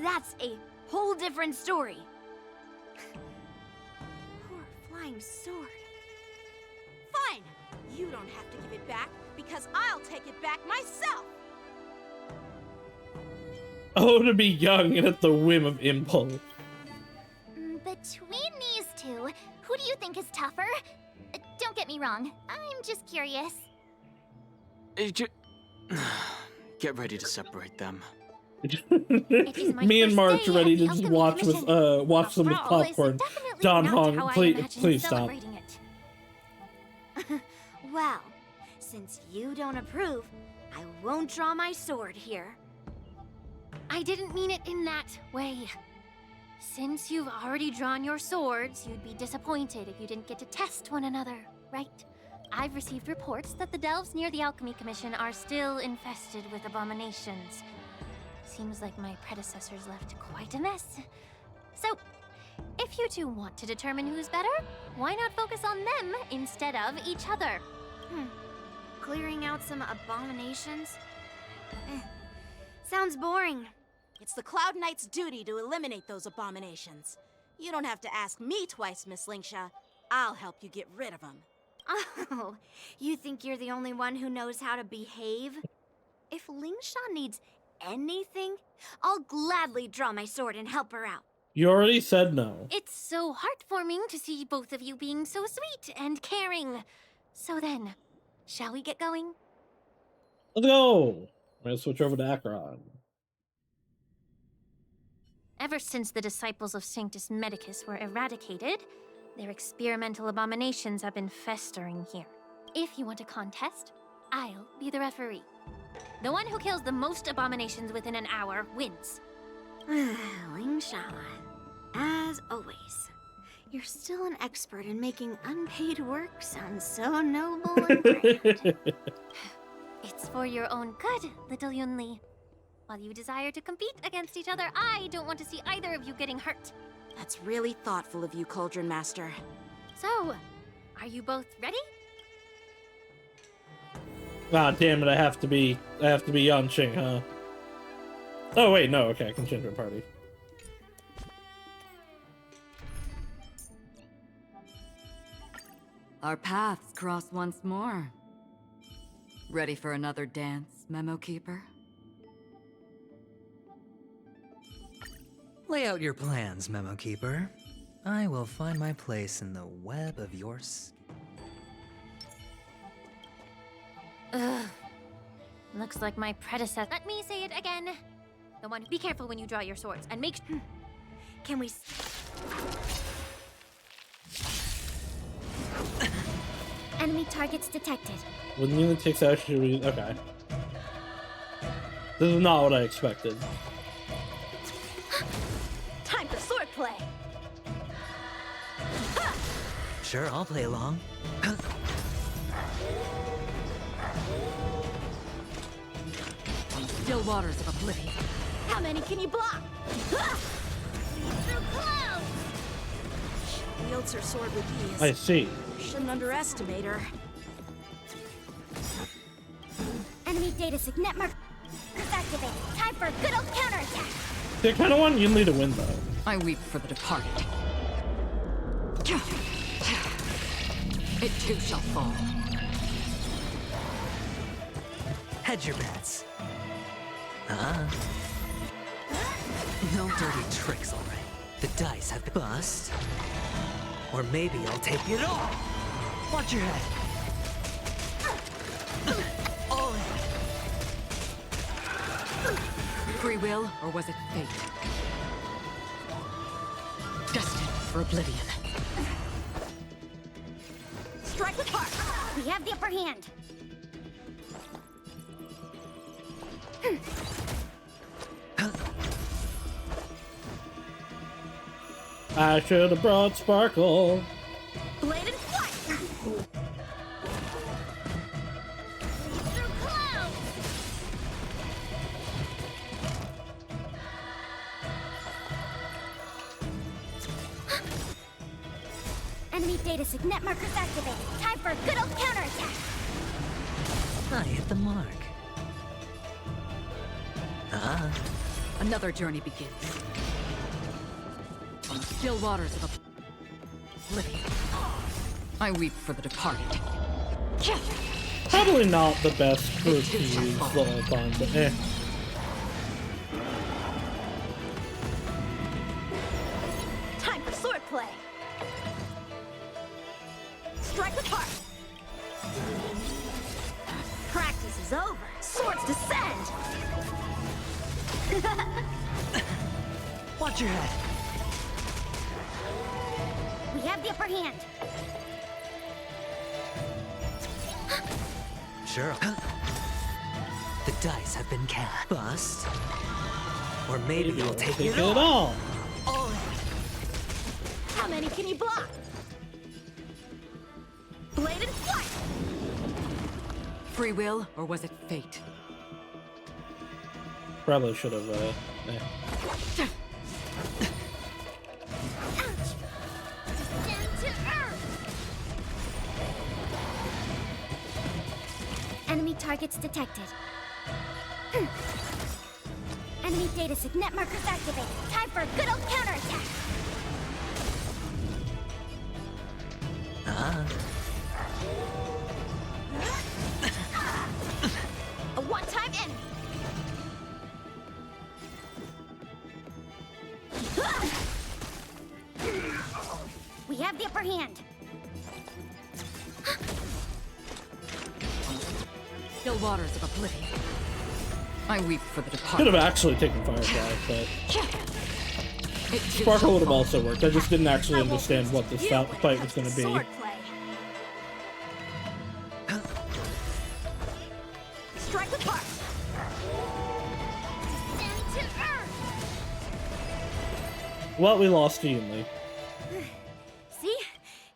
that's a whole different story. Poor flying sword. Fine! You don't have to give it back, because I'll take it back myself! Oh, to be young and at the whim of impulse. Between these two, who do you think is tougher? Don't get me wrong, I'm just curious. Get ready to separate them. Me and March ready to just watch them with popcorn. Don Hong, please stop. Well, since you don't approve, I won't draw my sword here. I didn't mean it in that way. Since you've already drawn your swords, you'd be disappointed if you didn't get to test one another, right? I've received reports that the delves near the Alchemy Commission are still infested with abominations. Seems like my predecessors left quite a mess. So, if you two want to determine who's better, why not focus on them instead of each other? Clearing out some abominations? Sounds boring. It's the Cloud Knight's duty to eliminate those abominations. You don't have to ask me twice, Miss Lingsha. I'll help you get rid of them. Oh, you think you're the only one who knows how to behave? If Lingsha needs anything, I'll gladly draw my sword and help her out. You already said no. It's so heartwarming to see both of you being so sweet and caring. So then, shall we get going? Let's go! I'm gonna switch over to Acheron. Ever since the disciples of Sanctus Medicus were eradicated, their experimental abominations have been festering here. If you want a contest, I'll be the referee. The one who kills the most abominations within an hour wins. Lingsha, as always, you're still an expert in making unpaid work sound so noble and grand. It's for your own good, little Yunli. While you desire to compete against each other, I don't want to see either of you getting hurt. That's really thoughtful of you, Cauldron Master. So, are you both ready? Ah, damn it! I have to be Yanqing, huh? Oh wait, no. Okay, I can change my party. Our paths cross once more. Ready for another dance, Memo Keeper? Lay out your plans, Memo Keeper. I will find my place in the web of yours. Ugh. Looks like my predecessor. Let me say it again. The one. Be careful when you draw your swords, and make. Can we? Enemy targets detected. When the unit takes action, okay. This is not what I expected. Time for swordplay. Sure, I'll play along. Still waters of oblivion. How many can you block? Through clouds! She wields her sword with ease. I see. Shouldn't underestimate her. Enemy data signet mark activated. Time for a good old counterattack. I kind of want Yunli to win, though. I weep for the departed. It too shall fall. Hedge your bets. No dirty tricks, all right. The dice have been bust. Or maybe I'll take it all. Watch your head. Free will, or was it fate? Destined for oblivion. Strike with heart. We have the upper hand. I should have brought Sparkle. Blade and flight. Through clouds. Enemy data signet markers activated. Time for a good old counterattack. I hit the mark. Another journey begins. On still waters of oblivion. I weep for the departed. Probably not the best group to use Lilithon, but eh. Time for swordplay. Strike with heart. Practice is over. Swords descend. Watch your head. We have the upper hand. Sure. The dice have been cast. Bust. Or maybe I'll take it all. How many can you block? Blade and flight. Free will, or was it fate? Probably should have, eh. Enemy targets detected. Enemy data signet markers activated. Time for a good old counterattack. A one-time enemy. We have the upper hand. Still waters of oblivion. I weep for the Could departed. have actually taken Firefly, but It too Sparkle shall would have fall. also worked. I just didn't actually understand what this fight was going to be. Swordplay. strike with heart! Descend to earth! Well, we lost to Yunli. See?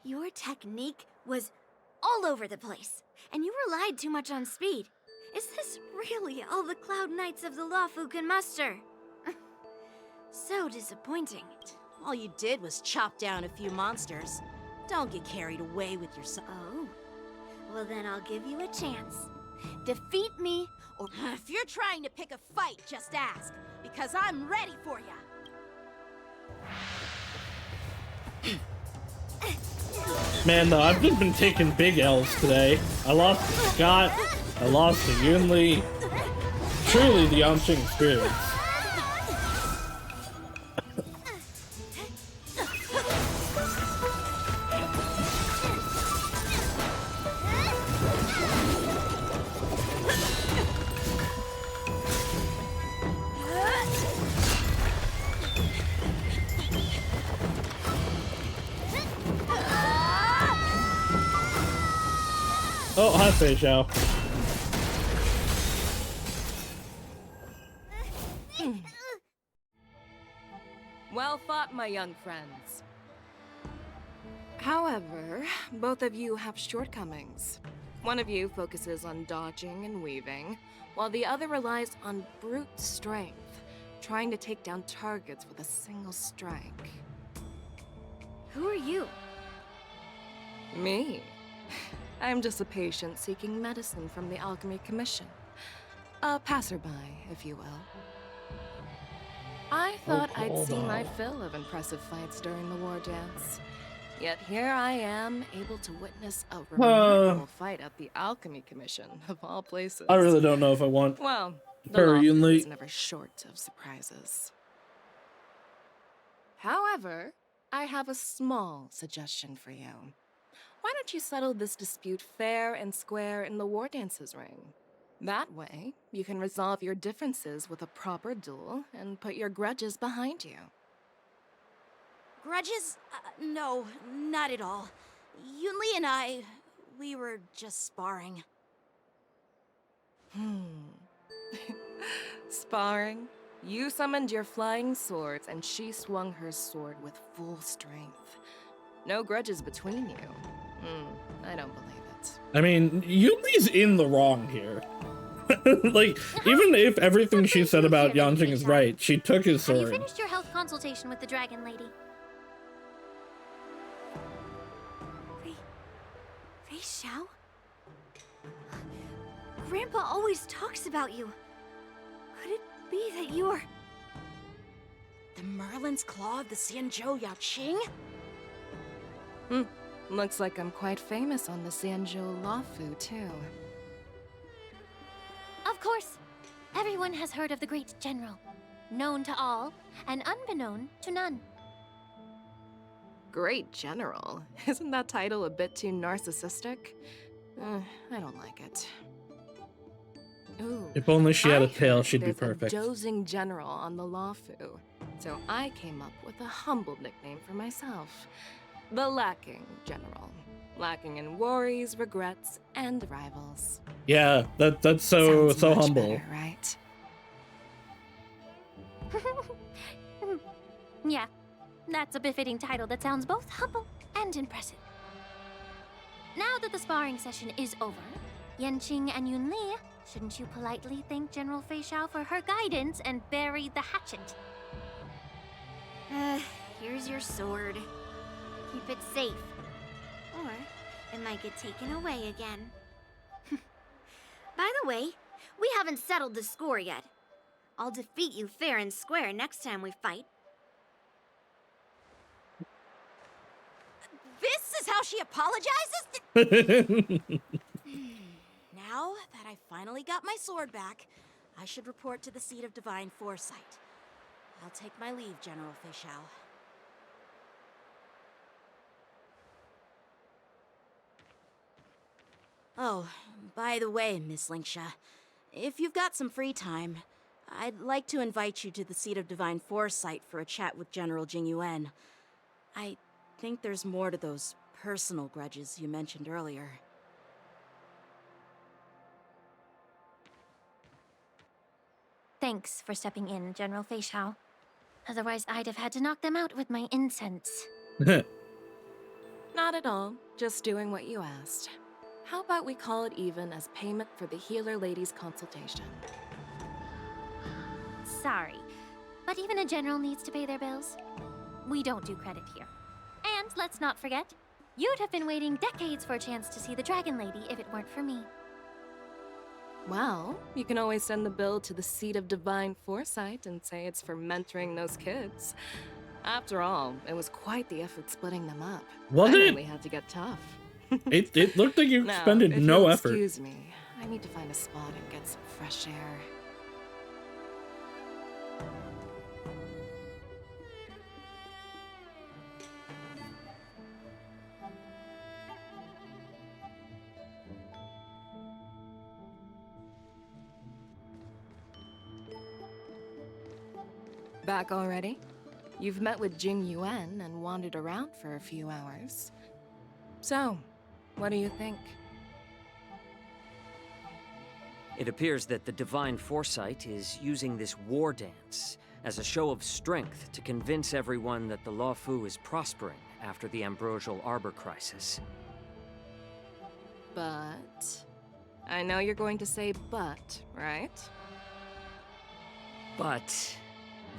Your technique was all over the place, and you relied too much on speed. Is this really all the Cloud Knights of the Lawfu can muster? So disappointing. All you did was chop down a few monsters. Don't get carried away with yourself. Oh. Well, then I'll give you a chance. Defeat me, or... If you're trying to pick a fight, just ask, because I'm ready for ya. Man, though, I've just been taking big L's today. I lost to Scott. I lost to Yunli. Truly the Yangqing experience. Oh, hi, Fei Xiao. Well fought, my young friends. However, both of you have shortcomings. One of you focuses on dodging and weaving, while the other relies on brute strength, trying to take down targets with a single strike. Who are you? Me? I'm just a patient seeking medicine from the Alchemy Commission. A passerby, if you will. I thought I'd seen my fill of impressive fights during the war dance. Yet here I am, able to witness a remarkable fight at the Alchemy Commission, of all places. I really don't know if I want Well, the her Lawfu Yunli. is never short of surprises. However, I have a small suggestion for you. Why don't you settle this dispute fair and square in the war dances ring? That way, you can resolve your differences with a proper duel and put your grudges behind you. Grudges? No, not at all. Yunli and I, we were just sparring. Sparring? You summoned your flying swords and she swung her sword with full strength. No grudges between you. I don't believe it. I mean, Yunli's in the wrong here. Like, even if everything she said about Yangqing is right, she took his Have you sword. finished your health consultation with the Dragon Lady? Fei Xiao? Grandpa always talks about you. Could it be that you're... The Merlin's Claw of the Xianzhou Yaoqing? Looks like I'm quite famous on the Xianzhou Lawfu, too. Of course. Everyone has heard of the great general. Known to all, and unbeknown to none. Great General? Isn't that title a bit too narcissistic? I don't like it. Ooh, If only she had a tail, heard she'd be there's perfect. a dozing general on the Lawfu, so I came up with a humble nickname for myself. The Lacking General. Lacking in worries, regrets, and rivals. Yeah, that's so Sounds much humble. better, right? Yeah, that's a befitting title that sounds both humble and impressive. Now that the sparring session is over, Yanqing and Yunli, shouldn't you politely thank General Fei Xiao for her guidance and bury the hatchet? Here's your sword. Keep it safe. Or it might get taken away again. By the way, we haven't settled the score yet. I'll defeat you fair and square next time we fight. This is how she apologizes? Now that I finally got my sword back, I should report to the seat of divine foresight. I'll take my leave, General Fei Xiao. Oh, by the way, Miss Lingsha, if you've got some free time, I'd like to invite you to the seat of divine foresight for a chat with General Jingyuan. I think there's more to those personal grudges you mentioned earlier. Thanks for stepping in, General Feixiao. Otherwise, I'd have had to knock them out with my incense. Not at all. Just doing what you asked. How about we call it even as payment for the healer lady's consultation? Sorry, but even a general needs to pay their bills. We don't do credit here. And let's not forget, you'd have been waiting decades for a chance to see the Dragon Lady if it weren't for me. Well, you can always send the bill to the Seat of Divine Foresight and say it's for mentoring those kids. After all, it was quite the effort splitting them up. Was I it? really had to get tough. It looked like you Now, expended if no you'll effort. Excuse me, I need to find a spot and get some fresh air. Back already? You've met with Jing Yuan and wandered around for a few hours. So, what do you think? It appears that the Divine Foresight is using this war dance as a show of strength to convince everyone that the Luofu is prospering after the Ambrosial Arbor crisis. But... I know you're going to say but, right? But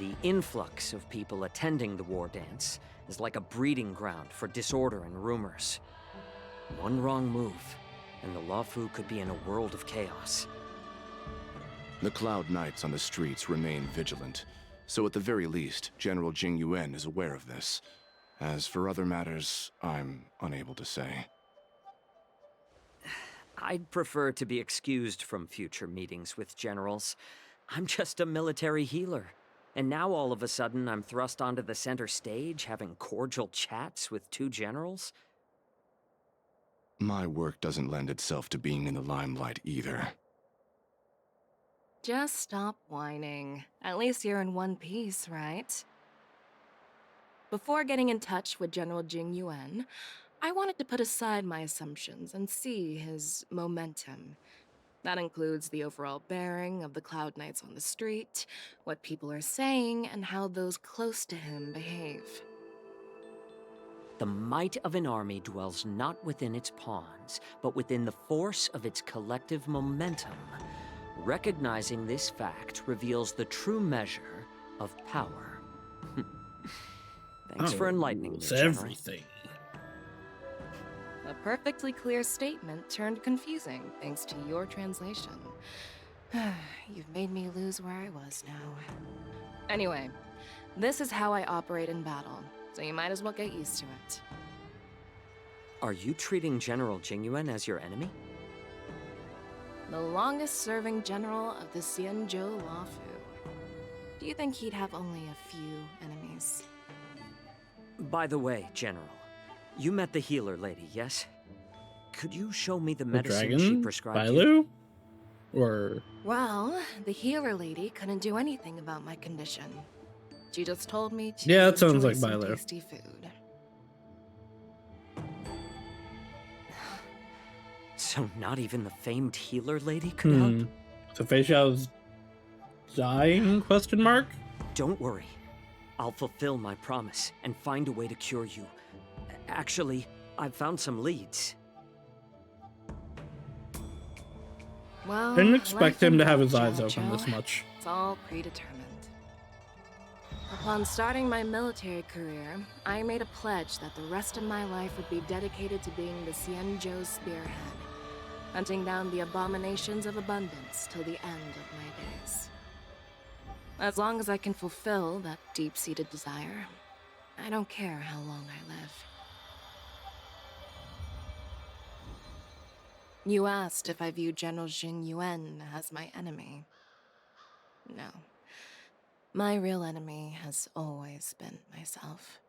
the influx of people attending the war dance is like a breeding ground for disorder and rumors. One wrong move, and the Luofu could be in a world of chaos. The Cloud Knights on the streets remain vigilant, so at the very least, General Jing Yuan is aware of this. As for other matters, I'm unable to say. I'd prefer to be excused from future meetings with generals. I'm just a military healer. And now all of a sudden I'm thrust onto the center stage having cordial chats with two generals? My work doesn't lend itself to being in the limelight either. Just stop whining. At least you're in one piece, right? Before getting in touch with General Jing Yuan, I wanted to put aside my assumptions and see his momentum. That includes the overall bearing of the Cloud Knights on the street, what people are saying, and how those close to him behave. The might of an army dwells not within its pawns, but within the force of its collective momentum. Recognizing this fact reveals the true measure of power. Thanks for enlightening me, It's General. everything. A perfectly clear statement turned confusing thanks to your translation. You've made me lose where I was now. Anyway, this is how I operate in battle, so you might as well get used to it. Are you treating General Jing Yuan as your enemy? The longest-serving general of the Xianzhou Luofu. Do you think he'd have only a few enemies? By the way, General, you met the healer lady, yes? Could you show me the medicine she Dragon? prescribed Bailu? you? Or... Well, the healer lady couldn't do anything about my condition. She just told me to Yeah, it sounds enjoy like some Bailu. tasty food. So not even the famed healer lady could help? So Feixiao's dying, question mark? Don't worry. I'll fulfill my promise and find a way to cure you. Actually, I've found some leads. Well, Didn't expect life him and to have death, his eyes Jojo. open this much. It's all predetermined. Upon starting my military career, I made a pledge that the rest of my life would be dedicated to being the Xianzhou spearhead, hunting down the abominations of abundance till the end of my days. As long as I can fulfill that deep-seated desire, I don't care how long I live. You asked if I view General Jing Yuan as my enemy. No. My real enemy has always been myself.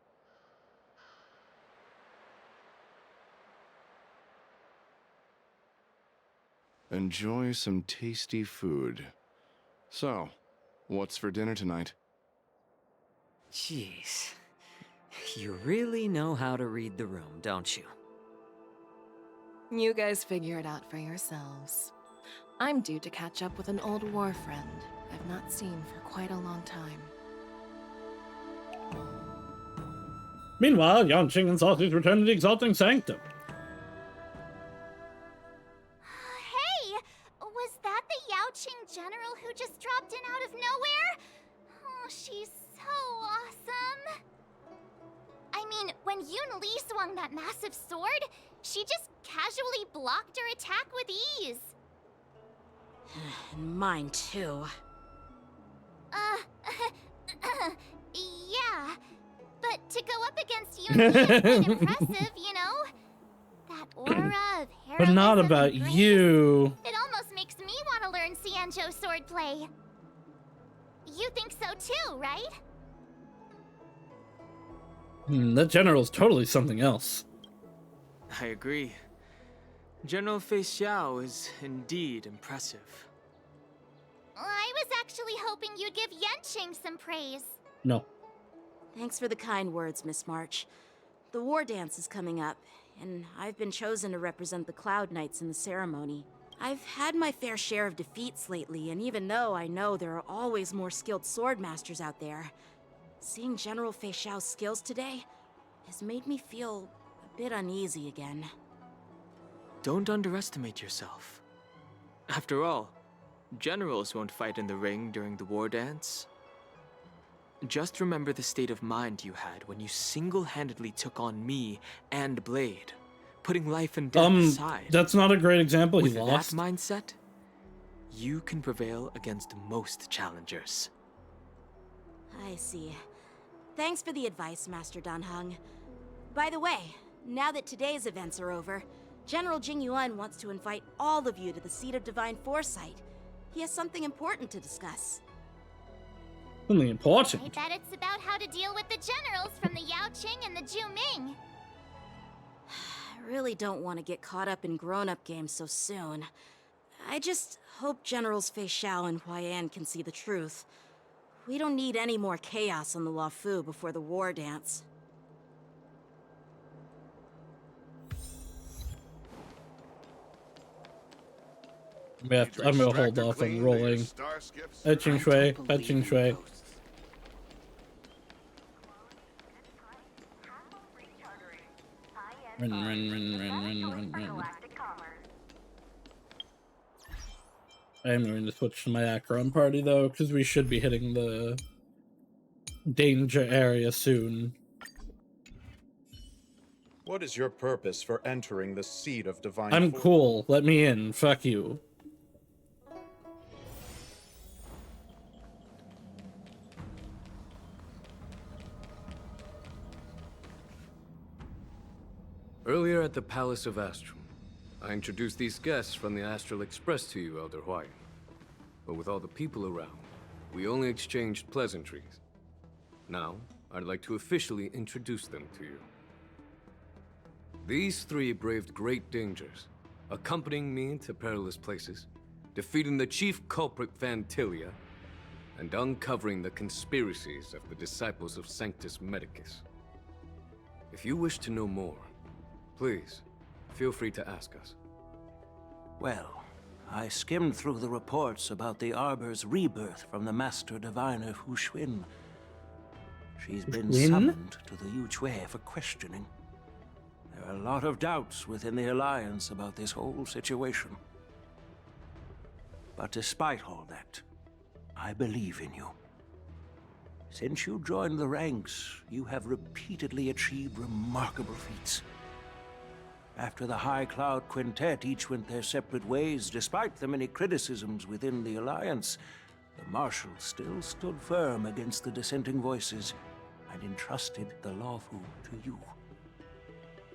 Enjoy some tasty food. So, what's for dinner tonight? Jeez. You really know how to read the room, don't you? You guys figure it out for yourselves. I'm due to catch up with an old war friend I've not seen for quite a long time. Meanwhile, Yanqing and Saus return to the Exalting Sanctum. Hey! Was that the Yaoqing general who just dropped in out of nowhere? Oh, she's so awesome. I mean, when Yun Li swung that massive sword, she just casually blocked her attack with ease. And mine too. Yeah. But to go up against Yun Li is quite impressive, you know? That aura of heroism But not about and grace, you. it almost makes me want to learn Xianzhou swordplay. You think so too, right? That general's totally something else. I agree. General Fei Xiao is indeed impressive. I was actually hoping you'd give Yanqing some praise. No. Thanks for the kind words, Miss March. The war dance is coming up, and I've been chosen to represent the Cloud Knights in the ceremony. I've had my fair share of defeats lately, and even though I know there are always more skilled sword masters out there, seeing General Fei Xiao's skills today has made me feel a bit uneasy again. Don't underestimate yourself. After all, generals won't fight in the ring during the war dance. Just remember the state of mind you had when you single-handedly took on me and Blade, putting life and death aside. That's not a great example. He With lost. that mindset, you can prevail against most challengers. I see. Thanks for the advice, Master Danheng. By the way, now that today's events are over, General Jingyuan wants to invite all of you to the Seat of Divine Foresight. He has something important to discuss. Something important. I bet it's about how to deal with the generals from the Yaoqing and the Zhuming. I really don't want to get caught up in grown-up games so soon. I just hope Generals Fei Xiao and Huaiyan can see the truth. We don't need any more chaos on the Luofu before the war dance. I'm gonna hold off on rolling. Etching Shui, Etching Shui. Run. I am going to switch to my Akron party though, because we should be hitting the danger area soon. What is your purpose for entering the Seat of Divine I'm cool. Let me in. Fuck you. Earlier at the Palace of Astral, I introduced these guests from the Astral Express to you, Elder Huaiyan. But with all the people around, we only exchanged pleasantries. Now, I'd like to officially introduce them to you. These three braved great dangers, accompanying me to perilous places, defeating the chief culprit Vantilia, and uncovering the conspiracies of the disciples of Sanctus Medicus. If you wish to know more, please, feel free to ask us. Well, I skimmed through the reports about the Arbor's rebirth from the Master Diviner Hu Xuan. She's been summoned to the Yu Chui for questioning. There are a lot of doubts within the Alliance about this whole situation. But despite all that, I believe in you. Since you joined the ranks, you have repeatedly achieved remarkable feats. After the High Cloud Quintet each went their separate ways, despite the many criticisms within the Alliance, the Marshal still stood firm against the dissenting voices and entrusted the Luofu to you.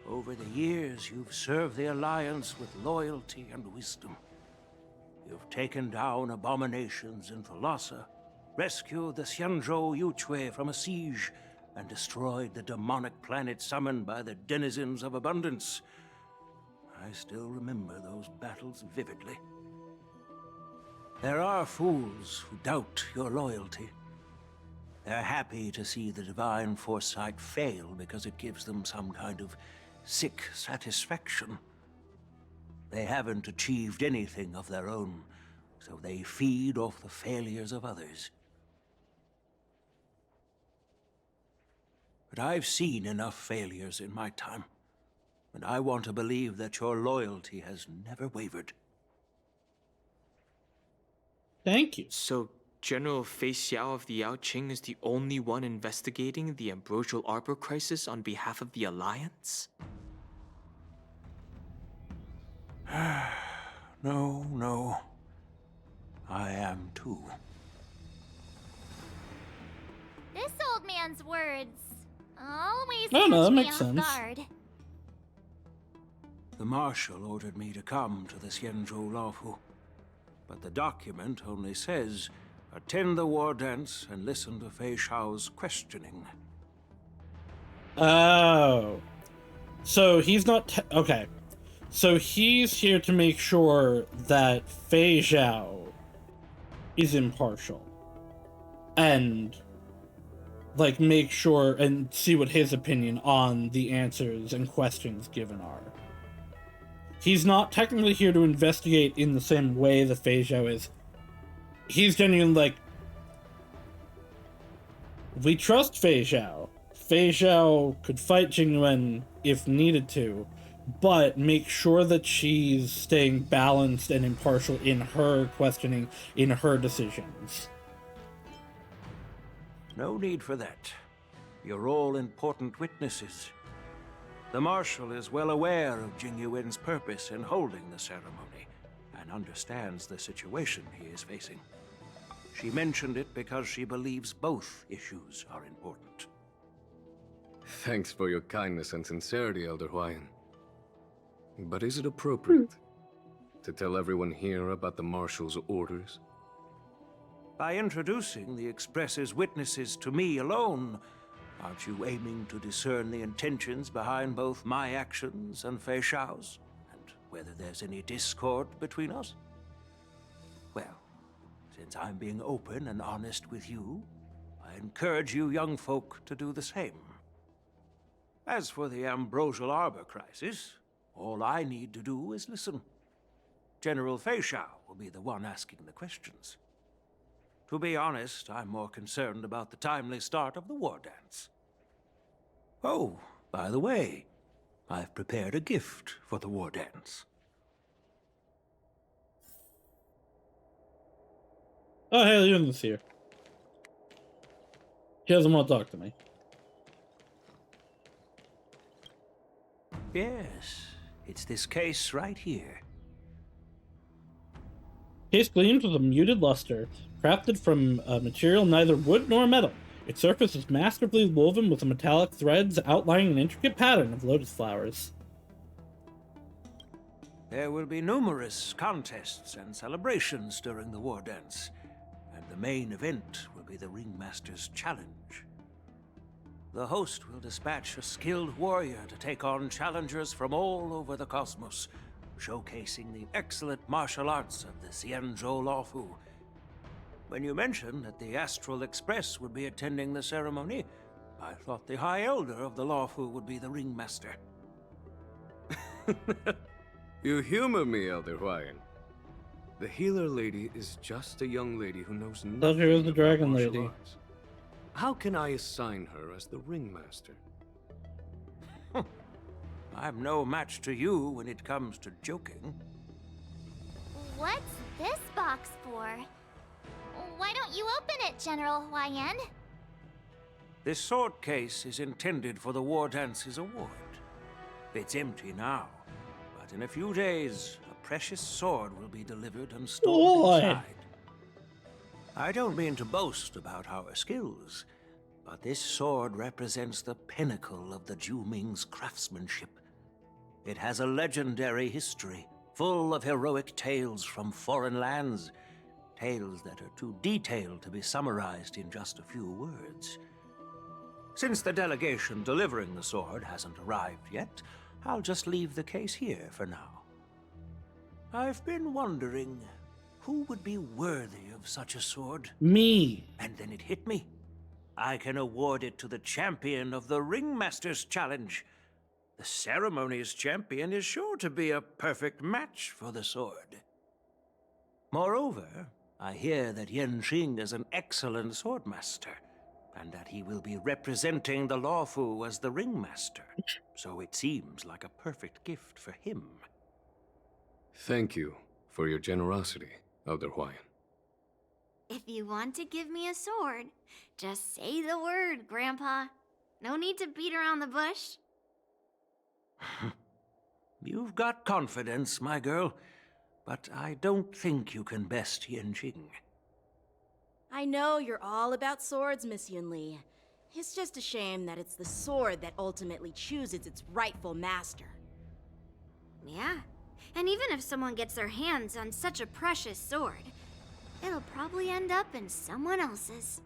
Over the years, you've served the Alliance with loyalty and wisdom. You've taken down abominations in Thalassa, rescued the Xianzhou Yu Chui from a siege, and destroyed the demonic planet summoned by the denizens of abundance. I still remember those battles vividly. There are fools who doubt your loyalty. They're happy to see the divine foresight fail because it gives them some kind of sick satisfaction. They haven't achieved anything of their own, so they feed off the failures of others. But I've seen enough failures in my time, and I want to believe that your loyalty has never wavered. Thank you. So, General Fei Xiao of the Yaoqing is the only one investigating the Ambrosial Arbor crisis on behalf of the Alliance? No. I am too. This old man's words always No, catch that me makes off sense. guard. The Marshal ordered me to come to the Xianzhou Laofu, but the document only says, attend the war dance and listen to Fei Xiao's questioning. Oh. So he's not... okay. So he's here to make sure that Fei Xiao is impartial. And, like, make sure and see what his opinion on the answers and questions given are. He's not technically here to investigate in the same way that Fei Xiao is. He's genuinely like, we trust Fei Xiao. Fei Xiao could fight Jingyuan if needed to, but make sure that she's staying balanced and impartial in her questioning, in her decisions. No need for that. You're all important witnesses. The Marshal is well aware of Jingyuan's purpose in holding the ceremony, and understands the situation he is facing. She mentioned it because she believes both issues are important. Thanks for your kindness and sincerity, Elder Huayan. But is it appropriate to tell everyone here about the Marshal's orders? By introducing the Express's witnesses to me alone, aren't you aiming to discern the intentions behind both my actions and Fei Xiao's? And whether there's any discord between us? Well, since I'm being open and honest with you, I encourage you young folk to do the same. As for the Ambrosial Arbor crisis, all I need to do is listen. General Fei Xiao will be the one asking the questions. To be honest, I'm more concerned about the timely start of the war dance. Oh, by the way, I've prepared a gift for the war dance. Oh, hey, Yun's here. He doesn't want to talk to me. Yes, it's this case right here. Case gleams with a muted luster, crafted from a material neither wood nor metal. Its surface is masterfully woven with metallic threads outlining an intricate pattern of lotus flowers. There will be numerous contests and celebrations during the war dance, and the main event will be the Ringmaster's Challenge. The host will dispatch a skilled warrior to take on challengers from all over the cosmos, showcasing the excellent martial arts of the Xianzhou Laofu. When you mentioned that the Astral Express would be attending the ceremony, I thought the High Elder of the Laofu would be the Ringmaster. You humor me, Elder Huayan. The healer lady is just a young lady who knows nothing Thought she was the about dragon martial lady. arts. How can I assign her as the Ringmaster? I'm no match to you when it comes to joking. What's this box for? Why don't you open it, General Huayan? This sword case is intended for the War Dance's award. It's empty now, but in a few days, a precious sword will be delivered and stored inside. I don't mean to boast about our skills, but this sword represents the pinnacle of the Zhu-Ming's craftsmanship. It has a legendary history, full of heroic tales from foreign lands, tales that are too detailed to be summarized in just a few words. Since the delegation delivering the sword hasn't arrived yet, I'll just leave the case here for now. I've been wondering, who would be worthy of such a sword? Me. And then it hit me. I can award it to the champion of the Ringmaster's Challenge. The ceremony's champion is sure to be a perfect match for the sword. Moreover, I hear that Yenqing is an excellent swordmaster, and that he will be representing the Lawfu as the ringmaster, so it seems like a perfect gift for him. Thank you for your generosity, Elder Huayan. If you want to give me a sword, just say the word, Grandpa. No need to beat around the bush. You've got confidence, my girl, but I don't think you can best Yenqing. I know you're all about swords, Miss Yunli. It's just a shame that it's the sword that ultimately chooses its rightful master. Yeah, and even if someone gets their hands on such a precious sword, it'll probably end up in someone else's.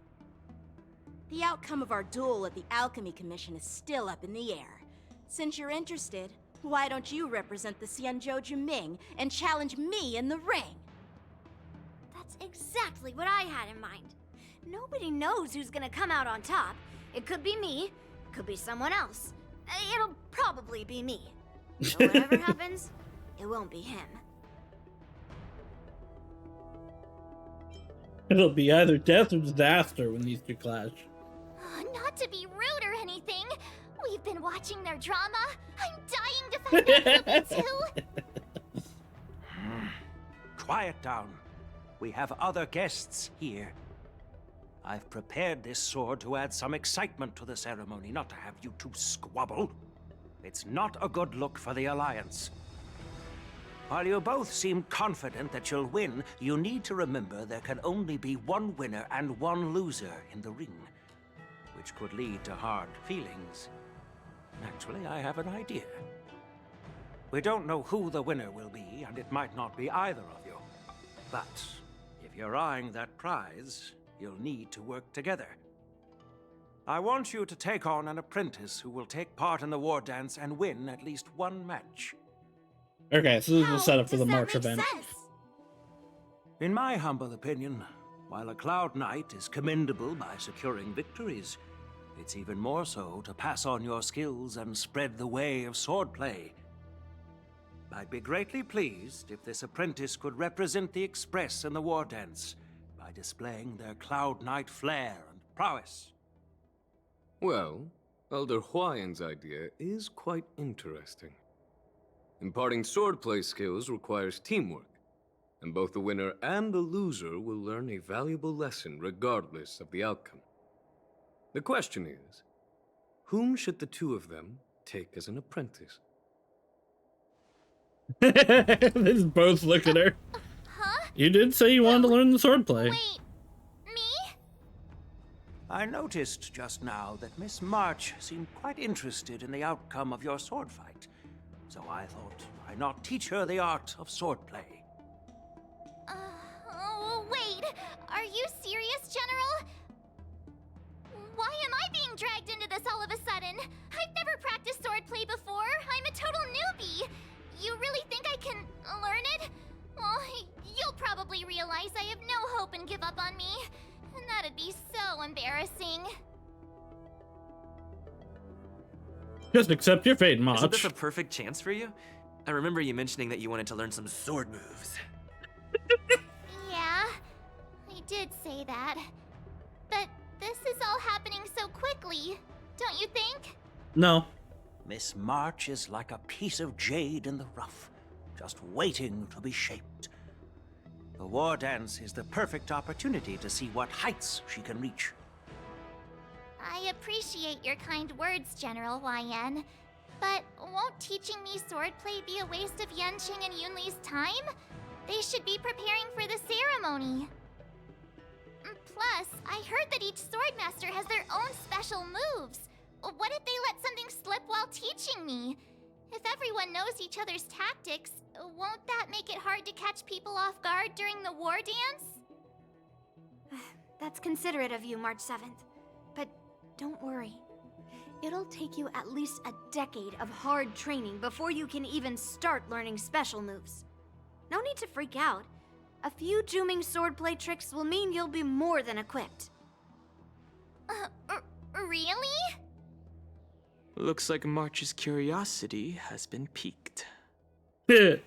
The outcome of our duel at the Alchemy Commission is still up in the air. Since you're interested, why don't you represent the Xianzhou Juming and challenge me in the ring? That's exactly what I had in mind. Nobody knows who's gonna come out on top. It could be me, could be someone else. It'll probably be me. So whatever happens, it won't be him. It'll be either death or disaster when these two clash. Not to be rude or anything, we've been watching their drama. I'm dying to find out who too. Quiet down. We have other guests here. I've prepared this sword to add some excitement to the ceremony, not to have you two squabble. It's not a good look for the Alliance. While you both seem confident that you'll win, you need to remember there can only be one winner and one loser in the ring, which could lead to hard feelings. Actually, I have an idea. We don't know who the winner will be, and it might not be either of you. But if you're eyeing that prize, you'll need to work together. I want you to take on an apprentice who will take part in the war dance and win at least one match. Okay, so this is the setup for the March event. In my humble opinion, while a Cloud Knight is commendable by securing victories, it's even more so to pass on your skills and spread the way of swordplay. I'd be greatly pleased if this apprentice could represent the Express in the war dance by displaying their Cloud Knight flair and prowess. Well, Elder Huayan's idea is quite interesting. Imparting swordplay skills requires teamwork, and both the winner and the loser will learn a valuable lesson regardless of the outcome. The question is, whom should the two of them take as an apprentice? They just both look at her. Huh? You did say you wanted to learn the swordplay. Wait, me? I noticed just now that Miss March seemed quite interested in the outcome of your sword fight, so I thought, why not teach her the art of swordplay? Oh, wait, are you serious, General? Why am I being dragged into this all of a sudden? I've never practiced swordplay before. I'm a total newbie. You really think I can learn it? Well, you'll probably realize I have no hope and give up on me. And that'd be so embarrassing. Just accept your fate, March. Isn't this a perfect chance for you? I remember you mentioning that you wanted to learn some sword moves. Yeah, I did say that. But this is all happening so quickly, don't you think? No. Miss March is like a piece of jade in the rough, just waiting to be shaped. The war dance is the perfect opportunity to see what heights she can reach. I appreciate your kind words, General Huayan. But won't teaching me swordplay be a waste of Yenqing and Yunli's time? They should be preparing for the ceremony. Plus, I heard that each swordmaster has their own special moves. What if they let something slip while teaching me? If everyone knows each other's tactics, won't that make it hard to catch people off guard during the war dance? That's considerate of you, March 7th. But don't worry. It'll take you at least a decade of hard training before you can even start learning special moves. No need to freak out. A few Juming swordplay tricks will mean you'll be more than equipped. Really? Looks like March's curiosity has been piqued. The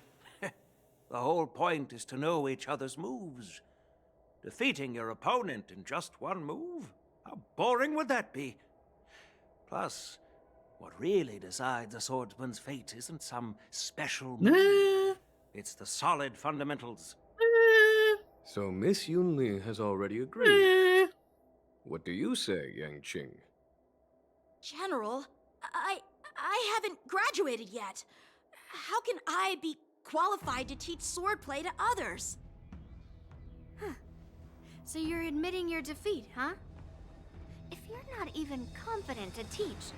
whole point is to know each other's moves. Defeating your opponent in just one move? How boring would that be? Plus, what really decides a swordsman's fate isn't some special move. It's the solid fundamentals. So Miss Yunli has already agreed. What do you say, Yang Qing? General, I haven't graduated yet. How can I be qualified to teach swordplay to others? So you're admitting your defeat, huh? If you're not even confident to teach,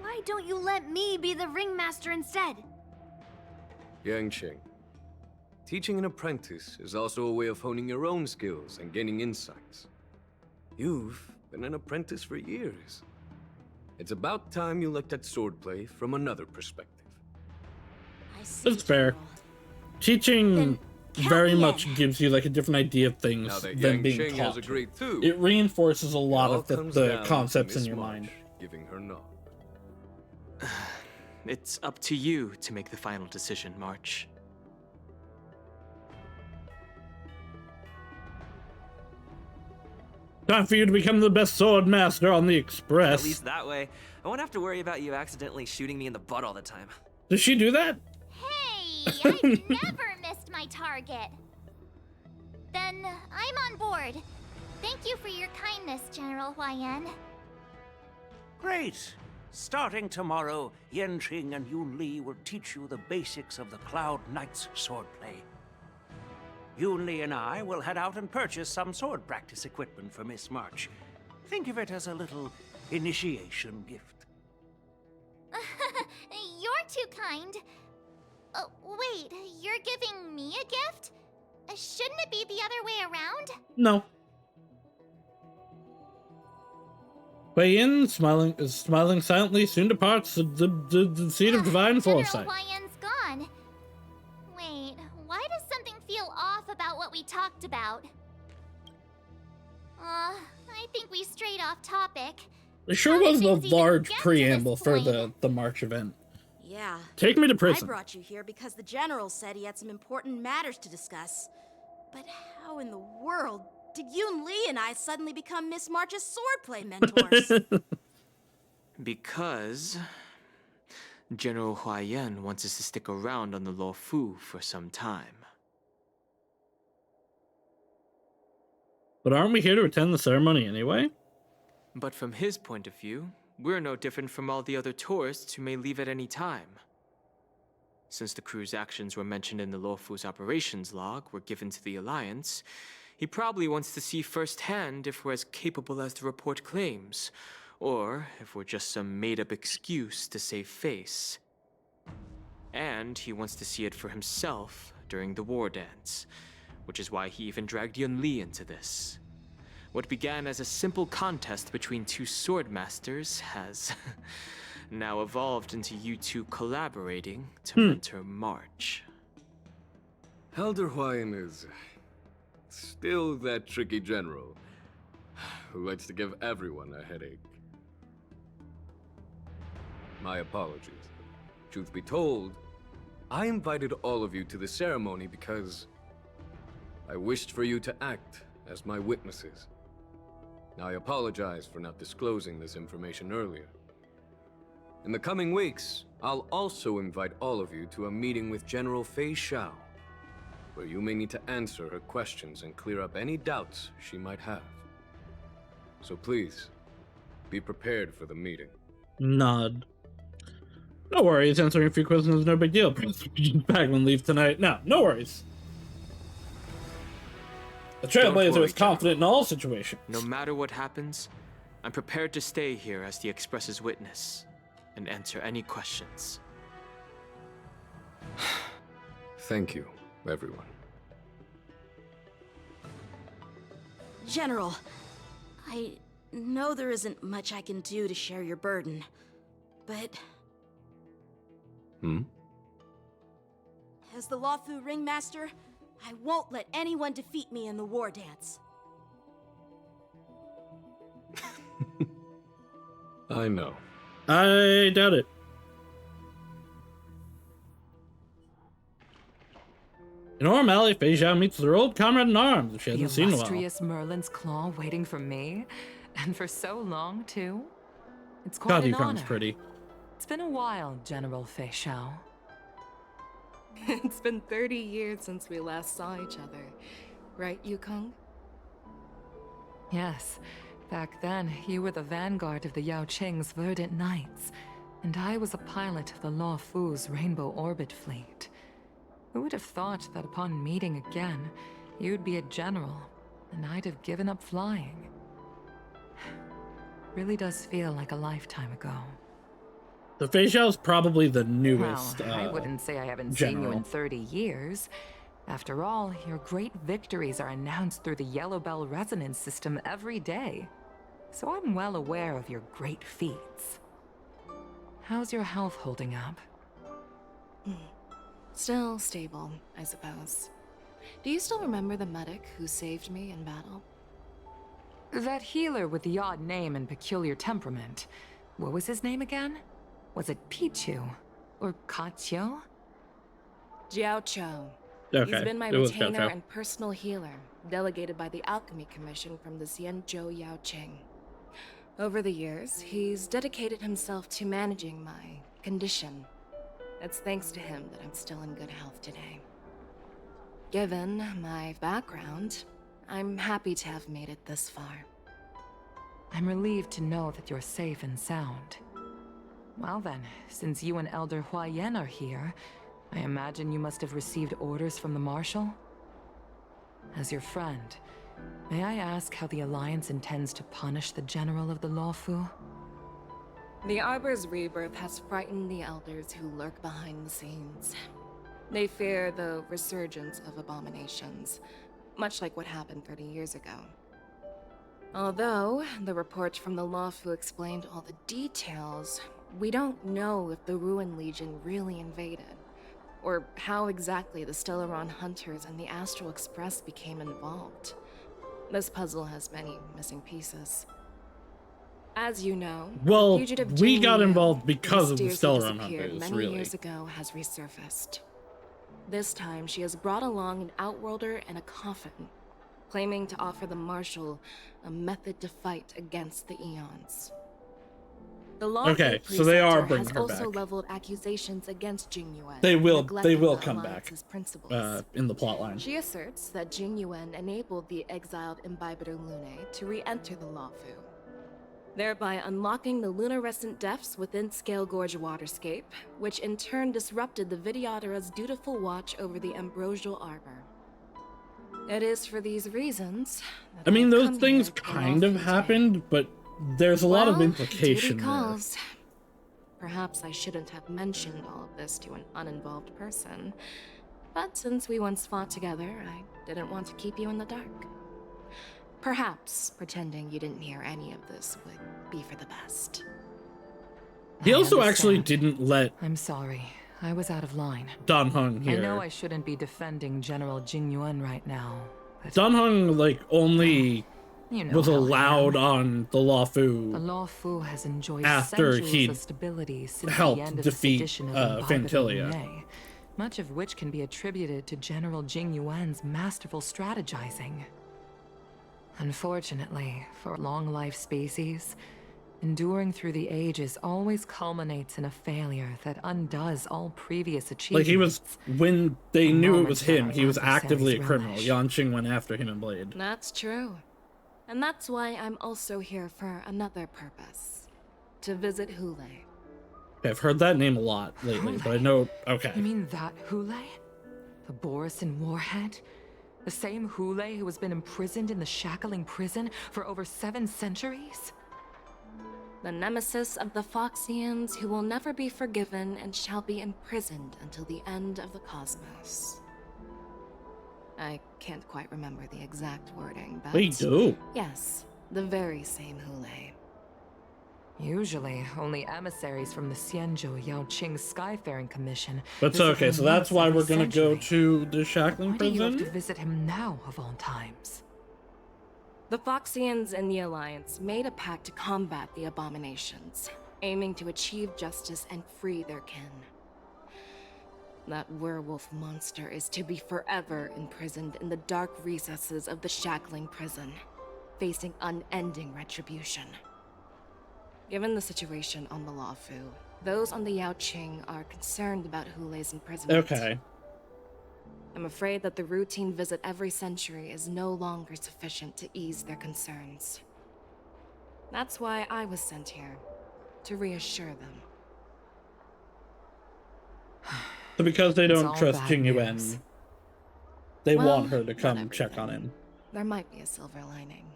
why don't you let me be the ringmaster instead? Yang Qing, teaching an apprentice is also a way of honing your own skills and gaining insights. You've been an apprentice for years. It's about time you looked at swordplay from another perspective. That's fair. Teaching very much gives you like a different idea of things Now that than Yang being Qing has taught. agreed too, It reinforces a lot it all of comes the down to concepts in Miss your March mind. Giving her nod. It's up to you to make the final decision, March. Time for you to become the best sword master on the Express. At least that way, I won't have to worry about you accidentally shooting me in the butt all the time. Does she do that? Hey, I've never missed my target. Then I'm on board. Thank you for your kindness, General Huayan. Great! Starting tomorrow, Yanqing and Yunli will teach you the basics of the Cloud Knight's swordplay. Yunli and I will head out and purchase some sword practice equipment for Miss March. Think of it as a little initiation gift. You're too kind. Wait, you're giving me a gift? Shouldn't it be the other way around? No. Wei Yin, smiling silently, soon departs the seat of divine foresight. General Huayan's gone. Wait, why does something feel off about what we talked about? I think we strayed off topic. It sure was a large preamble for the March event. Yeah. Take me to prison. I brought you here because the General said he had some important matters to discuss. But how in the world did Yunli and I suddenly become Miss March's swordplay mentors? Because General Huayan wants us to stick around on the Luofu for some time. But aren't we here to attend the ceremony anyway? But from his point of view, we're no different from all the other tourists who may leave at any time. Since the crew's actions were mentioned in the Luofu's operations log were given to the Alliance, he probably wants to see firsthand if we're as capable as the report claims, or if we're just some made-up excuse to save face. And he wants to see it for himself during the war dance, which is why he even dragged Yunli into this. What began as a simple contest between two sword masters has now evolved into you two collaborating to mentor March. Elder Huayan is still that tricky general who likes to give everyone a headache. My apologies. Truth be told, I invited all of you to the ceremony because I wished for you to act as my witnesses. I apologize for not disclosing this information earlier. In the coming weeks, I'll also invite all of you to a meeting with General Fei Xiao, where you may need to answer her questions and clear up any doubts she might have. So please, be prepared for the meeting. Nod. No worries, answering a few questions is no big deal. Pac will leave tonight. No worries. The Trailblazer is confident in all situations. No matter what happens, I'm prepared to stay here as the Express's witness and answer any questions. Thank you, everyone. General, I know there isn't much I can do to share your burden, but... As the Luofu ringmaster, I won't let anyone defeat me in the war dance. I know. I doubt it. In Orm Alley, Fei Zhao meets their old comrade in arms, which she hasn't seen in a while. Illustrious Merlin's claw waiting for me, and for so long too. It's quite God, an Yukong's honor. pretty. It's been a while, General Fei Zhao. It's been 30 years since we last saw each other, right, Yukong? Yes. Back then, you were the vanguard of the Yao Qing's Verdant Knights, and I was a pilot of the Law Fu's Rainbow Orbit fleet. Who would have thought that upon meeting again, you'd be a general, and I'd have given up flying? Really does feel like a lifetime ago. The Fei Zhao's probably the newest Well, I wouldn't say I haven't general. seen you in 30 years. After all, your great victories are announced through the Yellow Bell resonance system every day. So I'm well aware of your great feats. How's your health holding up? Still stable, I suppose. Do you still remember the medic who saved me in battle? That healer with the odd name and peculiar temperament. What was his name again? Was it Pichu? Or Kachio? Jiao Cho. Okay, He's been my it was retainer Jiao Cho. and personal healer, delegated by the Alchemy Commission from the Xianzhou Yao Qing. Over the years, he's dedicated himself to managing my condition. It's thanks to him that I'm still in good health today. Given my background, I'm happy to have made it this far. I'm relieved to know that you're safe and sound. Well then, since you and Elder Huayan are here, I imagine you must have received orders from the Marshal? As your friend, may I ask how the Alliance intends to punish the General of the Lawfu? The Arbor's rebirth has frightened the elders who lurk behind the scenes. They fear the resurgence of abominations, much like what happened 30 years ago. Although the report from the Lawfu explained all the details, we don't know if the Ruin Legion really invaded, or how exactly the Stellaron Hunters and the Astral Express became involved. This puzzle has many missing pieces. As you know, Well, the fugitive we Jing got Liu, involved because of the mysteriously Stellaron disappeared Hunters, many really. years ago, has resurfaced. This time, she has brought along an Outworlder and a coffin, claiming to offer the Marshal a method to fight against the Eons. The Law Okay, so they are Preceptor bringing has her also back. leveled accusations against Jing Yuan. They will neglecting the come back Alliance's principles. in the plotline. She asserts that Jing Yuan enabled the exiled Imbibitor Lunae to re-enter the Lawfu, thereby unlocking the lunarescent depths within Scale Gorge Waterscape, which in turn disrupted the Vidyadhara's dutiful watch over the Ambrosial Arbor. It is for these reasons that I mean, I've those come things here to the kind of Lawfu today. happened, but there's a lot of Well, implication duty there. calls. Perhaps I shouldn't have mentioned all of this to an uninvolved person, but since we once fought together, I didn't want to keep you in the dark. Perhaps pretending you didn't hear any of this would be for the best. He I also actually understand. didn't let I'm sorry. I was out of line. Dan Heng I here. know I shouldn't be defending General Jing Yuan right now, but Dan Heng, like, only you know was how I allowed am. on the The Lawfu Lawfu has enjoyed after centuries he'd of stability since helped the end of defeat, the sedition of Imbibitor Phantilia. Lunae, much of which can be attributed to General Jing Yuan's masterful strategizing. Unfortunately, for a long-life species, enduring through the ages always culminates in a failure that undoes all previous achievements. Like, he was, when they A knew it moment was that him, our he was actively a adversaries criminal. relish. Yan Qing went after him and Blade. That's true. And that's why I'm also here for another purpose. To visit Hule. I've heard that name a lot lately, but I know, okay. You mean that Hule? The Borisin Warhead? The same Hule who has been imprisoned in the Shackling prison for over 7 centuries? The nemesis of the Foxians who will never be forgiven and shall be imprisoned until the end of the cosmos. I can't quite remember the exact wording, but... We do. Yes, the very same Hule. Usually, only emissaries from the Xianzhou Yao Qing Skyfaring Commission. But visit okay, him so that's once why every we're gonna go century. to the Shackling Why do you have to prison? visit him now, of all times? The Foxians and the Alliance made a pact to combat the abominations. aiming to achieve justice and free their kin. That werewolf monster is to be forever imprisoned in the dark recesses of the shackling prison, facing unending retribution. Given the situation on the Luofu, those on the Yaoqing are concerned about Hulei's imprisonment. Okay. I'm afraid that the routine visit every century is no longer sufficient to ease their concerns. That's why I was sent here, to reassure them. So because they It's don't all trust bad Jing news. Yuan, they Well, want her to not come check everything. on him. There might be a silver lining.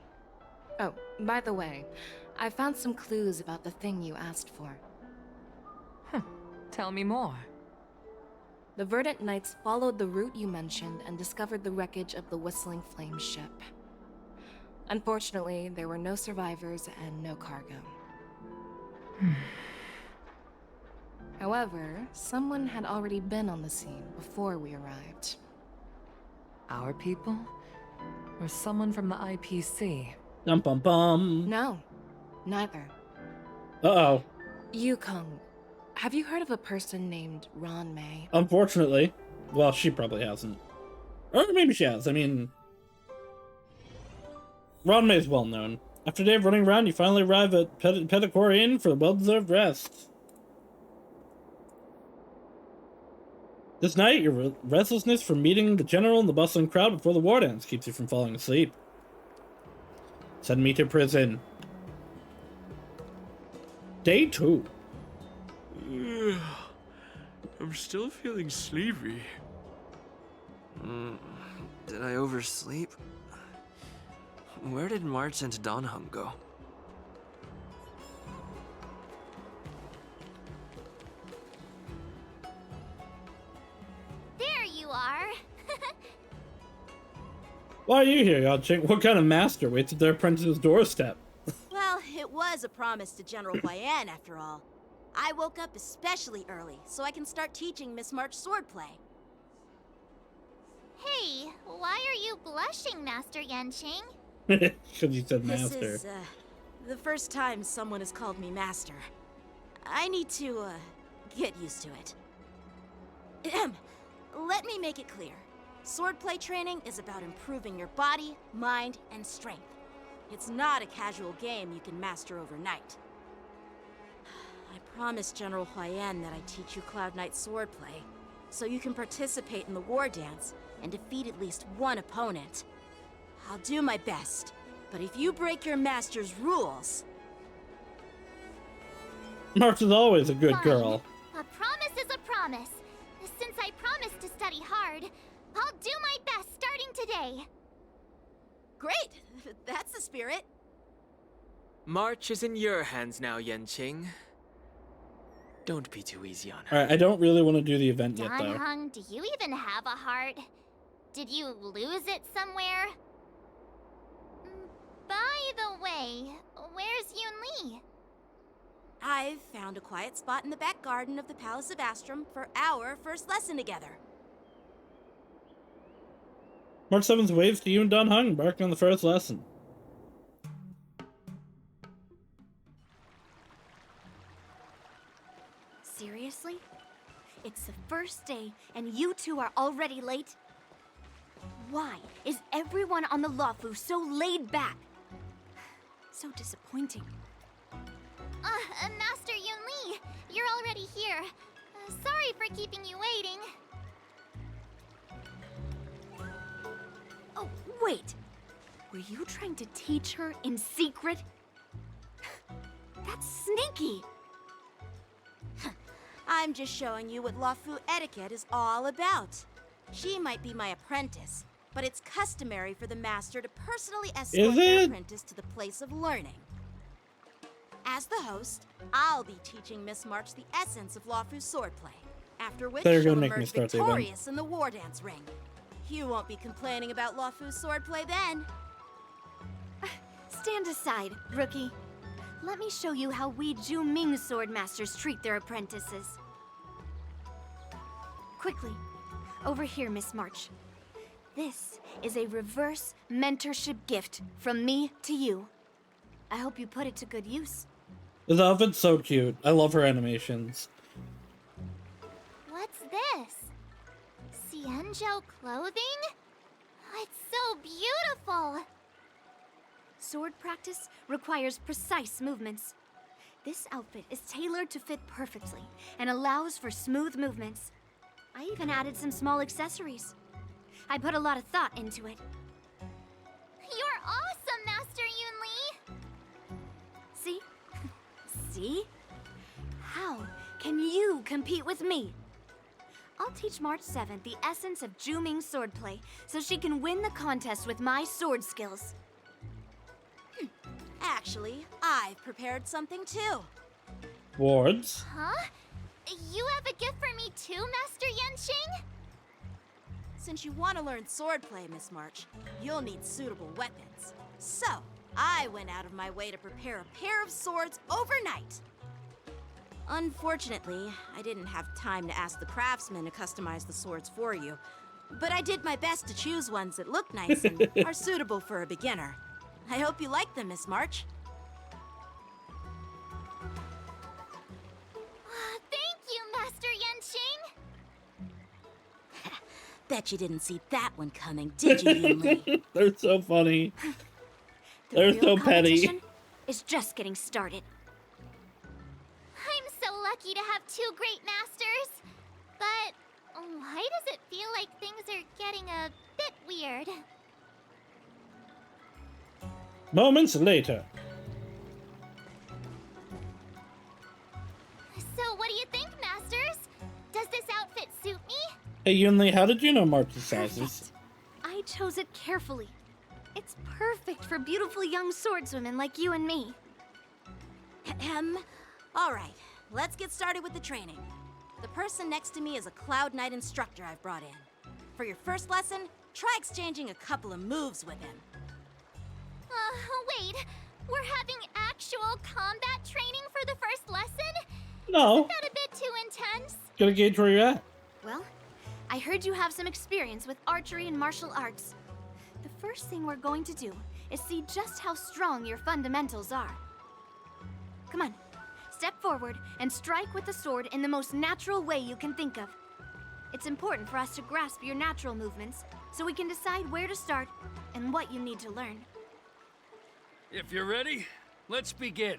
Oh, by the way, I found some clues about the thing you asked for. Tell me more. The Verdant Knights followed the route you mentioned and discovered the wreckage of the Whistling Flame ship. Unfortunately, there were no survivors and no cargo. However, someone had already been on the scene before we arrived. Our people? Or someone from the IPC? Dum bum bum. No, neither. Uh-oh. Yukong, have you heard of a person named Ron May? Unfortunately. Well, she probably hasn't. Or maybe she has. I mean, Ron May is well known. After a day of running around, you finally arrive at Petticore Inn for a well-deserved rest. This night, your restlessness from meeting the general and the bustling crowd before the war dance keeps you from falling asleep. Send me to prison. Day 2. I'm still feeling sleepy. Did I oversleep? Where did March and Donhum go? There you are. Why are you here, Yaoqing? What kind of master waits at their apprentice's doorstep? Well, it was a promise to General Huayan, after all. I woke up especially early, so I can start teaching Miss March swordplay. Hey, why are you blushing, Master Yanqing? Because you said This master. is, the first time someone has called me master. I need to, get used to it. Ahem. Let me make it clear. Swordplay training is about improving your body, mind, and strength. It's not a casual game you can master overnight. I promised General Huayan that I'd teach you Cloud Knight swordplay, so you can participate in the war dance and defeat at least one opponent. I'll do my best, but if you break your master's rules... March is always a good Fine. girl. A promise is a promise. Since I promised to study hard, I'll do my best starting today. Great! That's the spirit. March is in your hands now, Yanqing. Don't be too easy on her. Alright, I don't really want to do the event yet, though. Donhung, do you even have a heart? Did you lose it somewhere? By the way, where's Yun Li? I've found a quiet spot in the back garden of the Palace of Astrum for our first lesson together. March 7th waves to you and Donhung, embarking on the first lesson. Seriously? It's the first day, and you two are already late? Why is everyone on the Luofu so laid back? So disappointing. Master Yun Li, you're already here. Sorry for keeping you waiting. Oh, wait. Were you trying to teach her in secret? That's sneaky. I'm just showing you what Luofu etiquette is all about. She might be my apprentice, but it's customary for the master to personally escort their apprentice to the place of learning. As the host, I'll be teaching Miss March the essence of Luofu swordplay, after which They're she'll gonna make me emerge start the event. victorious in the war dance ring. You won't be complaining about Luofu swordplay then. Stand aside, rookie. Let me show you how we Ju-Ming sword masters treat their apprentices. Quickly, over here, Miss March. This is a reverse mentorship gift from me to you. I hope you put it to good use. This outfit's so cute. I love her animations. What's this? Cienjo clothing? It's so beautiful! Sword practice requires precise movements. This outfit is tailored to fit perfectly and allows for smooth movements. I even added some small accessories. I put a lot of thought into it. You're awesome, Master Yunli! See? See? How can you compete with me? I'll teach March 7th the essence of Juming swordplay so she can win the contest with my sword skills. Actually, I've prepared something too. Wards? Huh? You have a gift for me too, Master Yenshing? Since you want to learn swordplay, Miss March, you'll need suitable weapons. So, I went out of my way to prepare a pair of swords overnight. Unfortunately, I didn't have time to ask the craftsman to customize the swords for you. But I did my best to choose ones that look nice and are suitable for a beginner. I hope you like them, Miss March. Thank you, Master Yenshing! Bet you didn't see that one coming, did you, Yunli? They're so funny. The They're real so petty. competition is just getting started. I'm so lucky to have two great masters. But why does it feel like things are getting a bit weird? Moments later. So what do you think, Masters? Does this outfit suit me? Hey Yunli, how did you know March's sizes? I chose it carefully. It's perfect for beautiful young swordswomen like you and me. All right, let's get started with the training. The person next to me is a Cloud Knight instructor I've brought in. For your first lesson, try exchanging a couple of moves with him. Wait. We're having actual combat training for the first lesson? No. Isn't that a bit too intense? Gotta gauge where you're at. Well, I heard you have some experience with archery and martial arts. The first thing we're going to do is see just how strong your fundamentals are. Come on, step forward and strike with the sword in the most natural way you can think of. It's important for us to grasp your natural movements so we can decide where to start and what you need to learn. If you're ready, let's begin.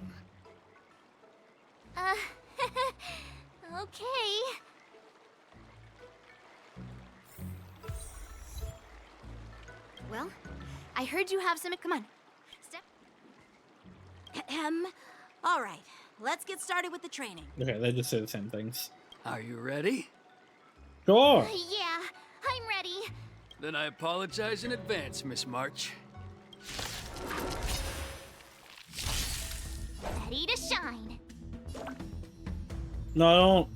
Okay. Well, I heard you have some. Come on, step. All right, let's get started with the training. Okay, they just say the same things. Are you ready? Sure. Yeah, I'm ready. Then I apologize in advance, Miss March. Ready to shine. No, I don't.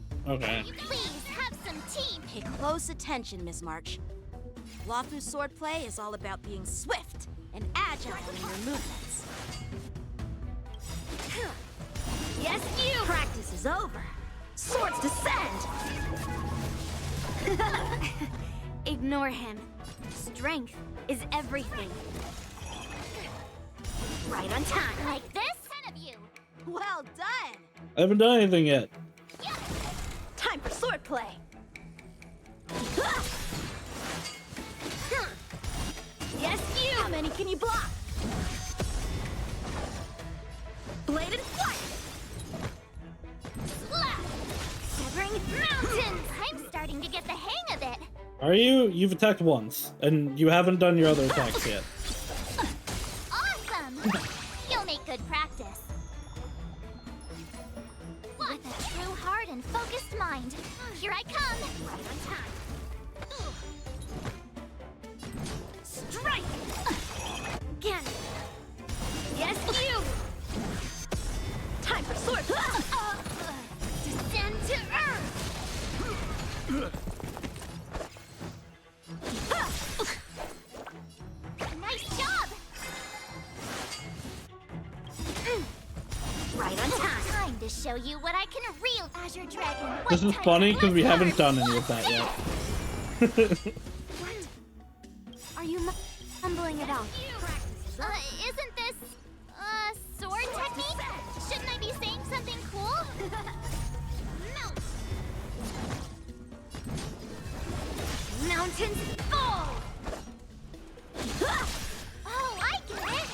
Okay. Please have some tea. Pay close attention, Miss March. Lawfu swordplay is all about being swift and agile in your movements. Yes, you! Practice is over. Swords descend! Ignore him. Strength is everything. Right on time. Like this? 10 of you. Well done! I haven't done anything yet. Time for swordplay. Yes, you! How many can you block? Blade and flight! Slap! Severing mountains! I'm starting to get the hang of it. Are you? You've attacked once, and you haven't done your other attacks yet. Awesome! You'll make good practice. With a true heart and focused mind, here I come. Right on time. Strike! Again! Yes, you! Time for sword! Descend to earth! Nice job! Right on time. Time to show you what I can reel, Azure Dragon. This is funny because we haven't done any of that yet. Are you mumbling it out? Isn't this, sword technique? Shouldn't I be saying mountains fall! Oh, I get it!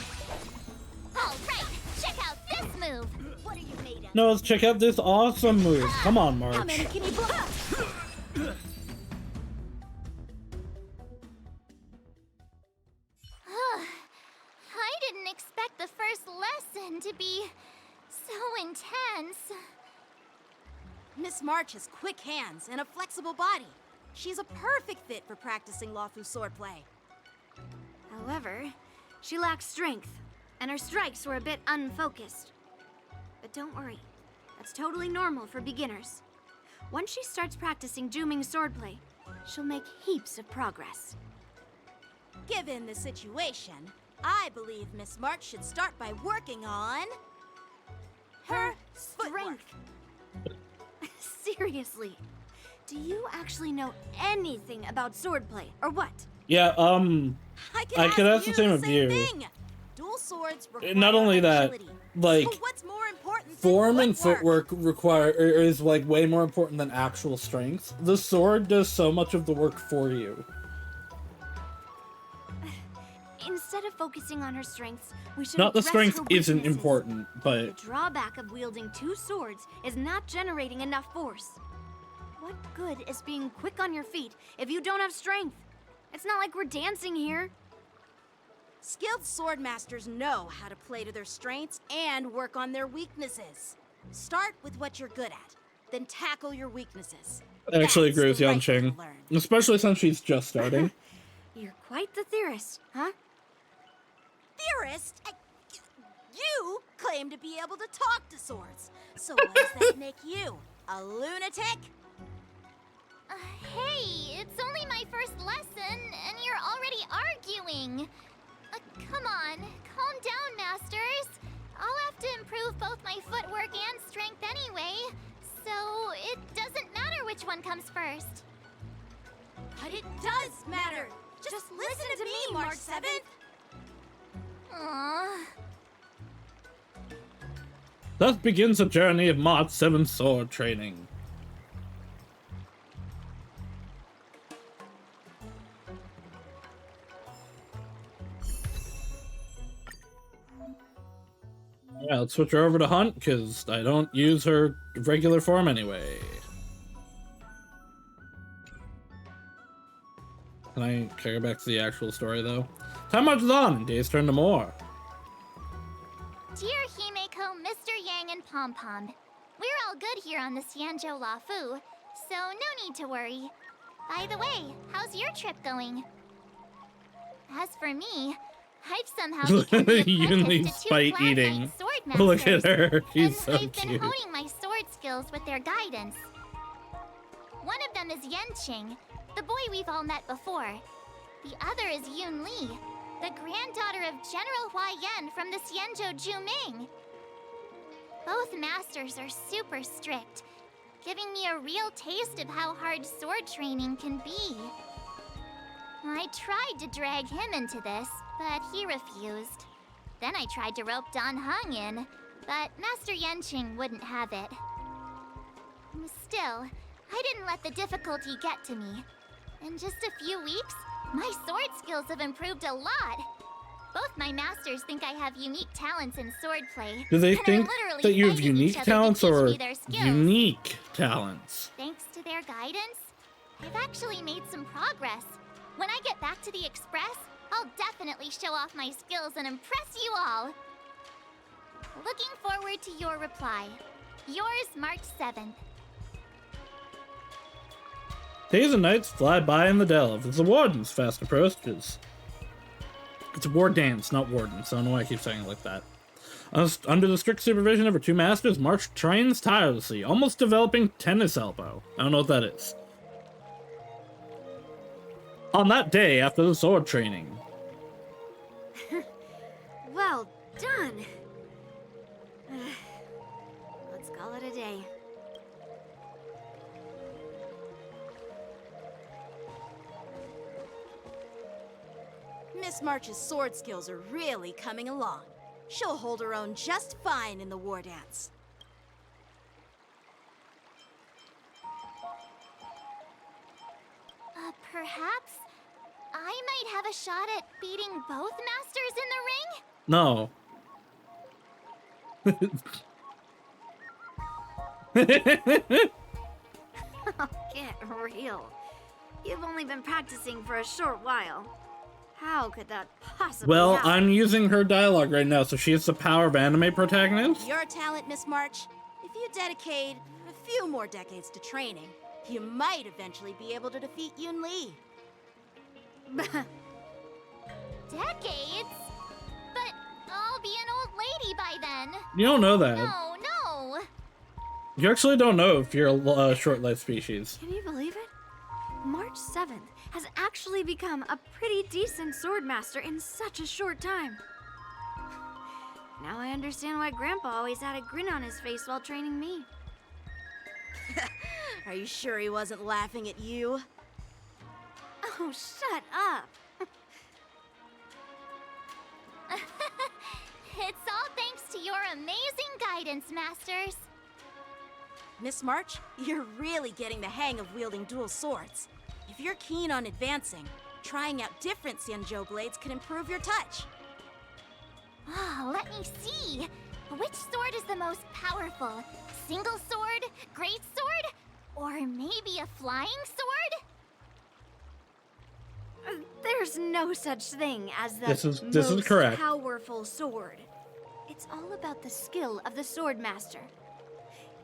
Alright, check out this move! What are you made of? No, let's check out this awesome move. Come on, How March. many can you block? I didn't expect the first lesson to be so intense. Miss March has quick hands and a flexible body. She's a perfect fit for practicing Lawfu swordplay. However, she lacks strength, and her strikes were a bit unfocused. But don't worry, that's totally normal for beginners. Once she starts practicing Juming swordplay, she'll make heaps of progress. Given the situation, I believe Miss March should start by working on her strength. Seriously, do you actually know anything about swordplay, or what? Yeah, I could ask the same of you. Thing. Dual swords require Not only that, agility. like, So what's more important form than and footwork is like way more important than actual strength. The sword does so much of the work for you. Instead of focusing on her strengths, we should Not the address strength her isn't weaknesses. important, but The drawback of wielding two swords is not generating enough force. What good is being quick on your feet if you don't have strength? It's not like we're dancing here. Skilled sword masters know how to play to their strengths and work on their weaknesses. Start with what you're good at, then tackle your weaknesses. I actually agree with the right way to Yanqing, learn. especially since she's just starting. You're quite the theorist, huh? Theorist? You claim to be able to talk to swords. So what does that make you? A lunatic? Hey, it's only my first lesson, and you're already arguing. Come on, calm down, masters. I'll have to improve both my footwork and strength anyway, so it doesn't matter which one comes first. But it does matter. Just listen to me, March 7th. Aww. Thus begins the journey of March 7 sword training. Yeah, let's switch her over to Hunt, because I don't use her regular form anyway. Can I go back to the actual story, though? Time marches on, and days turn to more. Dear Himeko, Mr. Yang, and Pom Pom, we're all good here on the Xianzhou Lafu, so no need to worry. By the way, how's your trip going? As for me, I've somehow become the Yunli's apprentice to two fight Cloud eating. Knight sword masters. Look at her, she's And so I've been cute. honing my sword skills with their guidance. One of them is Yanqing, the boy we've all met before. The other is Yun Li, the granddaughter of General Hua Yan from the Xianzhou Juming. Both masters are super strict, giving me a real taste of how hard sword training can be. I tried to drag him into this, but he refused. Then I tried to rope Dan Heng in, but Master Yanqing wouldn't have it. Still, I didn't let the difficulty get to me. In just a few weeks, my sword skills have improved a lot. Both my masters think I have unique talents in swordplay. Do they and are think literally that you have begging each unique other to talents teach or me their skills. unique talents? Thanks to their guidance, I've actually made some progress. When I get back to the Express, I'll definitely show off my skills and impress you all. Looking forward to your reply. Yours, March 7th. Days and nights fly by in the delve as the wardens fast approaches. It's a war dance, not wardens. I don't know why I keep saying it like that. Under the strict supervision of her two masters, March trains tirelessly, almost developing tennis elbow. I don't know what that is. On that day after the sword training. Well done. Let's call it a day. Miss March's sword skills are really coming along. She'll hold her own just fine in the war dance. Perhaps I might have a shot at beating both masters in the ring? No. Get real. You've only been practicing for a short while. How could that possibly Well, happen? I'm using her dialogue right now, so she has the power of anime protagonists? Your talent, Miss March. If you dedicate a few more decades to training, you might eventually be able to defeat Yun Li. Decades? But I'll be an old lady by then. You don't know that. No, no. You actually don't know if you're a short-lived species. Can you believe it? March 7th has actually become a pretty decent swordmaster in such a short time. Now I understand why Grandpa always had a grin on his face while training me. Are you sure he wasn't laughing at you? Oh, shut up. It's all thanks to your amazing guidance, Masters. Miss March, you're really getting the hang of wielding dual swords. If you're keen on advancing, trying out different Xianzhou blades could improve your touch. Oh, let me see. Which sword is the most powerful? Single sword? Great sword? Or maybe a flying sword? There's no such thing as the This is most correct. powerful sword. It's all about the skill of the swordmaster.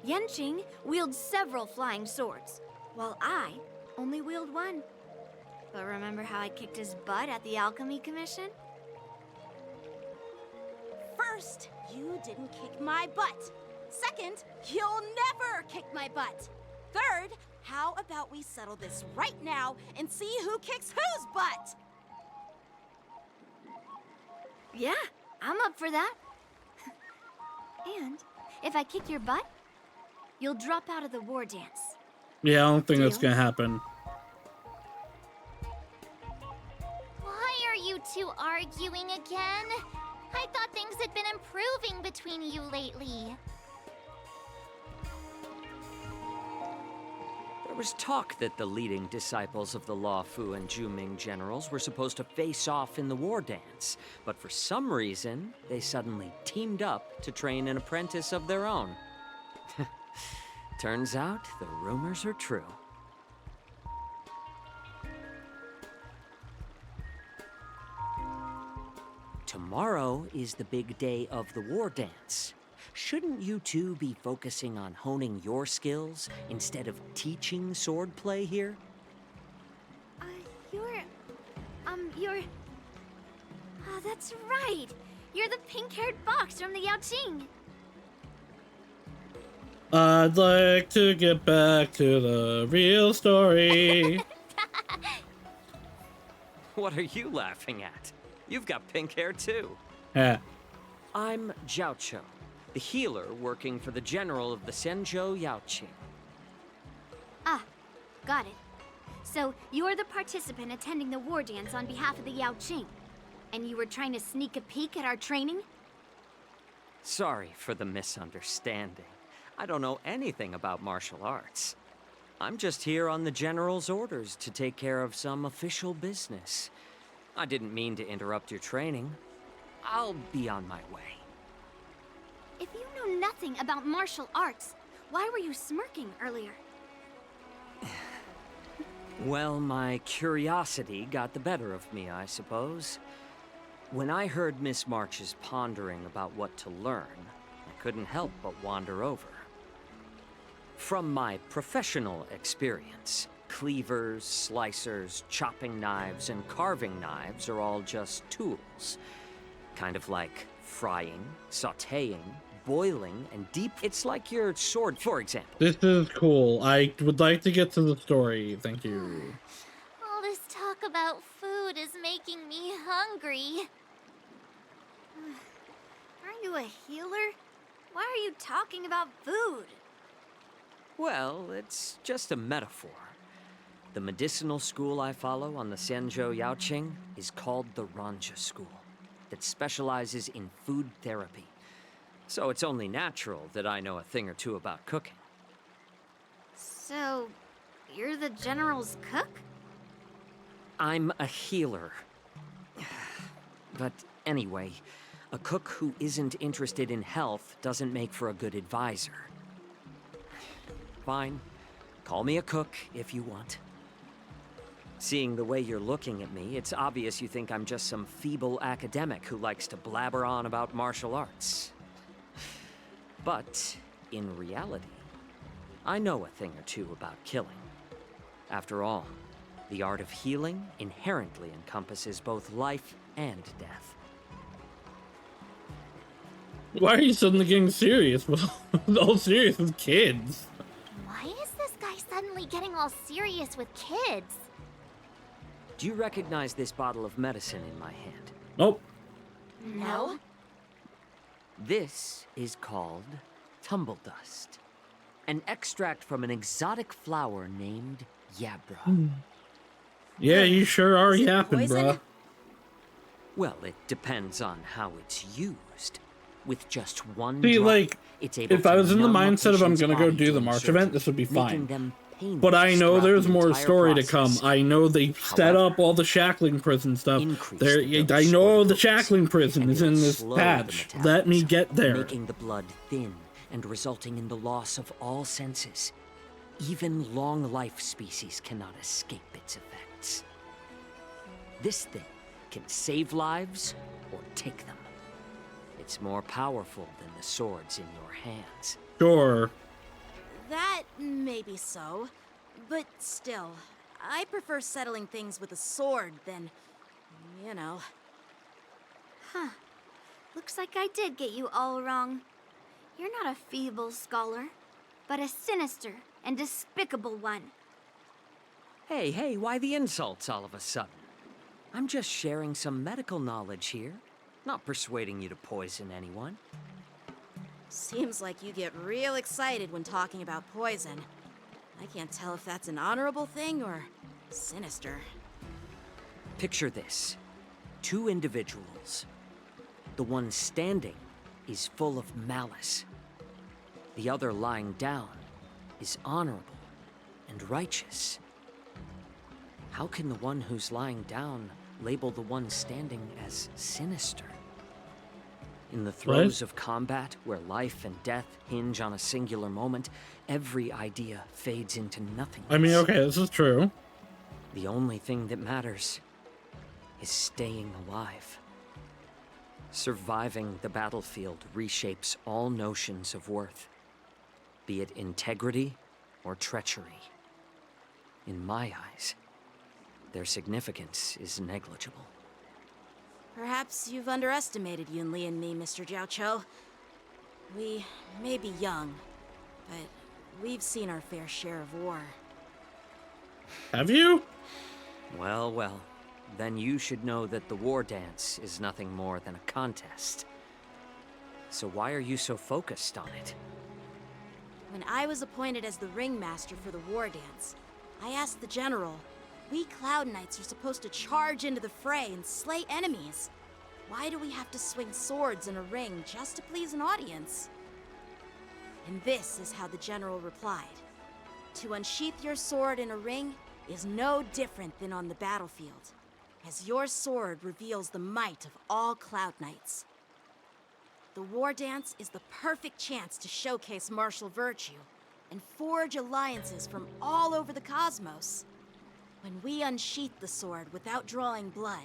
Yanqing wields several flying swords, while I only wield one. But remember how I kicked his butt at the Alchemy Commission? First, you didn't kick my butt. Second, you'll never kick my butt. Third, how about we settle this right now and see who kicks whose butt? Yeah, I'm up for that. And if I kick your butt, you'll drop out of the war dance. Yeah, I don't think that's Deal? gonna happen. Why are you two arguing again? I thought things had been improving between you lately. There was talk that the leading disciples of the Luofu and Juming generals were supposed to face off in the war dance, but for some reason, they suddenly teamed up to train an apprentice of their own. Turns out, the rumors are true. Tomorrow is the big day of the war dance. Shouldn't you two be focusing on honing your skills instead of teaching swordplay here? You're... Oh, that's right. You're the pink-haired fox from the Yaoqing. I'd like to get back to the real story. What are you laughing at? You've got pink hair too. Yeah. I'm Jiaoqiu, the healer working for the general of the Xianzhou Yaoqing. Ah, got it. So, you're the participant attending the war dance on behalf of the Yaoqing. And you were trying to sneak a peek at our training? Sorry for the misunderstanding. I don't know anything about martial arts. I'm just here on the general's orders to take care of some official business. I didn't mean to interrupt your training. I'll be on my way. If you know nothing about martial arts, why were you smirking earlier? Well, my curiosity got the better of me, I suppose. When I heard Miss March's pondering about what to learn, I couldn't help but wander over. From my professional experience, cleavers, slicers, chopping knives, and carving knives are all just tools. Kind of like frying, sautéing, boiling, and deep. It's like your sword, for example. This is cool. I would like to get to the story. Thank you. All this talk about food is making me hungry. Aren't you a healer? Why are you talking about food? Well, it's just a metaphor. The medicinal school I follow on the Xianzhou Yaoqing is called the Ranja School, that specializes in food therapy. So it's only natural that I know a thing or two about cooking. So, you're the general's cook? I'm a healer. But anyway, a cook who isn't interested in health doesn't make for a good advisor. Fine. Call me a cook if you want. Seeing the way you're looking at me, it's obvious you think I'm just some feeble academic who likes to blabber on about martial arts. But, in reality, I know a thing or two about killing. After all, the art of healing inherently encompasses both life and death. Why are you suddenly getting serious? All serious with kids. Why is this guy suddenly getting all serious with kids? Do you recognize this bottle of medicine in my hand? Nope. No. This is called tumble dust, an extract from an exotic flower named Yabra. Yeah, you sure are Is it yapping, poison? bruh. Well, it depends on how it's used. With just one See, drop, like, it's able if I to was in the numb a mindset of I'm patient's gonna go body do the during March surgery, event, this would be making fine. them painless But I know throughout there's the more entire story to come. process. I know they set However, up all the shackling prison stuff. There, the I dose know or the shackling prison is in this slow the patch. Let me get there. making the blood thin and resulting in the loss of all senses. Even long-life species cannot escape its effects. This thing can save lives or take them. It's more powerful than the swords in your hands. Sure. That may be so, but still, I prefer settling things with a sword than, you know. Huh. Looks like I did get you all wrong. You're not a feeble scholar, but a sinister and despicable one. Hey, why the insults all of a sudden? I'm just sharing some medical knowledge here, not persuading you to poison anyone. Seems like you get real excited when talking about poison. I can't tell if that's an honorable thing or sinister. Picture this. Two individuals. The one standing is full of malice. The other lying down is honorable and righteous. How can the one who's lying down label the one standing as sinister? In the throes of combat, where life and death hinge on a singular moment, every idea fades into nothingness. I mean, okay, this is true. The only thing that matters is staying alive. Surviving the battlefield reshapes all notions of worth, be it integrity or treachery. In my eyes, their significance is negligible. Perhaps you've underestimated Yunli and me, Mr. Jiaoqiu. We may be young, but we've seen our fair share of war. Have you? Well, then you should know that the war dance is nothing more than a contest. So why are you so focused on it? When I was appointed as the ringmaster for the war dance, I asked the general, we Cloud Knights are supposed to charge into the fray and slay enemies. Why do we have to swing swords in a ring just to please an audience? And this is how the general replied. To unsheath your sword in a ring is no different than on the battlefield, as your sword reveals the might of all Cloud Knights. The war dance is the perfect chance to showcase martial virtue and forge alliances from all over the cosmos. When we unsheath the sword without drawing blood,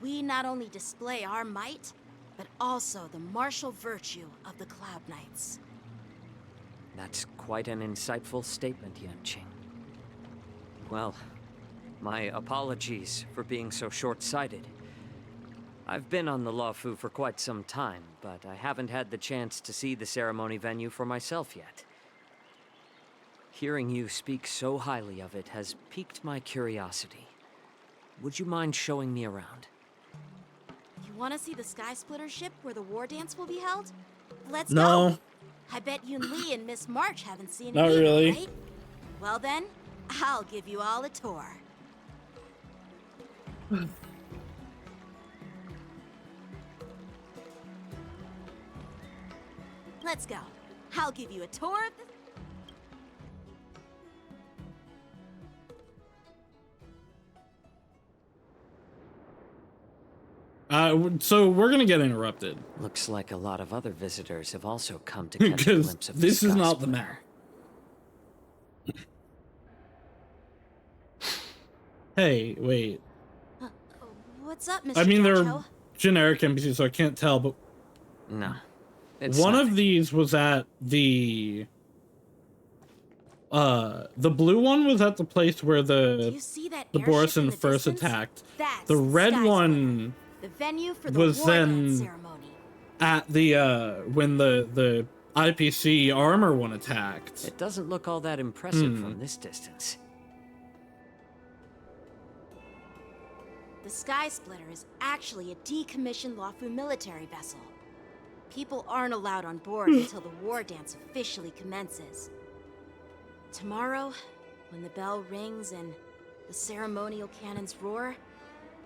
we not only display our might, but also the martial virtue of the Cloud Knights. That's quite an insightful statement, Yanqing. Well, my apologies for being so short-sighted. I've been on the Luofu for quite some time, but I haven't had the chance to see the ceremony venue for myself yet. Hearing you speak so highly of it has piqued my curiosity. Would you mind showing me around? You want to see the Sky Splitter ship where the war dance will be held? Let's No. go! I bet Yunli and Miss March haven't seen it Not either, really. right? Well then, I'll give you all a tour. Let's go. I'll give you a tour of the... So we're gonna get interrupted. Looks like a lot of other visitors have also come to catch a Because glimpse of this the is sky not the splitter. map. Hey, wait. What's up, Mr. I mean, they're Groucho? generic NPCs, so I can't tell, but No. It's one nothing. of these was at the blue one was at the place where Do you see that the Boris airship and in the the first distance? attacked. That's The the red sky one The venue for the was war dance then ceremony. at the when the IPC armor one attacked. It doesn't look all that impressive from this distance. The Sky Splitter is actually a decommissioned Lawfu military vessel. People aren't allowed on board until the war dance officially commences. Tomorrow, when the bell rings and the ceremonial cannons roar,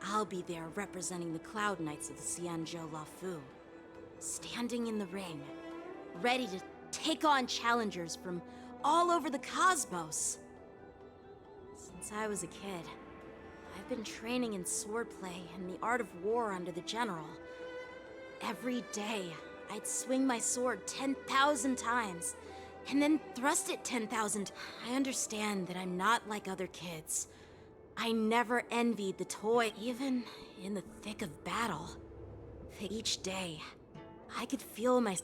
I'll be there representing the Cloud Knights of the Xianzhou Lawfu, standing in the ring, ready to take on challengers from all over the cosmos. Since I was a kid, I've been training in swordplay and the art of war under the general. Every day, I'd swing my sword 10,000 times, and then thrust it 10,000. I understand that I'm not like other kids. I never envied the toy, even in the thick of battle. Each day, I could feel my...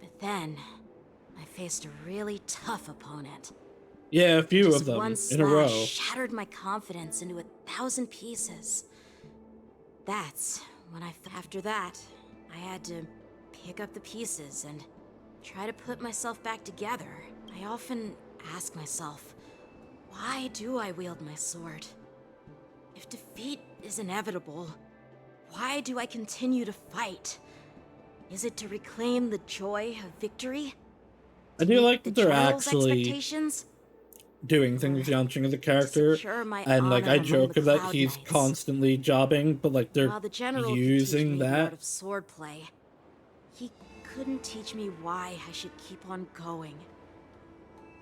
But then, I faced a really tough opponent. Yeah, a few Just of them one in a row. slash shattered my confidence into 1,000 pieces. That's when after that, I had to pick up the pieces and try to put myself back together. I often ask myself, why do I wield my sword? If defeat is inevitable, why do I continue to fight? Is it to reclaim the joy of victory? I do like that they're General's actually expectations? doing things Yanqing as a character, secure my and like honor I among joke the that Cloud he's Knights. constantly jobbing, but like they're While the general could teach using me the art that. of swordplay, he couldn't teach me why I should keep on going.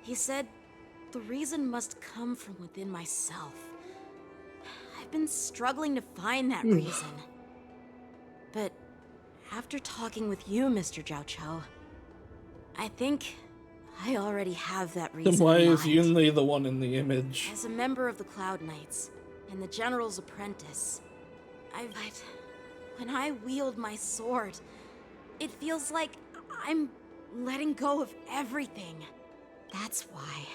He said the reason must come from within myself. I've been struggling to find that reason. But after talking with you, Mr. Jiaoqiu, I think I already have that reason. Then why in is mind. Yunli the one in the image? As a member of the Cloud Knights and the General's apprentice, when I wield my sword, it feels like I'm letting go of everything. That's why.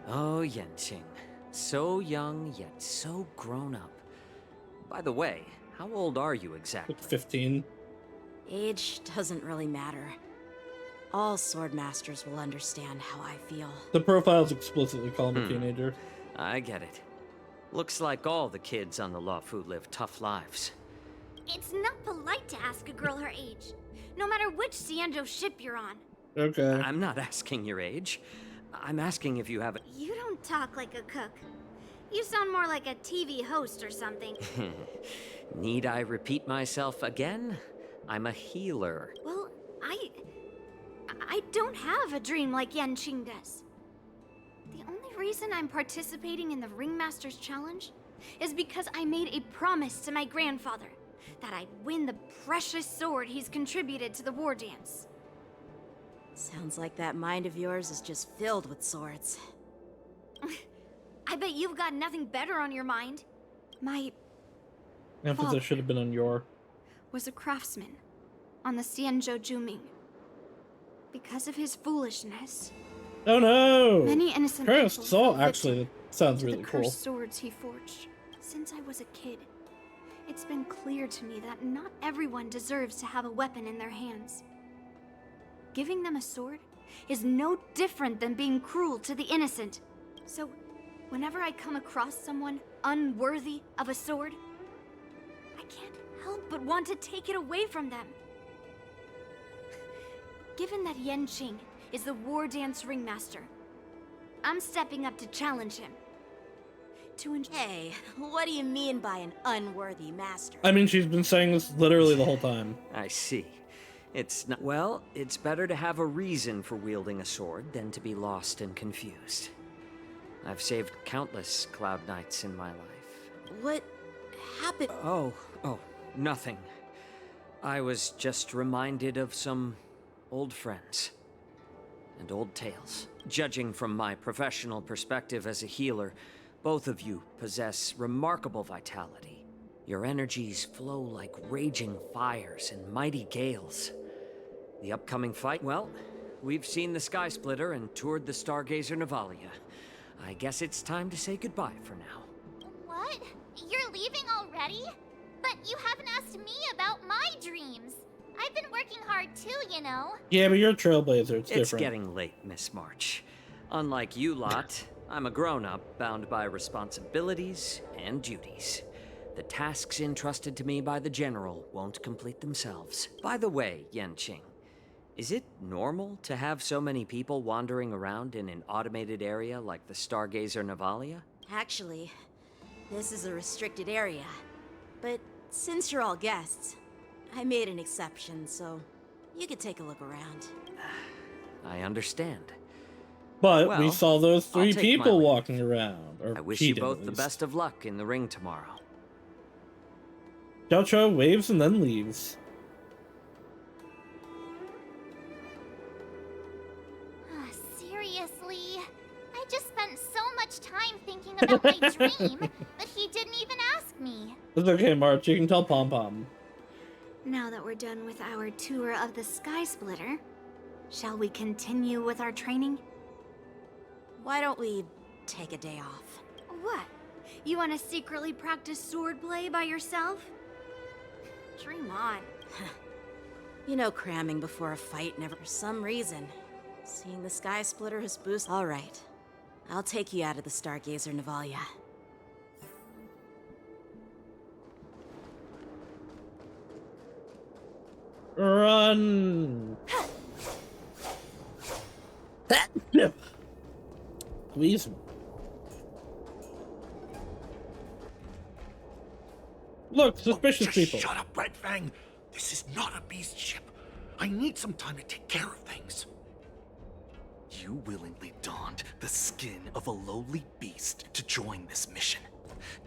Oh, Yanqing. So young, yet so grown up. By the way, how old are you exactly? 15. Age doesn't really matter. All sword masters will understand how I feel. The profiles explicitly call him a teenager. I get it. Looks like all the kids on the Lawfu live tough lives. It's not polite to ask a girl her age, no matter which Xianzhou ship you're on. Okay. I'm not asking your age. I'm asking if you have a... You don't talk like a cook. You sound more like a TV host or something. Need I repeat myself again? I'm a healer. Well, I don't have a dream like Yanqing does. The only reason I'm participating in the Ringmaster's Challenge is because I made a promise to my grandfather that I'd win the precious sword he's contributed to the war dance. Sounds like that mind of yours is just filled with swords. I bet you've got nothing better on your mind. My Emphasis should have been on your. was a craftsman on the Xianzhou Juming. Because of his foolishness, Oh no! many innocent Cursed people Saul, fell actually, victim that sounds to really the cool. cursed swords he forged. Since I was a kid, it's been clear to me that not everyone deserves to have a weapon in their hands. Giving them a sword is no different than being cruel to the innocent. So, whenever I come across someone unworthy of a sword, I can't help but want to take it away from them. Given that Yanqing is the war dance ringmaster, I'm stepping up to challenge him. Hey, what do you mean by an unworthy master? I mean, she's been saying this literally the whole time. I see. It's not... Well, it's better to have a reason for wielding a sword than to be lost and confused. I've saved countless Cloud Knights in my life. What happened? Oh, nothing. I was just reminded of some old friends and old tales. Judging from my professional perspective as a healer, both of you possess remarkable vitality. Your energies flow like raging fires and mighty gales. The upcoming fight, well, we've seen the Sky Splitter and toured the Stargazer Navalia. I guess it's time to say goodbye for now. What? You're leaving already? But you haven't asked me about my dreams. I've been working hard too, you know. Yeah, but you're a trailblazer. It's different. It's getting late, Miss March. Unlike you lot, I'm a grown-up bound by responsibilities and duties. The tasks entrusted to me by the General won't complete themselves. By the way, Yanqing, is it normal to have so many people wandering around in an automated area like the Stargazer Navalia? Actually, this is a restricted area. But since you're all guests, I made an exception, so you could take a look around. I understand. But well, we saw those three I'll take people my leave. walking around. Or I wish he you did, both at the least. best of luck in the ring tomorrow. Gaucho waves and then leaves. Seriously? I just spent so much time thinking about my dream, but he didn't even ask me. It's okay, March. You can tell Pom Pom. Now that we're done with our tour of the Sky Splitter, shall we continue with our training? Why don't we take a day off? What? You want to secretly practice swordplay by yourself? Dream on. You know, cramming before a fight never, for some reason. Seeing the Sky Splitter has boosted. All right, I'll take you out of the Stargazer Navalia. Run! Please. Look, suspicious people. Shut up, Red Fang. This is not a beast ship. I need some time to take care of things. You willingly donned the skin of a lowly beast to join this mission,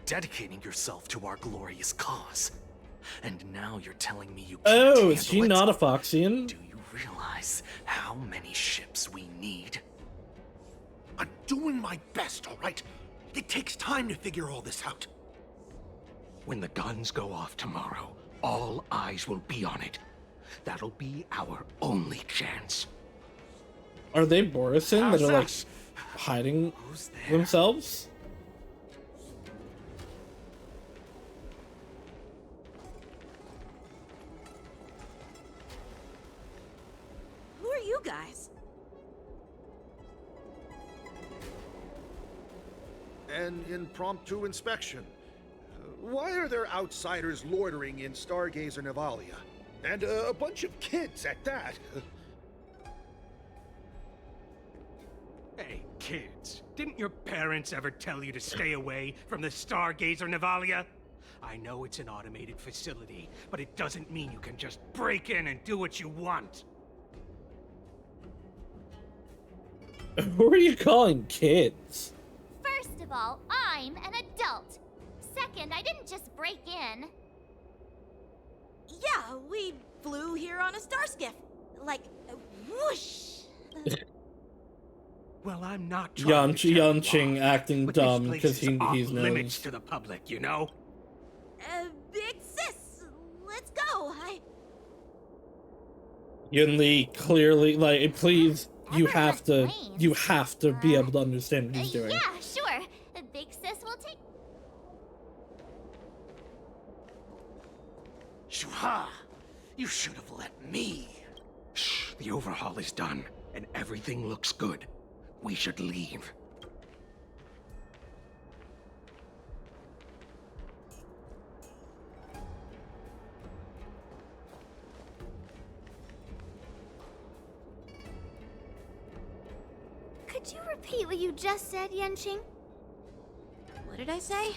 dedicating yourself to our glorious cause. And now you're telling me you can't Oh, is she handle it? not a Foxian? Do you realize how many ships we need? I'm doing my best, all right? It takes time to figure all this out. When the guns go off tomorrow, all eyes will be on it. That'll be our only chance. Are they Borisin that are like hiding themselves? Who are you guys? An impromptu inspection. Why are there outsiders loitering in Stargazer Navalia? And a bunch of kids at that. Hey, kids, didn't your parents ever tell you to stay away from the Stargazer Navalia? I know it's an automated facility, but it doesn't mean you can just break in and do what you want. Who are you calling kids? First of all, I'm an adult. Second, I didn't just break in. Yeah, we flew here on a starskiff. Like, whoosh. Well, I'm not trying to tell you Yanqing off, acting but this dumb place because is off he's limits knows. to the public, you know? Big sis, let's go. Yunli clearly, like, please, you have to be able to understand what he's doing. Yeah, sure. The big sis will take... Shuha! You should have let me. Shh, the overhaul is done, and everything looks good. We should leave. Could you repeat what you just said, Yanqing? What did I say?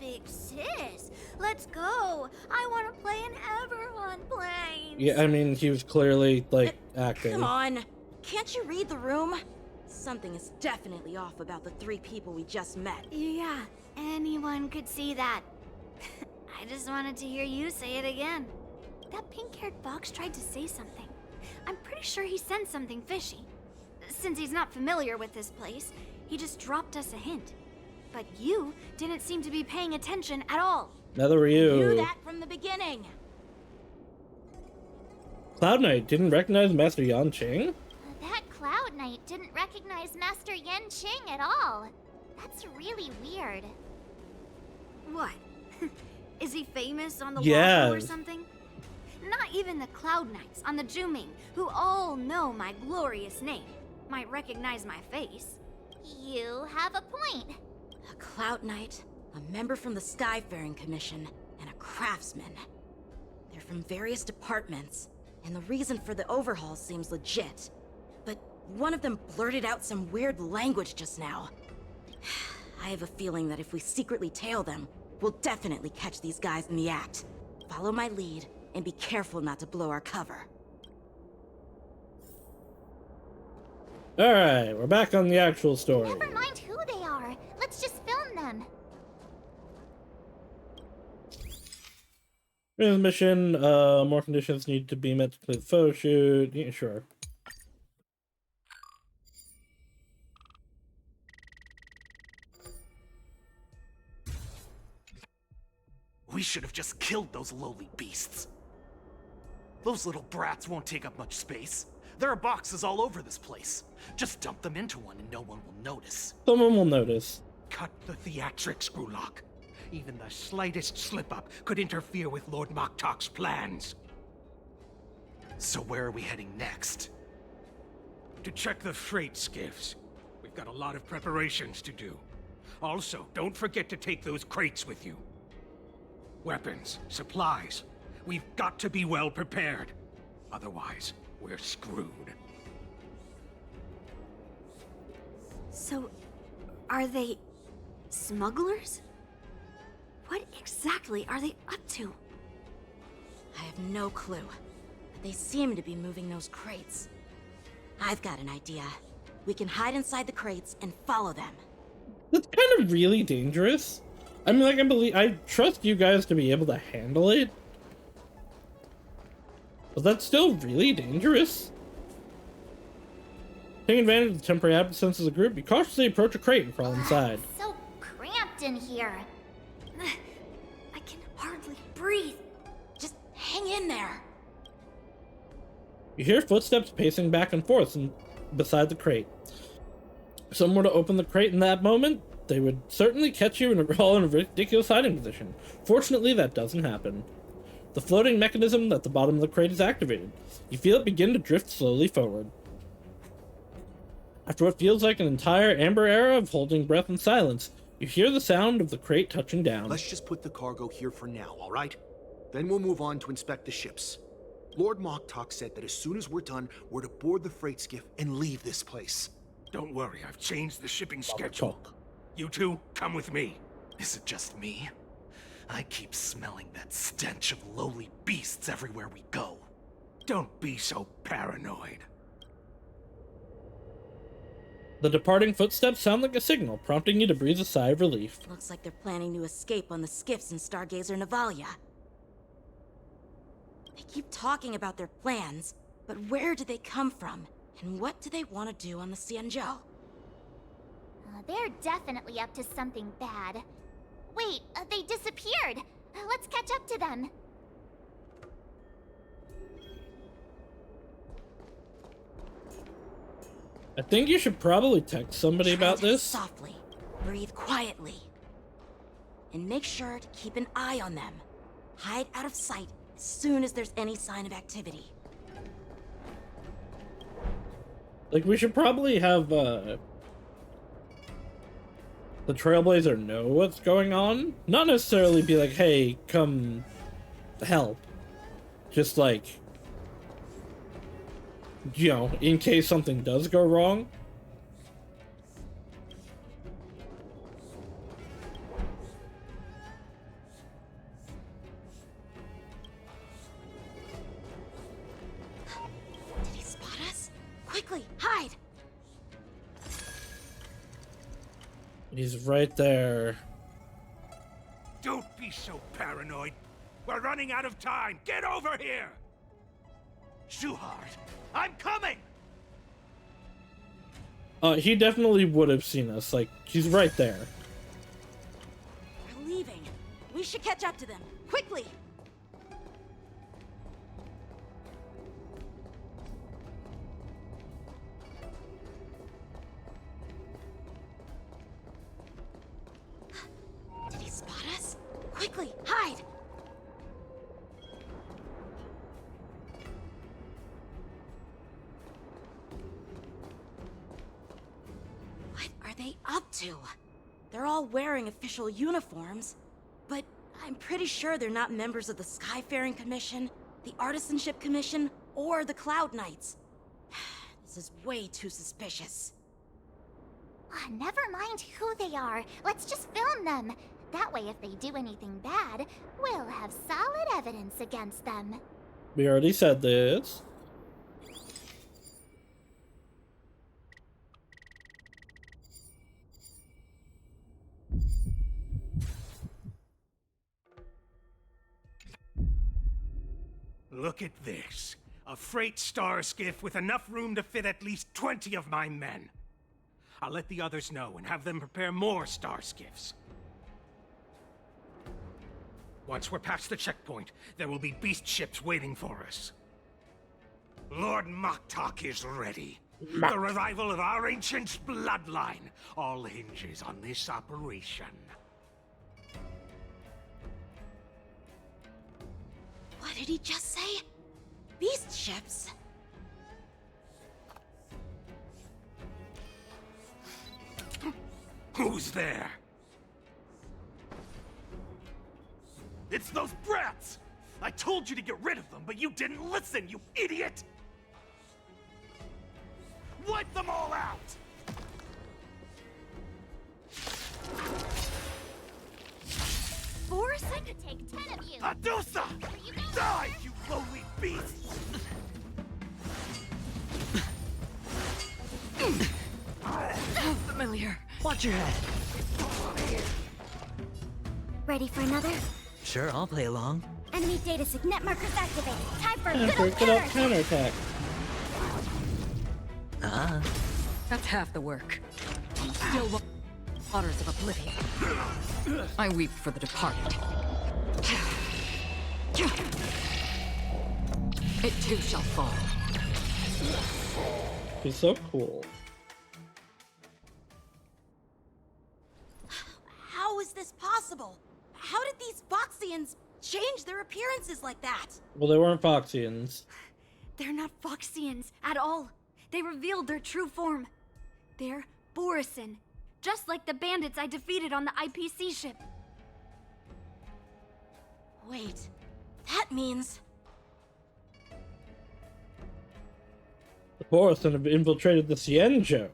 Big sis, let's go. I want to play in Everhorn Plains. Yeah, I mean, he was clearly, like, acting. Come on. Can't you read the room? Something is definitely off about the three people we just met. Yeah, anyone could see that. I just wanted to hear you say it again. That pink-haired fox tried to say something. I'm pretty sure he sensed something fishy. Since he's not familiar with this place, he just dropped us a hint. But you didn't seem to be paying attention at all. Neither were you. Knew that from the beginning. Cloud Knight didn't recognize Master Yan Qing? That Cloud Knight didn't recognize Master Yan Qing at all. That's really weird. What? Is he famous on the Yes. Waffle or something? Not even the Cloud Knights on the Juming, who all know my glorious name, might recognize my face. You have a point. A Cloud Knight, a member from the Skyfaring Commission, and a craftsman. They're from various departments, and the reason for the overhaul seems legit. But one of them blurted out some weird language just now. I have a feeling that if we secretly tail them, we'll definitely catch these guys in the act. Follow my lead, and be careful not to blow our cover. Alright, we're back on the actual story. Never mind who they are. Let's just film them. Here's the mission. More conditions need to be met to complete the photo shoot. Yeah, sure. We should have just killed those lowly beasts. Those little brats won't take up much space. There are boxes all over this place. Just dump them into one and no one will notice. Someone will notice. Cut the theatrics, Grulok. Even the slightest slip-up could interfere with Lord Moktok's plans. So where are we heading next? To check the freight skiffs. We've got a lot of preparations to do. Also, don't forget to take those crates with you. Weapons, supplies. We've got to be well prepared. Otherwise, we're screwed. So, are they smugglers? What exactly are they up to? I have no clue, but they seem to be moving those crates. I've got an idea. We can hide inside the crates and follow them. That's kind of really dangerous. I mean, like, I trust you guys to be able to handle it. But that's still really dangerous. Taking advantage of the temporary absence of the group, you cautiously approach a crate and crawl inside. So cramped in here. I can hardly breathe. Just hang in there. You hear footsteps pacing back and forth beside the crate. If someone were to open the crate in that moment, they would certainly catch you and all in a ridiculous hiding position. Fortunately, that doesn't happen. The floating mechanism at the bottom of the crate is activated. You feel it begin to drift slowly forward. After what feels like an entire amber era of holding breath in silence, you hear the sound of the crate touching down. Let's just put the cargo here for now, all right? Then we'll move on to inspect the ships. Lord Moktok said that as soon as we're done, we're to board the freight skiff and leave this place. Don't worry, I've changed the shipping schedule. You two, come with me. Is it just me? I keep smelling that stench of lowly beasts everywhere we go. Don't be so paranoid. The departing footsteps sound like a signal, prompting you to breathe a sigh of relief. Looks like they're planning to escape on the skiffs in Stargazer Navalia. They keep talking about their plans, but where do they come from? And what do they want to do on the Xianzhou? They're definitely up to something bad. Wait, they disappeared. Let's catch up to them. I think you should probably text somebody about this. Softly, breathe quietly, and make sure to keep an eye on them. Hide out of sight as soon as there's any sign of activity. Like, we should probably have, the Trailblazer know what's going on. Not necessarily be like, hey, come help. Just like, you know, in case something does go wrong. Did he spot us? Quickly, hide! He's right there. so paranoid. We're running out of time. Get over here! Shuhard, I'm coming! He definitely would have seen us. Like, he's right there. We're leaving. We should catch up to them. Quickly! Did he spot us? Quickly, hide! What are they up to? They're all wearing official uniforms, but I'm pretty sure they're not members of the Skyfaring Commission, the Artisanship Commission, or the Cloud Knights. This is way too suspicious. Never mind who they are. Let's just film them. That way, if they do anything bad, we'll have solid evidence against them. We already said this. Look at this. A freight star skiff with enough room to fit at least 20 of my men. I'll let the others know and have them prepare more star skiffs. Once we're past the checkpoint, there will be beast ships waiting for us. Lord Moktok is ready. The revival of our ancient bloodline all hinges on this operation. What did he just say? Beast ships? Who's there? It's those brats! I told you to get rid of them, but you didn't listen, you idiot! Wipe them all out! Force, I could take 10 of you. Adusa! Die, you lowly beast! How familiar. Watch your head. Ready for another? Sure, I'll play along. Enemy data signet markers activated. Time for a And good old break it up counterattack. counterattack. Ah. That's half the work. On the still waters of oblivion. I weep for the departed. It too shall fall. He's so cool. How is this possible? How did these Foxians change their appearances like that? Well, they weren't Foxians. They're not Foxians at all. They revealed their true form. They're Borisin, just like the bandits I defeated on the IPC ship. Wait, that means... The Borisin have infiltrated the Cienjo.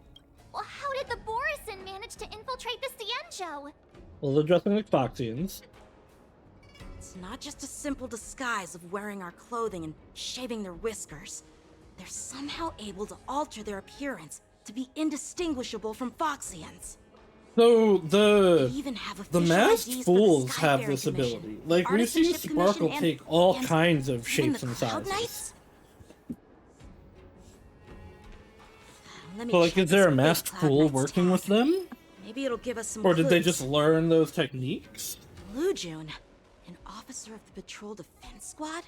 Well, how did the Borisin manage to infiltrate the Cienjo? Well, they're dressing like Foxians. It's not just a simple disguise of wearing our clothing and shaving their whiskers. They're somehow able to alter their appearance to be indistinguishable from Foxians. So They even have the official masked IDs for the fools have Skyfaring this Commission, ability. Like, we've seen Artisanship Commission, Sparkle and- take all and kinds of even shapes the and Cloud sizes. Knights? Let me So, like, check is there a this masked Cloud fool Knight's working with them? Maybe it'll give us some Or did they clues. just learn those techniques? Lujun, an officer of the Patrol Defense Squad?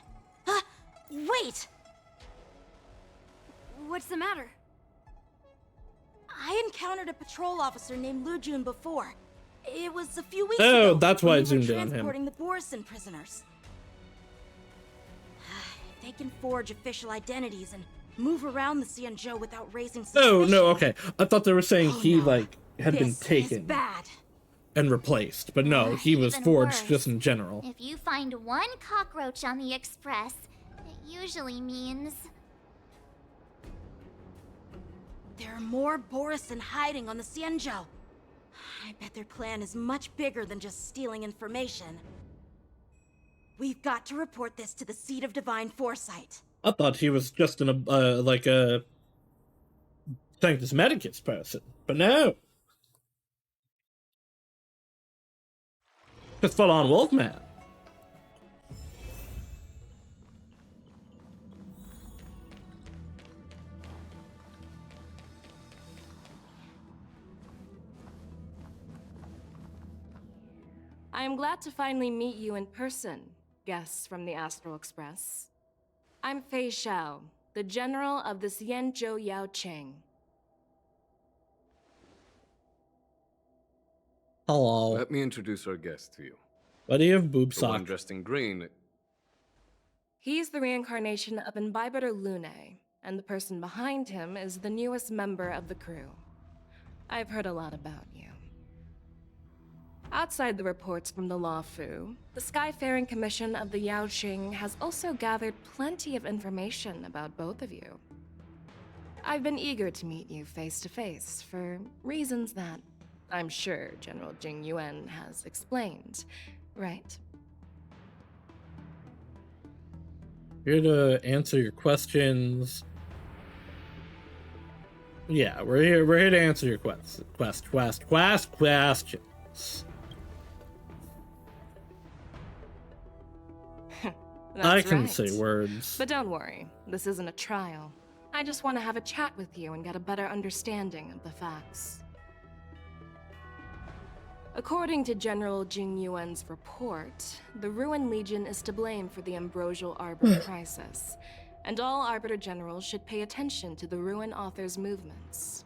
Wait! What's the matter? I encountered a patrol officer named Lujun before. It was a few weeks Oh, ago. that's when why we it were zoomed in on him. transporting the Borisin prisoners. If they can forge official identities and move around the Cienjo without raising suspicion. Oh, no, okay. I thought they were saying he, like, had been This is taken bad. and replaced. But no, he was Even forged worse. just in general. If you find one cockroach on the Express, it usually means... There are more Borisin hiding on the Cienjo. I bet their plan is much bigger than just stealing information. We've got to report this to the Seat of Divine Foresight. I thought he was just like a Sanctus Medicus person. But no. Just full on Wolfman. I am glad to finally meet you in person, guests from the Astral Express. I'm Fei Xiao, the general of the Xianzhou Yaoqing. Hello. Let me introduce our guest to you. Why do you have boob The one sock? dressed in green. He's the reincarnation of Imbibitor Lune, and the person behind him is the newest member of the crew. I've heard a lot about you. Outside the reports from the Law Fu, the Skyfaring Commission of the Yaoqing has also gathered plenty of information about both of you. I've been eager to meet you face to face for reasons that I'm sure General Jing Yuan has explained, right? Here to answer your questions. Yeah, we're here to answer your questions. I can say words. But don't worry, this isn't a trial. I just want to have a chat with you and get a better understanding of the facts. According to General Jing Yuan's report, the Ruin Legion is to blame for the Ambrosial Arbor crisis, and all Arbiter Generals should pay attention to the Ruin Author's movements.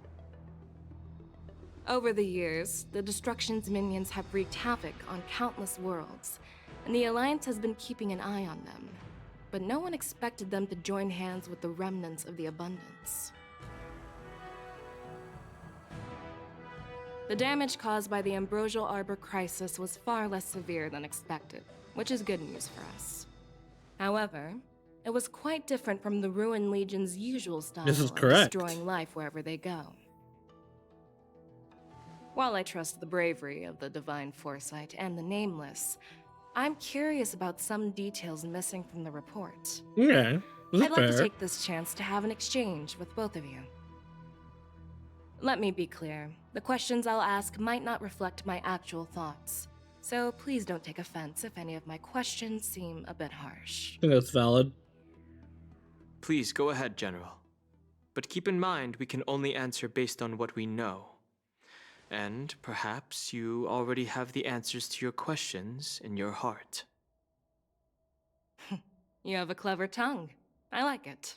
Over the years, the Destruction's minions have wreaked havoc on countless worlds, and the Alliance has been keeping an eye on them. But no one expected them to join hands with the remnants of the Abundance. The damage caused by the Ambrosial Arbor crisis was far less severe than expected, which is good news for us. However, it was quite different from the Ruin Legion's usual style of destroying life wherever they go. While I trust the bravery of the Divine Foresight and the Nameless, I'm curious about some details missing from the report. Yeah, I'd like to take this chance to have an exchange with both of you. Let me be clear, the questions I'll ask might not reflect my actual thoughts, so please don't take offense if any of my questions seem a bit harsh. I think that's valid. Please go ahead, General. But keep in mind we can only answer based on what we know. And perhaps you already have the answers to your questions in your heart. You have a clever tongue. I like it.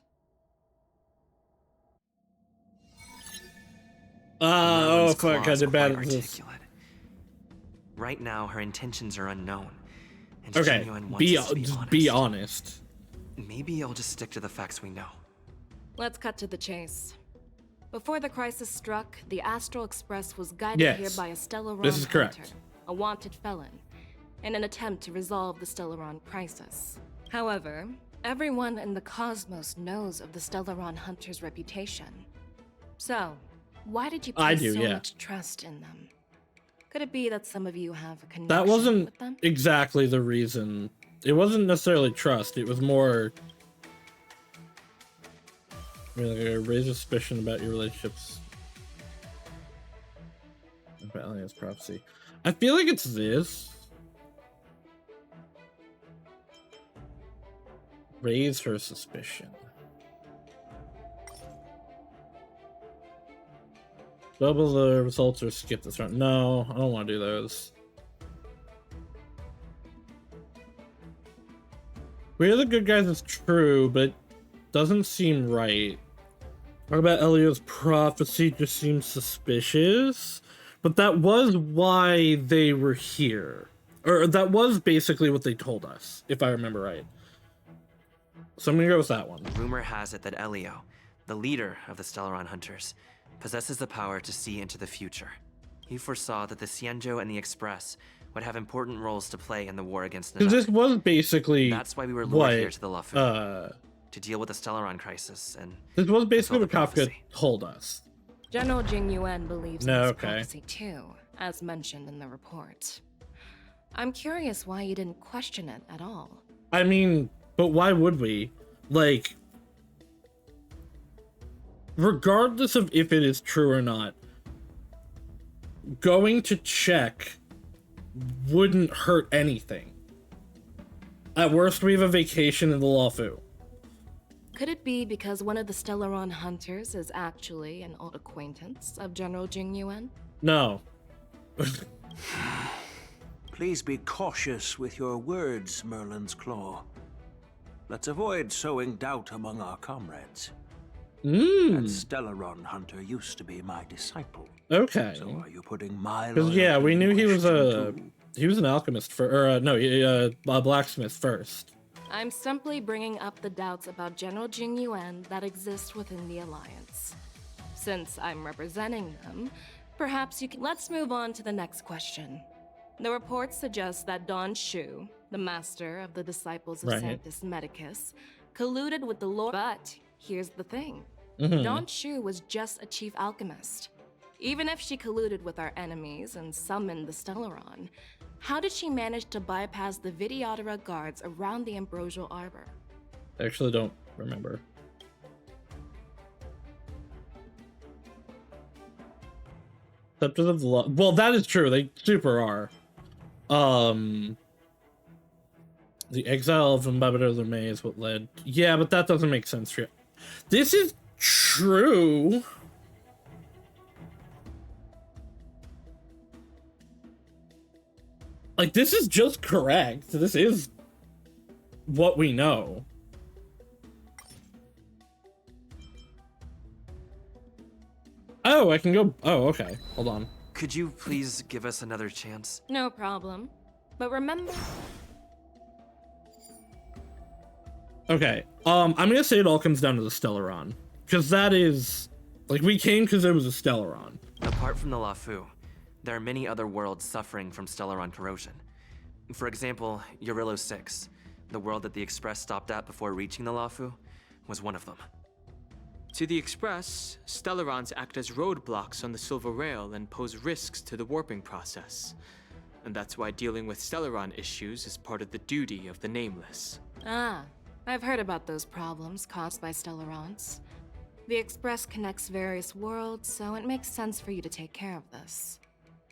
Merlin's fuck, I claws did are bad quite at this. articulate. Right now, her intentions are unknown. And Okay, Genuine wants be us to be honest. be honest. Maybe I'll just stick to the facts we know. Let's cut to the chase. Before the crisis struck, the Astral Express was guided Yes, here by a Stellaron this is correct. hunter, a wanted felon, in an attempt to resolve the Stellaron crisis. However, everyone in the cosmos knows of the Stellaron hunter's reputation. So, why did you place so much trust in them? Could it be that some of you have a connection That wasn't with them? exactly the reason. It wasn't necessarily trust. It was more, I mean, like, I raise suspicion about your relationships. Valiant's prophecy. I feel like it's this. Raise her suspicion. Double the results or skip this round. No, I don't want to do those. We are the good guys is true, but doesn't seem right. Talk about Elio's prophecy just seems suspicious. But that was why they were here. Or that was basically what they told us, if I remember right. So I'm gonna go with that one. Rumor has it that Elio, the leader of the Stellaron Hunters, possesses the power to see into the future. He foresaw that the Xianzhou and the Express would have important roles to play in the war against Nidal. This was basically That's why we were lured here to the Lafu, to deal with the Stellaron crisis and this was basically what fulfill the Kafka told us. General Jing Yuan believes No, in this okay. prophecy too, as mentioned in the report. I'm curious why you didn't question it at all. I mean, but why would we? Like, regardless of if it is true or not, going to check wouldn't hurt anything. At worst, we have a vacation in the Luofu. Could it be because one of the Stellaron hunters is actually an old acquaintance of General Jing Yuan? No. Please be cautious with your words, Merlin's Claw. Let's avoid sowing doubt among our comrades. That Stellaron hunter used to be my disciple. Okay. So are you putting my Because yeah, we knew he was question he was an alchemist a blacksmith first. I'm simply bringing up the doubts about General Jing Yuan that exist within the Alliance. Since I'm representing them, perhaps you can— Let's move on to the next question. The reports suggest that Don Shu, the master of the disciples of Right. Sanctus Medicus, colluded with the Lord. But here's the thing. Mhm. Don Shu was just a chief alchemist. Even if she colluded with our enemies and summoned the Stellaron, how did she manage to bypass the Videodora guards around the Ambrosial Arbor? I actually don't remember. Scepters of the Law. Well, that is true. They super are. The exile of Ambassador Lemay is what led. Yeah, but that doesn't make sense for you. This is true. Like, this is just correct. This is what we know. Oh, I can go. Oh, okay. Hold on. Could you please give us another chance? No problem. But remember— Okay. I'm gonna say it all comes down to the Stellaron. Because that is... Like, we came because there was a Stellaron. Apart from the Luofu, there are many other worlds suffering from Stellaron corrosion. For example, Eurillo 6, the world that the Express stopped at before reaching the Luofu, was one of them. To the Express, Stellarons act as roadblocks on the Silver Rail and pose risks to the warping process. And that's why dealing with Stellaron issues is part of the duty of the Nameless. Ah, I've heard about those problems caused by Stellarons. The Express connects various worlds, so it makes sense for you to take care of this.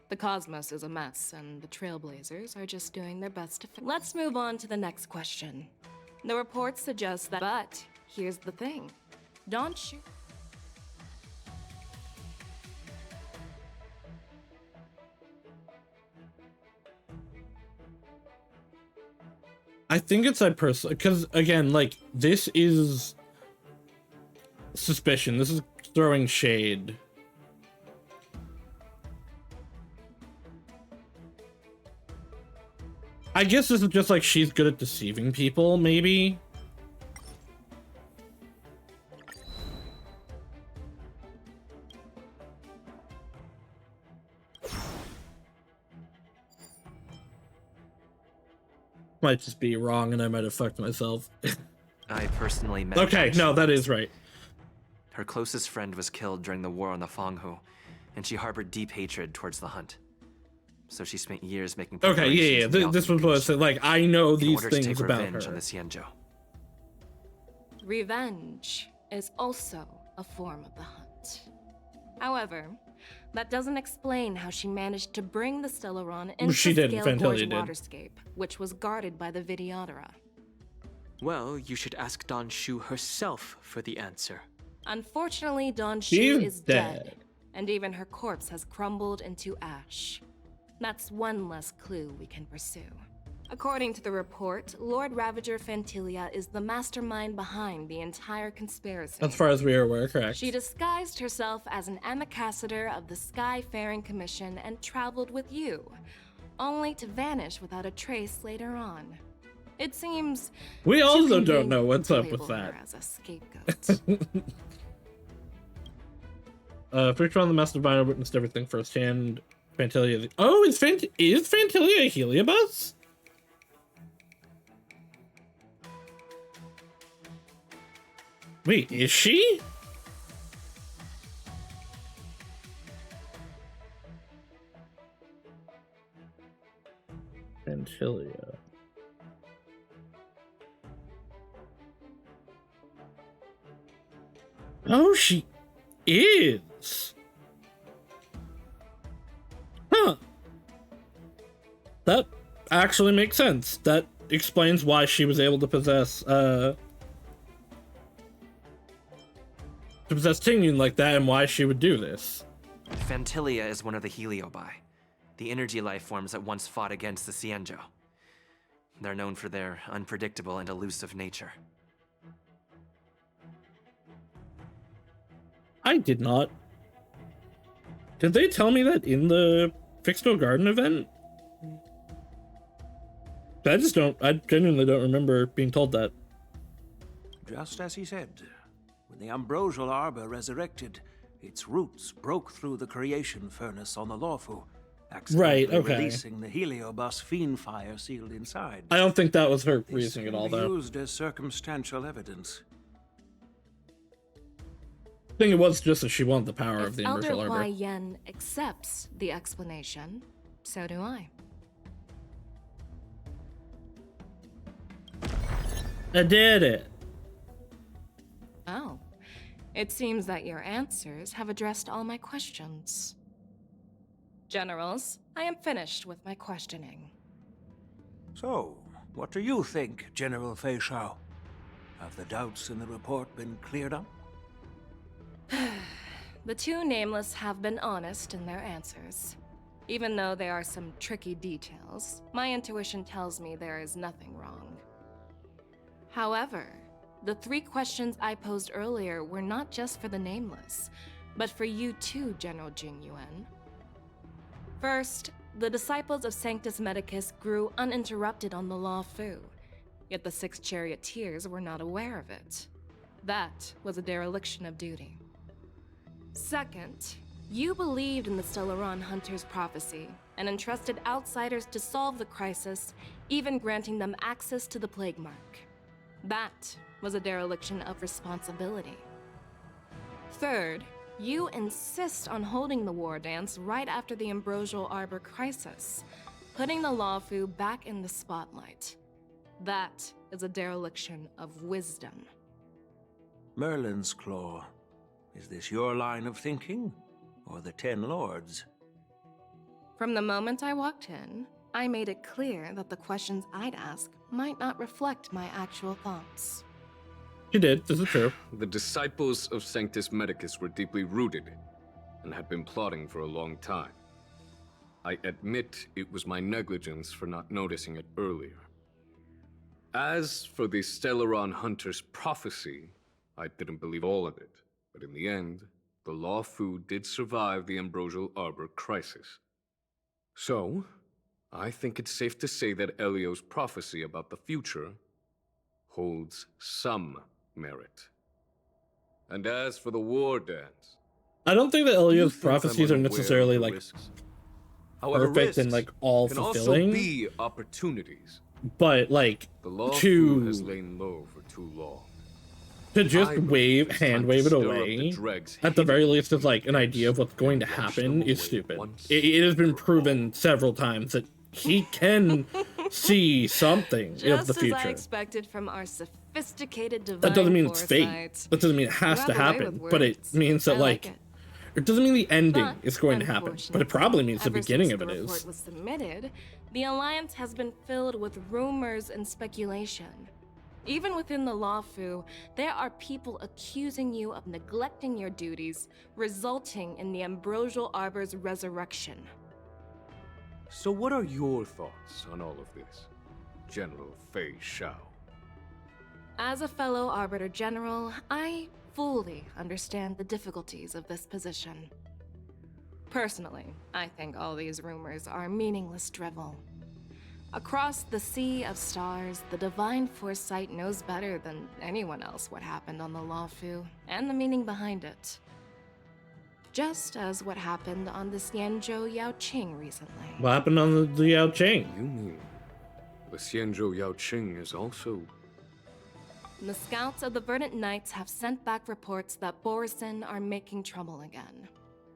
The cosmos is a mess, and the Trailblazers are just doing their best to Let's move on to the next question. The reports suggest that— But here's the thing. Don't you— I think it's that person, because again, like, this is suspicion. This is throwing shade. I guess this is just like she's good at deceiving people, maybe. Might just be wrong and I might have fucked myself. I personally met Okay, no, that is right. Her closest friend was killed during the war on the Fanghu, and she harbored deep hatred towards the Hunt. So she spent years making Okay, yeah. This was what I said. Like, I know these things about her. On the Xianzhou. Revenge is also a form of the Hunt. However, that doesn't explain how she managed to bring the Stellaron into Scale Gorge Waterscape, which was guarded by the Videodora. Well, you should ask Don Shu herself for the answer. Unfortunately, Don Shu is dead, and even her corpse has crumbled into ash. That's one less clue we can pursue. According to the report, Lord Ravager Fantilia is the mastermind behind the entire conspiracy. As far as we are aware, correct. She disguised herself as an ambassador of the Skyfaring Commission and traveled with you, only to vanish without a trace later on. It seems we also don't know what's up with that. As a scapegoat. Picture on the Master Diviner witnessed everything firsthand. Fantilia. Oh, is Fantilia a Heliobus? Wait, is she? Fantilia. Oh, she is. Huh. actually makes sense. That explains why she was able to possess Tingyun like that, and why she would do this. Phantilia is one of the Heliobi, the energy life forms that once fought against the Xianzhou. They're known for their unpredictable and elusive nature. I did not. Did they tell me that in the Fixed-No Garden event? I genuinely don't remember being told that. Just as he said, when the ambrosial arbor resurrected, its roots broke through the creation furnace on the Lawfu, accidentally releasing the heliobus fiend fire sealed inside. I don't think that was her reasoning at all, though. Used as circumstantial evidence. I think it was just that she wanted the power of the Elder Ambrosial Arbor. Hua Yen accepts the explanation, so do I. I did it. Oh. It seems that your answers have addressed all my questions. Generals, I am finished with my questioning. So, what do you think, General Fei Shao? Have the doubts in the report been cleared up? The two nameless have been honest in their answers. Even though there are some tricky details, my intuition tells me there is nothing wrong. However, the 3 questions I posed earlier were not just for the nameless, but for you too, General Jing Yuan. First, the disciples of Sanctus Medicus grew uninterrupted on the Lawfu, yet the 6 charioteers were not aware of it. That was a dereliction of duty. Second, you believed in the Stellaron Hunter's prophecy and entrusted outsiders to solve the crisis, even granting them access to the Plague Mark. That was a dereliction of responsibility. Third, you insist on holding the war dance right after the Ambrosial Arbor crisis, putting the Lawfu back in the spotlight. That is a dereliction of wisdom. Merlin's Claw. Is this your line of thinking, or the 10 Lords? From the moment I walked in, I made it clear that the questions I'd ask might not reflect my actual thoughts. You did, this is true. The disciples of Sanctus Medicus were deeply rooted and had been plotting for a long time. I admit it was my negligence for not noticing it earlier. As for the Stellaron Hunter's prophecy, I didn't believe all of it, but in the end, the Lawfu did survive the Ambrosial Arbor crisis. So, I think it's safe to say that Elio's prophecy about the future holds some merit. And as for the war dance, I don't think that Elio's prophecies are necessarily like perfect and like all can fulfilling. Also be opportunities. But like the Lawfu has lain low for too long. To just hand wave it away, at the very least, as like an idea of what's going to happen is stupid. It has been proven several times that he can see something of the future. Just as I expected from our sophisticated divine That doesn't mean it's foresight. fate. That doesn't mean it has to happen. But it means that it doesn't mean the ending is going to happen. But it probably means the beginning of it is. Ever since the report was submitted, the Alliance has been filled with rumors and speculation. Even within the Lawfu, there are people accusing you of neglecting your duties, resulting in the Ambrosial Arbor's resurrection. So what are your thoughts on all of this, General Fei Shao? As a fellow Arbiter General, I fully understand the difficulties of this position. Personally, I think all these rumors are meaningless drivel. Across the sea of stars, the divine foresight knows better than anyone else what happened on the Lawfu and the meaning behind it. Just as what happened on the Xianzhou Yaoqing recently. What happened on the Yaoqing? You mean the Xianzhou Yaoqing is also... The scouts of the Verdant Knights have sent back reports that Borisin are making trouble again.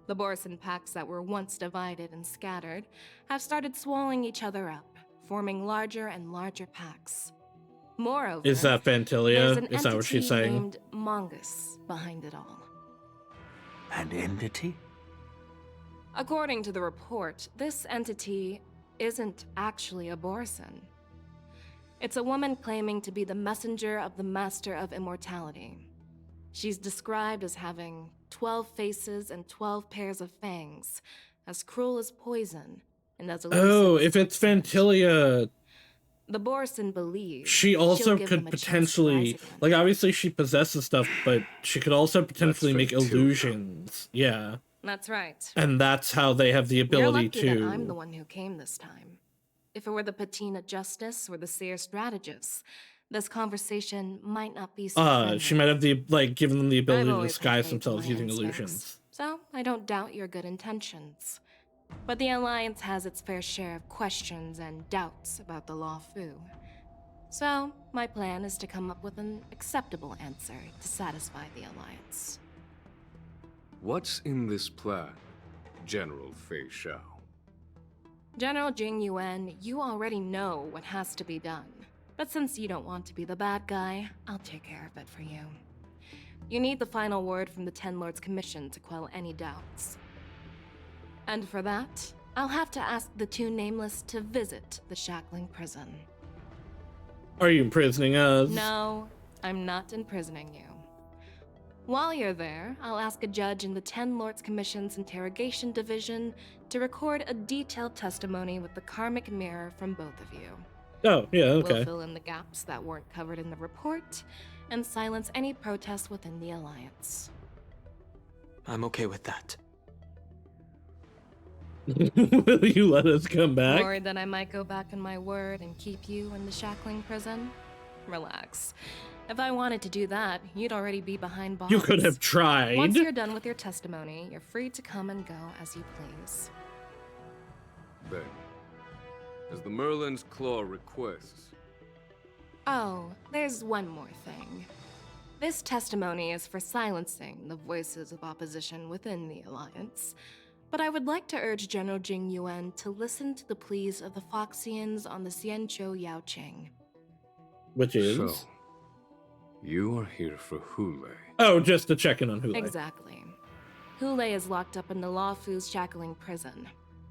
The Borisin packs that were once divided and scattered have started swallowing each other up, forming larger and larger packs. Moreover, is that Phantilia? There's an Is that what she's entity saying? named Mongus behind it all. An entity? According to the report, this entity isn't actually a Borson. It's a woman claiming to be the messenger of the Master of Immortality. She's described as having 12 faces and 12 pairs of fangs, as cruel as poison, and as elusive Oh, as if it's Fantilia, the Borson believes she she'll also give them could a chance to potentially, rise again. like, obviously she possesses stuff, but she could also potentially make Fantilia. illusions. Yeah. That's right. And that's how they have the You're ability lucky to. that I'm the one who came this time. If it were the Patina Justice or the Seer Strategist, this conversation might not be so friendly. She might have the, like, given them the I've ability to always had disguise faith in themselves my using instincts, illusions. so I don't doubt your good intentions. But the Alliance has its fair share of questions and doubts about the Law Fu. So, my plan is to come up with an acceptable answer to satisfy the Alliance. What's in this plan, General Fei Shao? General Jing Yuan, you already know what has to be done. But since you don't want to be the bad guy, I'll take care of it for you. You need the final word from the Ten Lords Commission to quell any doubts. And for that, I'll have to ask the two Nameless to visit the Shackling Prison. Are you imprisoning us? No, I'm not imprisoning you. While you're there, I'll ask a judge in the Ten Lords Commission's Interrogation Division to record a detailed testimony with the karmic mirror from both of you. Oh, yeah, okay. We'll fill in the gaps that weren't covered in the report and silence any protests within the Alliance. I'm okay with that. Will you let us come back? Worried that I might go back on my word and keep you in the Shackling Prison? Relax. If I wanted to do that, you'd already be behind bars. You could have tried. Once you're done with your testimony, you're free to come and go as you please. Then, as the Merlin's Claw requests, Oh, there's one more thing. This testimony is for silencing the voices of opposition within the Alliance. But I would like to urge General Jing Yuan to listen to the pleas of the Foxians on the Xianzhou Yaoqing. Which is? So, you are here for Hule. Oh, just to check in on Hule. Exactly. Hule is locked up in the Law Fu's Shackling Prison.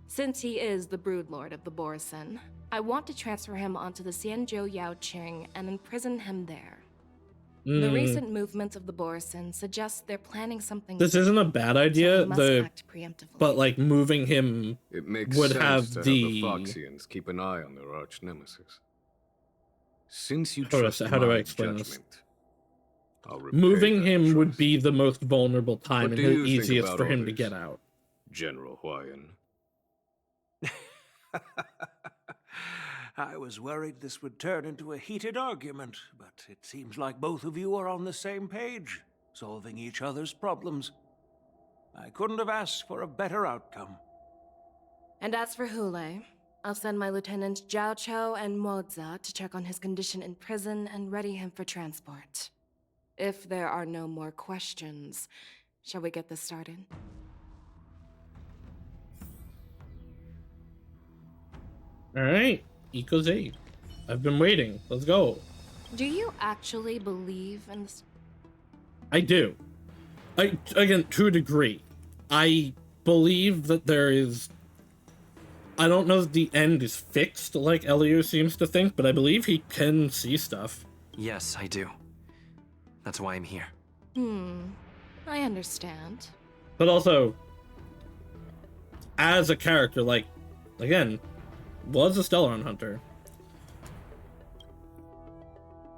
Since he is the Broodlord of the Borson, I want to transfer him onto the Xianzhou Yaoqing and imprison him there. The recent movements of the Borson suggest they're planning something. This isn't a bad idea. So we must act preemptively. But like moving him It makes would sense have to the. have the Foxians keep an eye on their arch nemesis. Since you How do I- trust how do I my explain this? judgment, I'll repay Moving that him trust. would be the most vulnerable time What and do the you think easiest about for him all to this, get out. General Huayan? I was worried this would turn into a heated argument, but it seems like both of you are on the same page, solving each other's problems. I couldn't have asked for a better outcome. And as for Hule, I'll send my lieutenants Zhao Chou and Moza to check on his condition in prison and ready him for transport. If there are no more questions, shall we get this started? Alright, equals 8. I've been waiting. Let's go. Do you actually believe in this? I do. Again, to a degree. I believe that there is... I don't know that the end is fixed like Elio seems to think, but I believe he can see stuff. Yes, I do. That's why I'm here. I understand. But also, as a character, like, again, was a Stellaron hunter.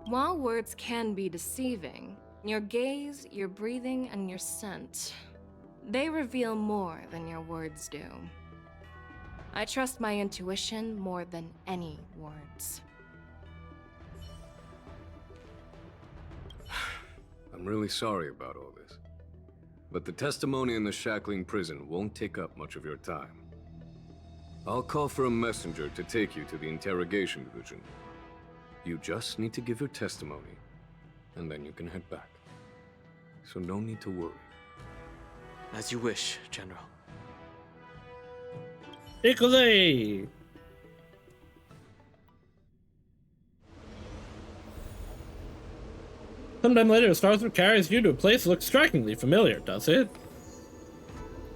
While words can be deceiving, your gaze, your breathing, and your scent, they reveal more than your words do. I trust my intuition more than any words. I'm really sorry about all this. But the testimony in the Shackling prison won't take up much of your time. I'll call for a messenger to take you to the interrogation division. You just need to give your testimony, and then you can head back. So no need to worry. As you wish, General. Equals 8! Sometime later, a star through carries you to a place that looks strikingly familiar, does it?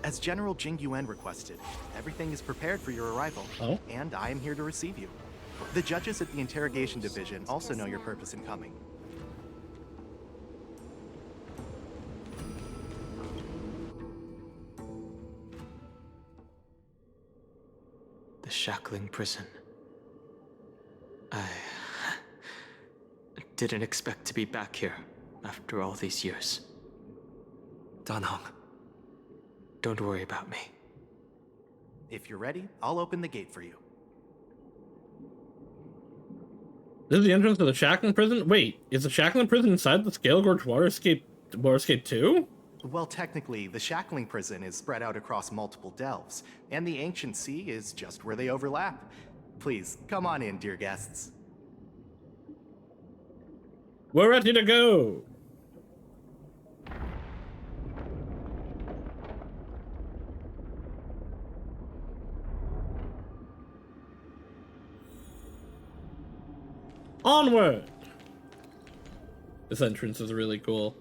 As General Jing Yuan requested, everything is prepared for your arrival, and I am here to receive you. The judges at the Interrogation Division also know your purpose in coming. The shackling prison. I didn't expect to be back here after all these years. Dan Heng. Don't worry about me. If you're ready, I'll open the gate for you. This is the entrance to the Shackling Prison? Wait, is the Shackling Prison inside the Scale Gorge Waterscape 2? Well, technically, the Shackling Prison is spread out across multiple delves, and the Ancient Sea is just where they overlap. Please, come on in, dear guests. We're ready to go! Onward! This entrance is really cool.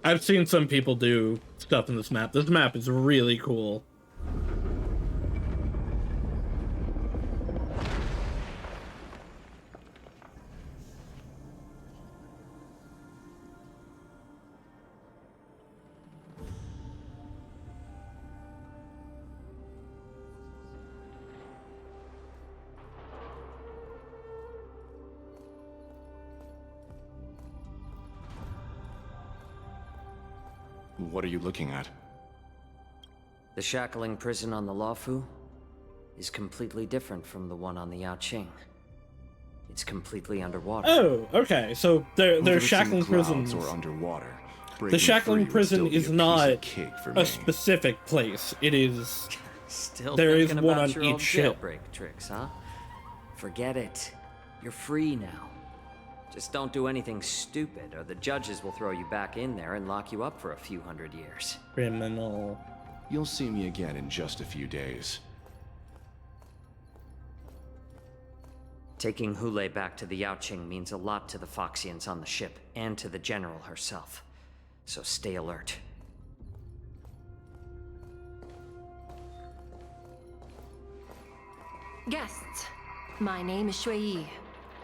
I've seen some people do stuff in this map. This map is really cool. What are you looking at? The shackling prison on the Luofu is completely different from the one on the Yaoqing. It's completely underwater. Oh, okay. So their shackling prisons or underwater. The shackling prison is not a specific place. It is. Still there is thinking one about on your each old ship. Jailbreak tricks, huh? Forget it. You're free now. Just don't do anything stupid, or the judges will throw you back in there and lock you up for a few hundred years. Criminal. You'll see me again in just a few days. Taking Hule back to the Yaoqing means a lot to the Foxians on the ship, and to the General herself. So stay alert. Guests, my name is Shui Yi,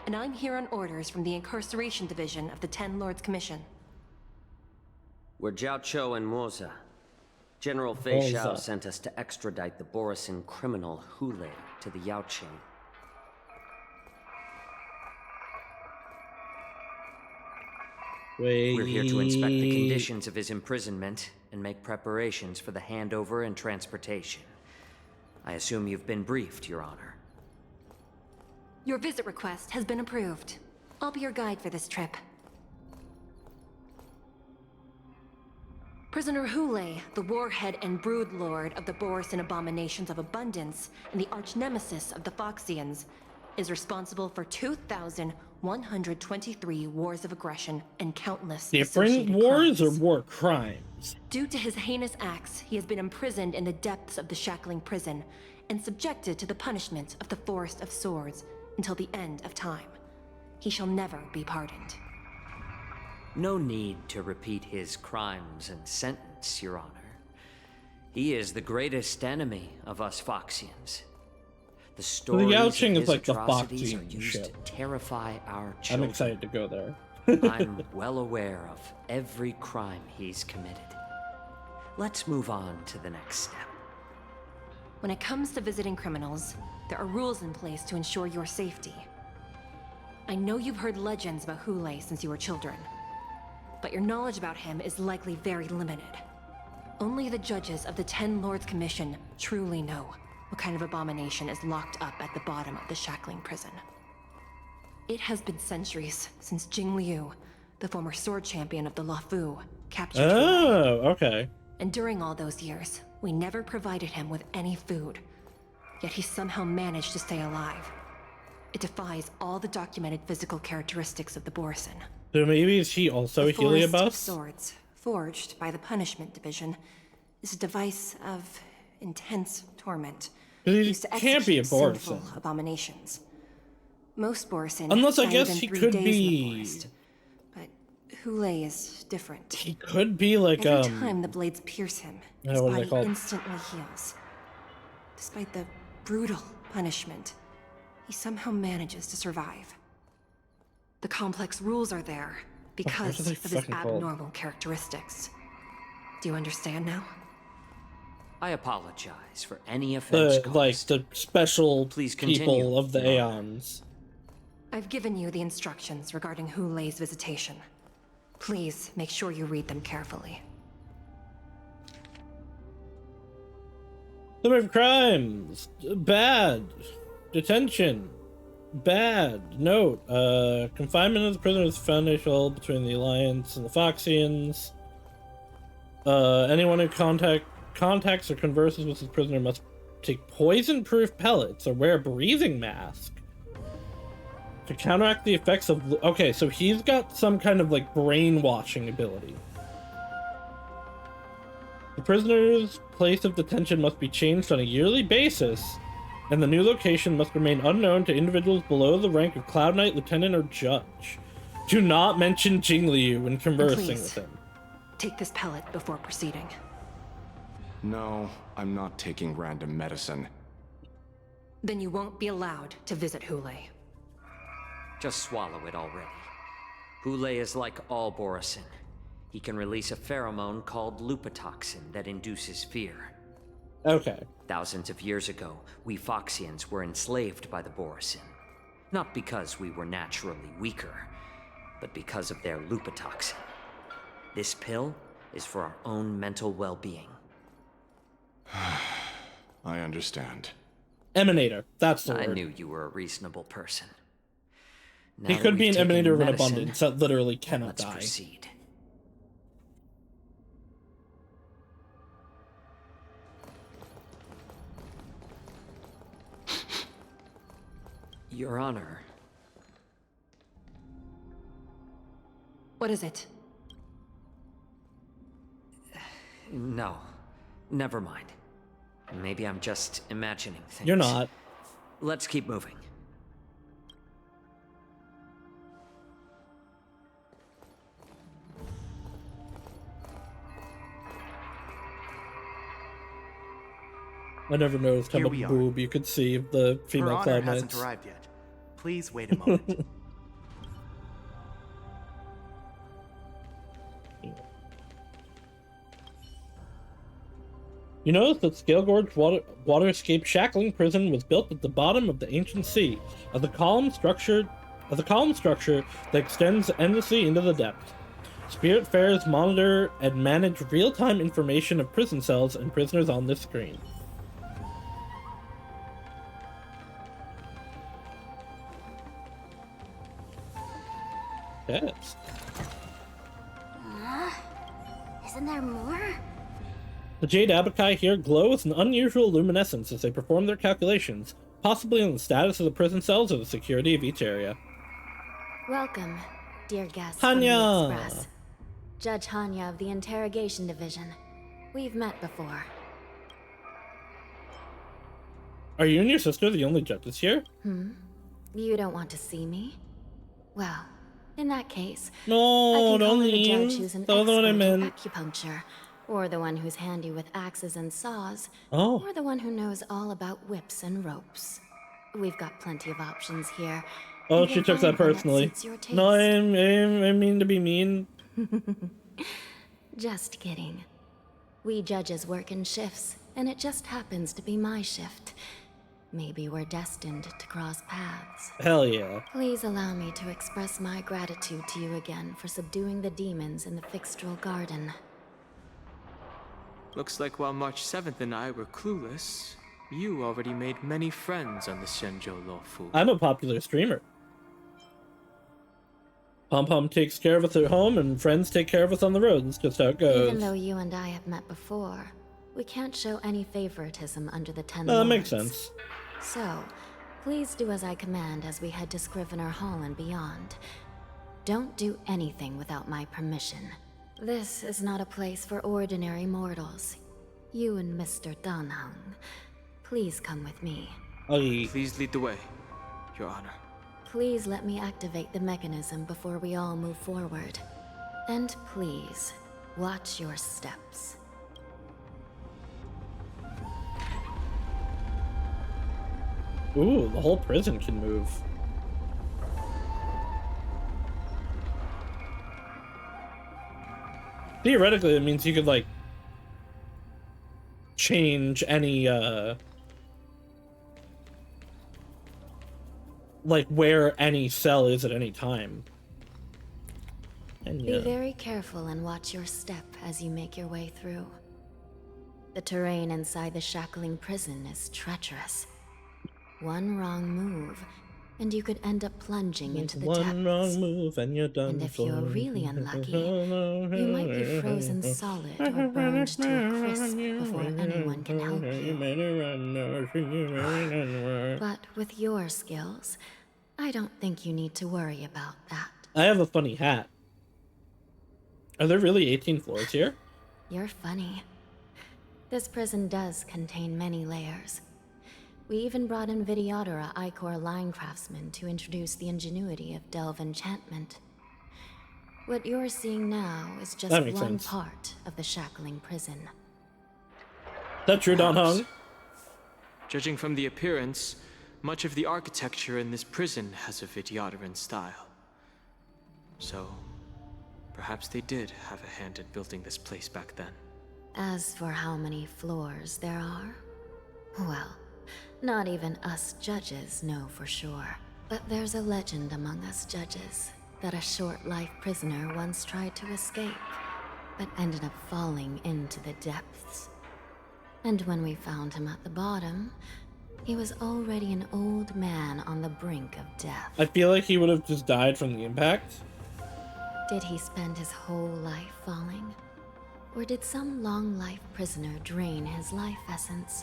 and I'm here on orders from the Incarceration Division of the Ten Lords Commission. We're Jiao Cho and Moza. General Fei Xiao Moza. sent us to extradite the Borisin criminal Hule to the Yaoqing. We're here to inspect the conditions of his imprisonment and make preparations for the handover and transportation. I assume you've been briefed, Your Honor. Your visit request has been approved. I'll be your guide for this trip. Prisoner Hule, the warhead and brood lord of the Borisin Abominations of Abundance and the arch-nemesis of the Foxians, is responsible for 2,123 wars of aggression and countless Different associated wars crimes. or war crimes? Due to his heinous acts, he has been imprisoned in the depths of the shackling prison and subjected to the punishment of the Forest of Swords until the end of time. He shall never be pardoned. No need to repeat his crimes and sentence, Your Honor. He is the greatest enemy of us Foxians. The stories Yaoqing of is his like the atrocities are Foxian used ship. to terrify our I'm children. excited to go there. I'm well aware of every crime he's committed. Let's move on to the next step. When it comes to visiting criminals, there are rules in place to ensure your safety. I know you've heard legends about Hule since you were children, but your knowledge about him is likely very limited. Only the judges of the Ten Lords Commission truly know what kind of abomination is locked up at the bottom of the shackling prison. It has been centuries since Jing Liu, the former sword champion of the Luofu, captured Hule. Oh, okay. And during all those years, we never provided him with any food. Yet he somehow managed to stay alive. It defies all the documented physical characteristics of the Borisin. So maybe is he also The a Forest of Heliobus? Swords, forged by the Punishment Division, is a device of intense torment. He used to can't be a execute sinful Borisin. abominations. Most Borisin Unless I die guess within he 3 could days in the be. forest. But Hule is different. He could be like Every time the blades pierce him, his what are they body called? instantly heals. Despite the brutal punishment, he somehow manages to survive. The complex rules are there because What are they of his fucking called? abnormal characteristics. Do you understand now? I apologize for any offense The caused. the special Please continue, people of the Your Honor. Aeons. I've given you the instructions regarding Hule's visitation. Please make sure you read them carefully. Some of crimes. Bad. Detention. Bad. Note. Confinement of the prisoner is foundational between the Alliance and the Foxians. Anyone who contacts or converses with this prisoner must take poison-proof pellets or wear a breathing mask to counteract the effects of... Okay, so he's got some kind of, like, brainwashing ability. The prisoner's place of detention must be changed on a yearly basis, and the new location must remain unknown to individuals below the rank of Cloud Knight, Lieutenant, or Judge. Do not mention Jingliu when conversing Please, with him. take this pellet before proceeding. No, I'm not taking random medicine. Then you won't be allowed to visit Hule. Just swallow it already. Hule is like all Borisin. He can release a pheromone called lupatoxin that induces fear. Okay. Thousands of years ago, we Foxians were enslaved by the Borisin. Not because we were naturally weaker, but because of their lupatoxin. This pill is for our own mental well-being. I understand. Emanator. That's the I word. knew you were a reasonable person. He Now could that be an we've taken emanator of an medicine, abundance that literally cannot let's die. proceed. Your Honor. What is it? No. Never mind. Maybe I'm just imagining things. You're not. Let's keep moving. I never noticed how Here much we are. boob you could see of the Her female honor Cloud hasn't Knights. arrived yet. Please wait a moment. You notice that Scale Gorge water escape shackling prison was built at the bottom of the ancient sea, as a column structure that extends endlessly into the depths. Spiritfarers monitor and manage real-time information of prison cells and prisoners on this screen. Yes. Isn't there more? The Jade Abakai here glow with an unusual luminescence as they perform their calculations, possibly on the status of the prison cells or the security of each area. Welcome, dear guests Hanya! from the Express. Judge Hanya of the Interrogation Division. We've met before. Are you and your sister the only judges here? You don't want to see me? Well, in that case, No, I can don't call in a leave. judge who's an That's what I expert in meant. acupuncture, or the one who's handy with axes and saws, Oh. or the one who knows all about whips and ropes. We've got plenty of options here. Oh, You she can took find that one personally. suits your taste. No, I mean to be mean. Just kidding. We judges work in shifts, and it just happens to be my shift. Maybe we're destined to cross paths. Hell yeah. Please allow me to express my gratitude to you again for subduing the demons in the Fixtral Garden. Looks like while March 7th and I were clueless, you already made many friends on the Shenzhou Luofu. I'm a popular streamer. Pom Pom takes care of us at home, and friends take care of us on the road. That's just how it goes. Even though you and I have met before, we can't show any favoritism under the Ten No, that makes Lords. sense. So, please do as I command as we head to Scrivener Hall and beyond. Don't do anything without my permission. This is not a place for ordinary mortals. You and Mr. Danheng, please come with me. Please lead the way, Your Honor. Please let me activate the mechanism before we all move forward. And please, watch your steps. Ooh, the whole prison can move. Theoretically, it means you could, like, change any, like, where any cell is at any time. And, Be very careful and watch your step as you make your way through. The terrain inside the shackling prison is treacherous. One wrong move, and you could end up plunging into the depths. One wrong move and you're done. And if you're really unlucky, you might be frozen solid or burned to a crisp before anyone can help you. But with your skills, I don't think you need to worry about that. I have a funny hat. Are there really 18 floors here? You're funny. This prison does contain many layers. We even brought in Videodora Icor line craftsmen to introduce the ingenuity of delve enchantment. What you're seeing now is just one part of the shackling prison. That's true, Don Hung. Judging from the appearance, much of the architecture in this prison has a Vidyadoran style. So, perhaps they did have a hand in building this place back then. As for how many floors there are, well, not even us judges know for sure. But there's a legend among us judges that a short-life prisoner once tried to escape, but ended up falling into the depths. And when we found him at the bottom, he was already an old man on the brink of death. I feel like he would have just died from the impact. Did he spend his whole life falling? Or did some long-life prisoner drain his life essence?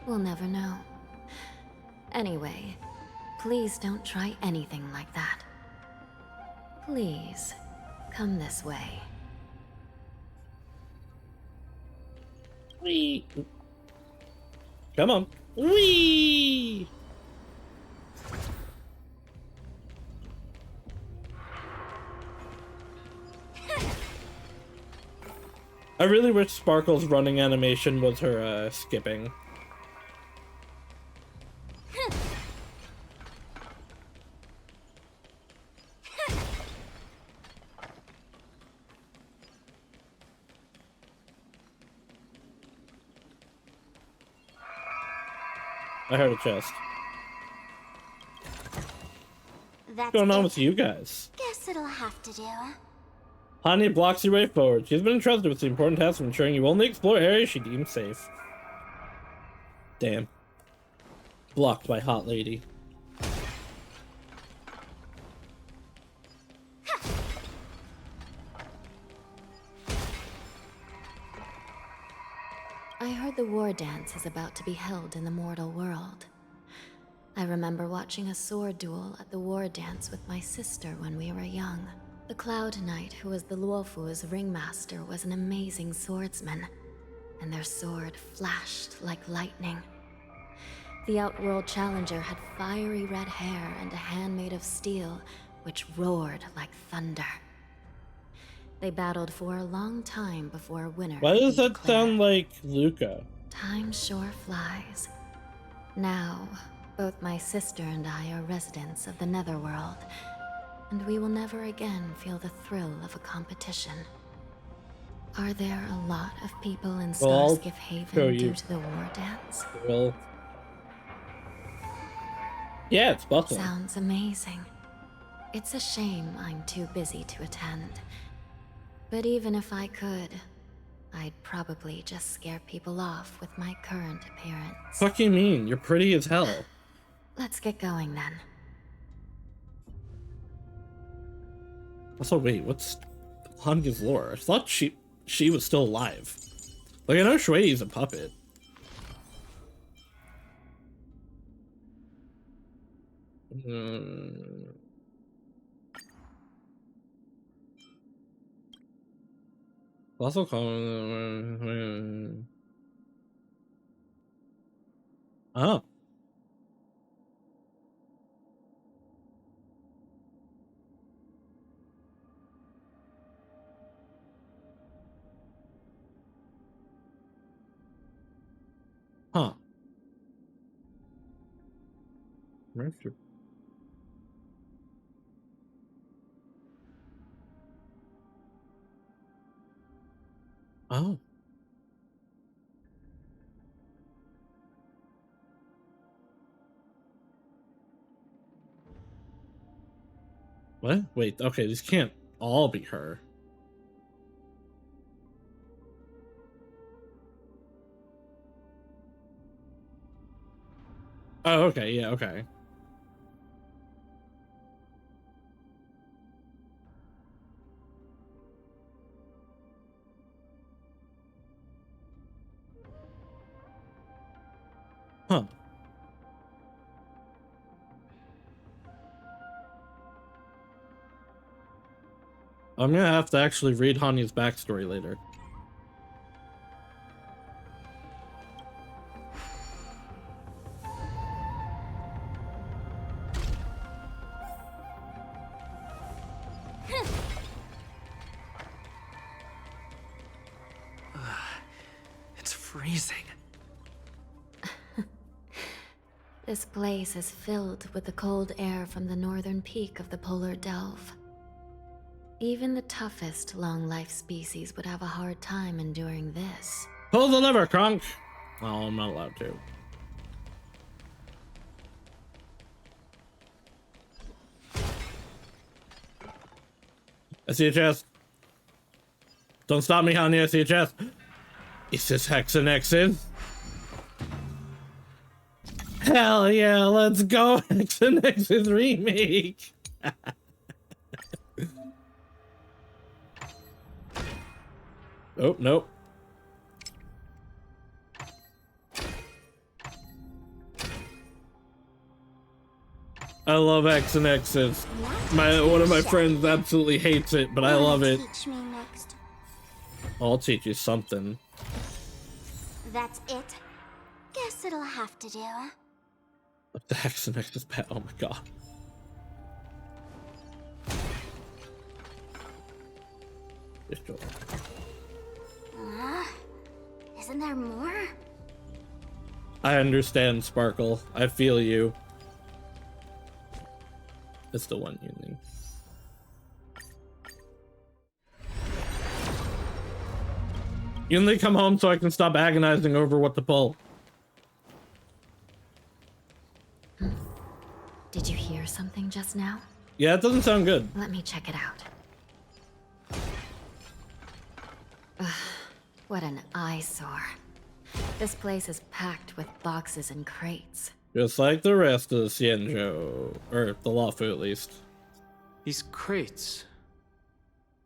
We'll never know. Anyway, please don't try anything like that. Please, come this way. Wee. Come on. Wee. I really wish Sparkle's running animation was her skipping. I heard a chest. What's going on with you guys? Guess it'll have to do. Hanya blocks your way forward. She's been entrusted with the important task of ensuring you only explore areas she deems safe. Damn. Blocked by Hot Lady. I heard the war dance is about to be held in the mortal world. I remember watching a sword duel at the war dance with my sister when we were young. The Cloud Knight, who was the Luofu's ringmaster, was an amazing swordsman, and their sword flashed like lightning. The Outworld Challenger had fiery red hair and a hand made of steel, which roared like thunder. They battled for a long time before a winner. Why does that sound like Luca? Time sure flies. Now, both my sister and I are residents of the Netherworld, and we will never again feel the thrill of a competition. Are there a lot of people in Starskiff Haven due to the war dance? Well, yeah, it's bustling. Sounds amazing. It's a shame I'm too busy to attend. But even if I could, I'd probably just scare people off with my current appearance. Fuck you mean? You're pretty as hell. Let's get going then. Also, wait, what's Hanya's lore? I thought she was still alive. Like, I know Shuei's a puppet. Also calling. Oh. Mercer. Oh. What? Wait, okay, these can't all be her. Oh, okay, yeah, okay. Huh. I'm gonna have to actually read Hanya's backstory later. It's freezing. This place is filled with the cold air from the northern peak of the polar delve. Even the toughest long-life species would have a hard time enduring this. Pull the lever, Kronk! Oh, I'm not allowed to. I see a chest. Don't stop me, honey, I see a chest. Is this Hexanexin? Hell yeah, let's go, Hexanexin remake! Oh, nope. I love Hexanexin. One of my friends absolutely hates it, but I love it. Teach me next. I'll teach you something. That's it. Guess it'll have to do. The Hexanexin pet, oh my god. Just go. Isn't there more? I understand, Sparkle. I feel you. It's the one union. Yunli, come home so I can stop agonizing over what to pull. Did you hear something just now? Yeah, it doesn't sound good. Let me check it out. Ugh, what an eyesore. This place is packed with boxes and crates. Just like the rest of the Xianzhou. Or the Luofu, at least. These crates.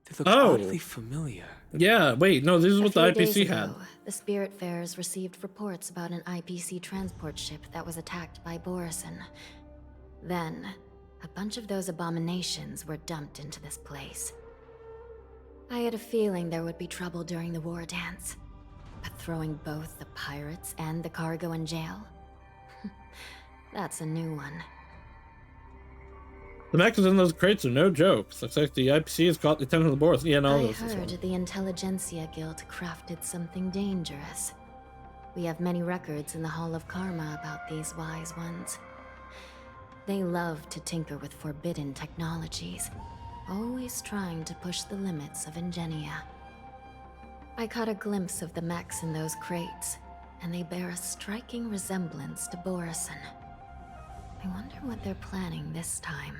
They look oddly familiar. Yeah, wait, no, this is what the A few days IPC had. ago, the Spiritfarers received reports about an IPC transport ship that was attacked by Borison. Then, a bunch of those abominations were dumped into this place. I had a feeling there would be trouble during the war dance. But throwing both the pirates and the cargo in jail? That's a new one. The mechs in those crates are no jokes. Looks like the IPC has caught Lieutenant of the Boris. Yeah, no, I this is heard one. the Intelligentsia Guild crafted something dangerous. We have many records in the Hall of Karma about these wise ones. They love to tinker with forbidden technologies, always trying to push the limits of Ingenia. I caught a glimpse of the mechs in those crates, and they bear a striking resemblance to Borison. I wonder what they're planning this time.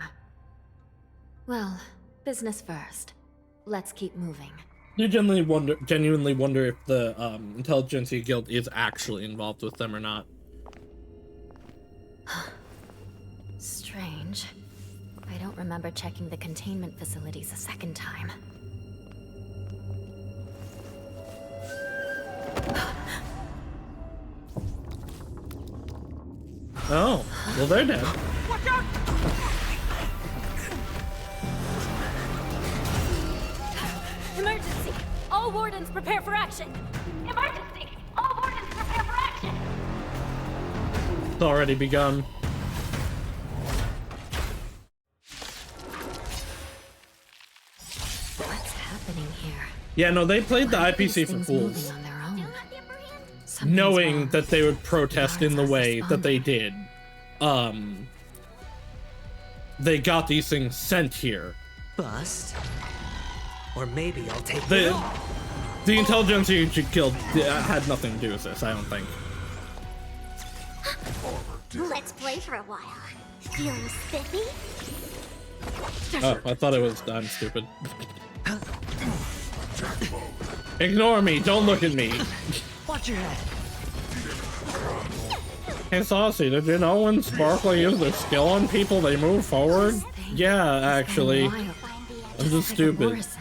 Well, business first. Let's keep moving. You genuinely wonder if the Intelligentsia Guild is actually involved with them or not. Strange. I don't remember checking the containment facilities a second time. Oh, well, they're dead. Watch out! Emergency! All wardens prepare for action! Emergency! All wardens prepare for action! It's already begun. What's happening here? Yeah, no, they played the IPC for fools. Knowing that they would protest in the way that they did. they got these things sent here. Bust. Or maybe I'll take The intelligence you killed had nothing to do with this, I don't think. Let's play for a while. Feeling spiffy? Oh, I thought it was I'm stupid. Ignore me, don't look at me. Watch your head. Hey Saucy, did you know when Sparkle used their skill on people, they move forward? Yeah, actually. I'm just stupid. Looks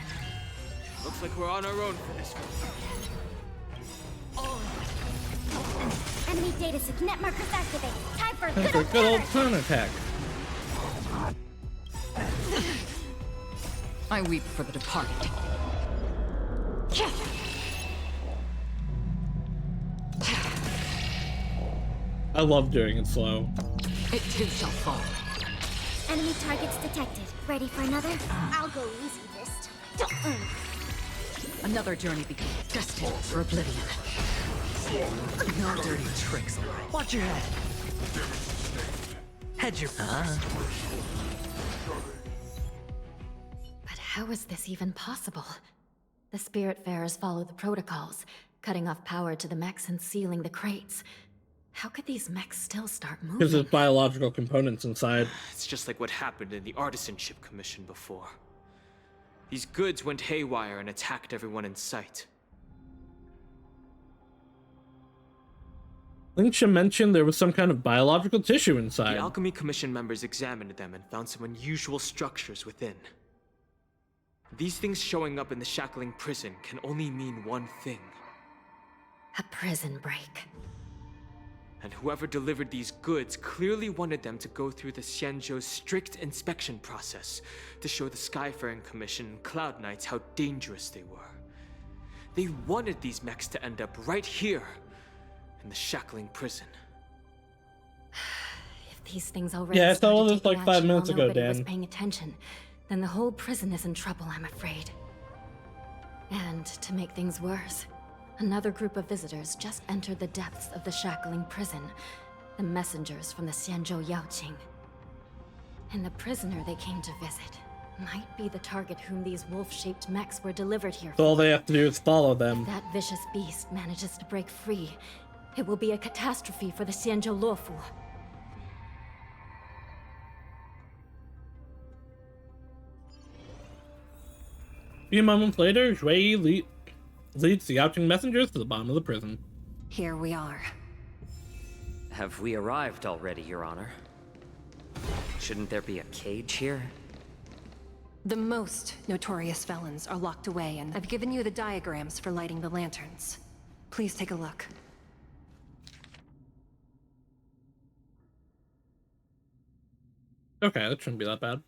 like we're on our own for this one. Enemy data signet markers activated. Time for a That's good a old good old turn. turn attack. I weep for the departed. Oh, I love doing it slow. It too shall fall. Enemy targets detected. Ready for another? I'll go easy this time. Another journey begins, destined for oblivion. No dirty tricks. Watch your head. Head your... But how is this even possible? The Spiritfarers follow the protocols, cutting off power to the mechs and sealing the crates. How could these mechs still start moving? Because there's biological components inside. It's just like what happened in the Artisanship Commission before. These goods went haywire and attacked everyone in sight. Lingsha mentioned there was some kind of biological tissue The inside. Alchemy Commission members examined them and found some unusual structures within. These things showing up in the shackling prison can only mean one thing. A prison break. And whoever delivered these goods clearly wanted them to go through the Xianzhou's strict inspection process to show the Skyfaring Commission and Cloud Knights how dangerous they were. They wanted these mechs to end up right here, in the shackling prison. If these things already Yeah, I saw started this like taking 5 action minutes while ago, nobody was Dan. paying attention, then the whole prison is in trouble, I'm afraid. And to make things worse, another group of visitors just entered the depths of the shackling prison, the messengers from the Xianzhou Yaoqing. And the prisoner they came to visit might be the target whom these wolf-shaped mechs were delivered here So all for. they have to do is follow them. If that vicious beast manages to break free, it will be a catastrophe for the Xianzhou Luofu. A few moments later, Shui leads the Yaoqing messengers to the bottom of the prison. Here we are. Have we arrived already, Your Honor? Shouldn't there be a cage here? The most notorious felons are locked away, and I've given you the diagrams for lighting the lanterns. Please take a look. Okay, that shouldn't be that bad.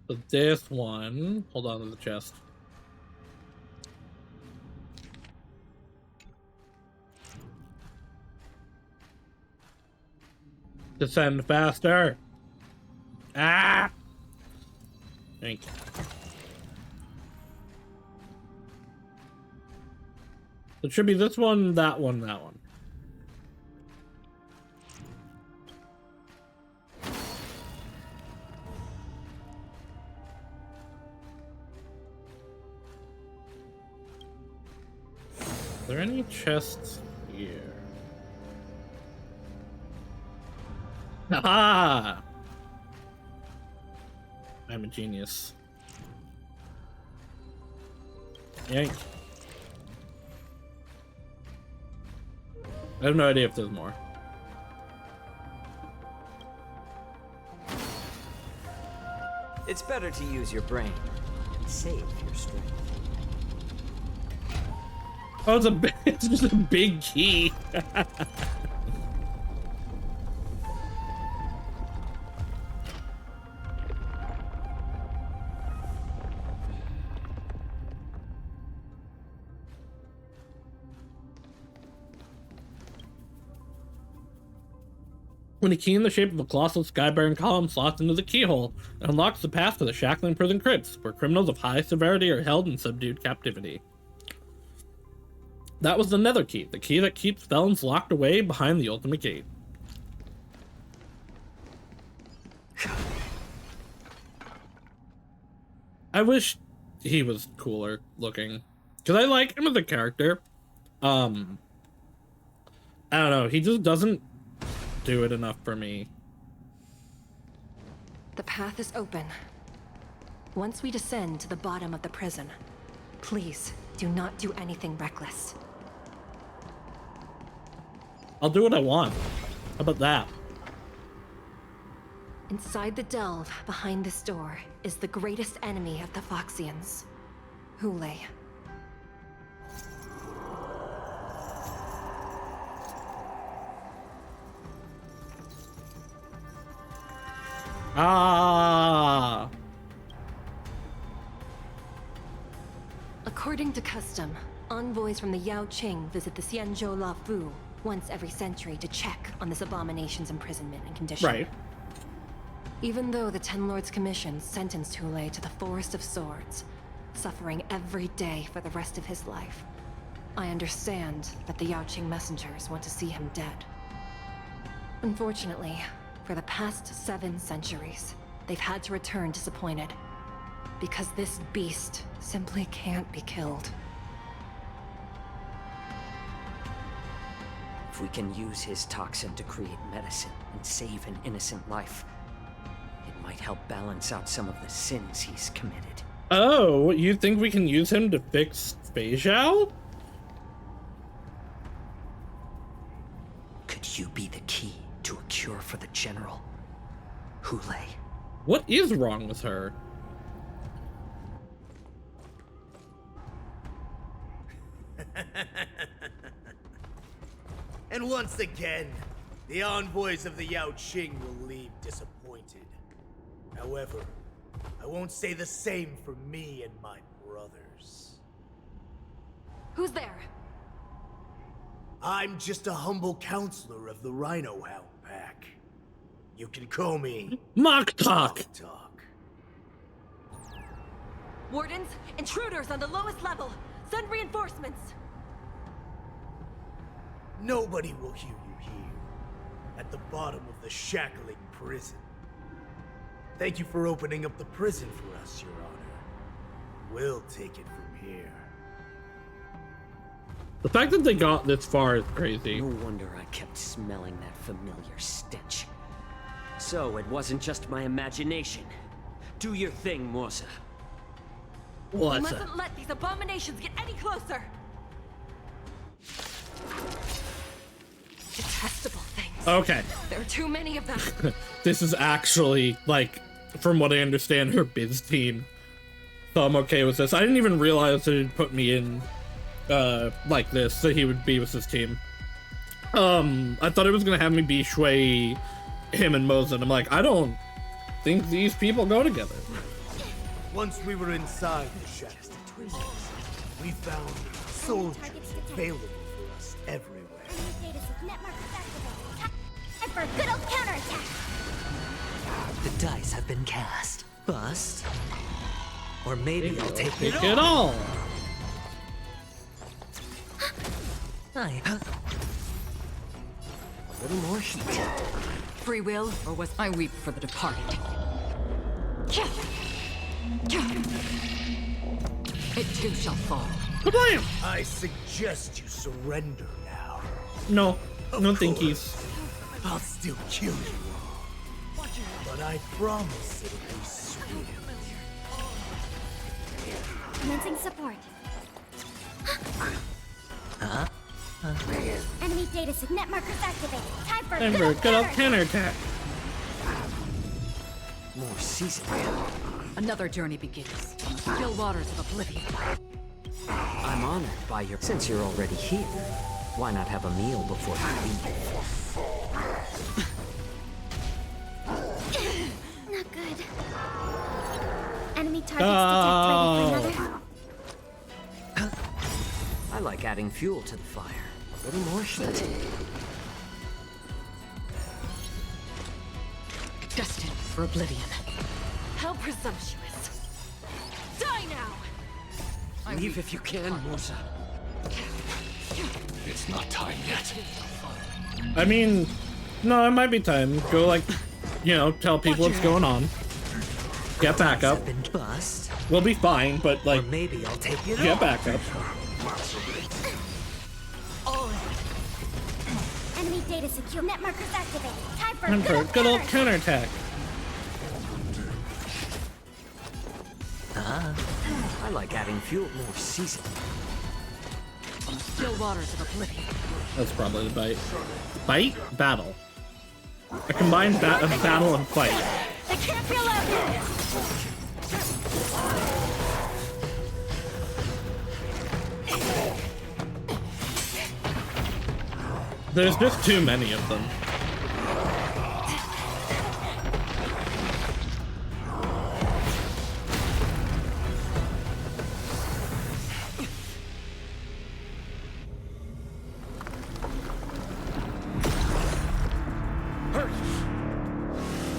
So this one, hold on to the chest. Descend faster. Ah! Thank you. It should be this one, that one, that one. Are there any chests here? Aha! I'm a genius. Yank. I have no idea if there's more. It's better to use your brain and save your strength. Oh, it's just a big key. When a key in the shape of a colossal sky-bearing column slots into the keyhole, it unlocks the path to the shackling prison crypts, where criminals of high severity are held in subdued captivity. That was the Nether Key, the key that keeps felons locked away behind the ultimate gate. I wish he was cooler looking, because I like him as a character. I don't know, he just doesn't do it enough for me. The path is open. Once we descend to the bottom of the prison, please do not do anything reckless. I'll do what I want. How about that? Inside the delve behind this door is the greatest enemy of the Foxians, Hule. Ah! According to custom, envoys from the Yao Qing visit the Xianzhou La Fu once every century to check on this abomination's imprisonment and condition. Right. Even though the Ten Lords Commission sentenced Hule to the Forest of Swords, suffering every day for the rest of his life, I understand that the Yao Qing messengers want to see him dead. Unfortunately, for the past 7 centuries, they've had to return disappointed, because this beast simply can't be killed. If we can use his toxin to create medicine and save an innocent life, it might help balance out some of the sins he's committed. Oh, you think we can use him to fix Fei Zhao? Could you be the key to a cure for the General? Hule. What is wrong with her? And once again, the envoys of the Yao Qing will leave disappointed. However, I won't say the same for me and my brothers. Who's there? I'm just a humble counselor of the Rhino Hound Pack. You can call me Mock Talk. Wardens, intruders on the lowest level. Send reinforcements. Nobody will hear you here, at the bottom of the shackling prison. Thank you for opening up the prison for us, Your Honor. We'll take it from here. The fact that they got this far is crazy. No wonder I kept smelling that familiar stench. So it wasn't just my imagination. Do your thing, Morsa. We mustn't let these abominations get any closer. Detestable things. Okay. There are too many of them. This is actually, like, from what I understand, her biz team. So I'm okay with this. I didn't even realize that he'd put me in, like this, that he would be with his team. I thought it was gonna have me be Shui, him and Mosin. I'm like, I don't think these people go together. Once we were inside the shackling prison, we found soldiers available for us everywhere. And for a good old counterattack. The dice have been cast. Bust. Or maybe I'll take it all. Hi. A little more heat. Free will, or was I weep for the departed? It too shall fall. Kablam! I suggest you surrender now. No, no Of thinkies. course, I'll still kill you all. But I promise it'll be sweet. Commencing support. Huh? Enemy data signet markers activated. Time for Time for a good old counterattack. More season. Another journey begins on the still waters of oblivion. I'm honored by your... Since you're already here, why not have a meal before you leave? Not good. Enemy targets detect. Ready for another? I like adding fuel to the fire. A little more heat. Destined for oblivion. How presumptuous. Die now! Leave if you can, Morsa. It's not time yet. I mean, no, it might be time. Go, like, you know, tell people what's going on. Get back up. We'll be fine, but, like, maybe I'll take it get off. back up. Enemy data secure. Net markers activated. Time for Time for a good old counterattack. I like adding fuel more seasoning. On the still waters of oblivion. That's probably the bite. Bite? Battle. A combined battle and fight. They can't be allowed here. There's just too many of them.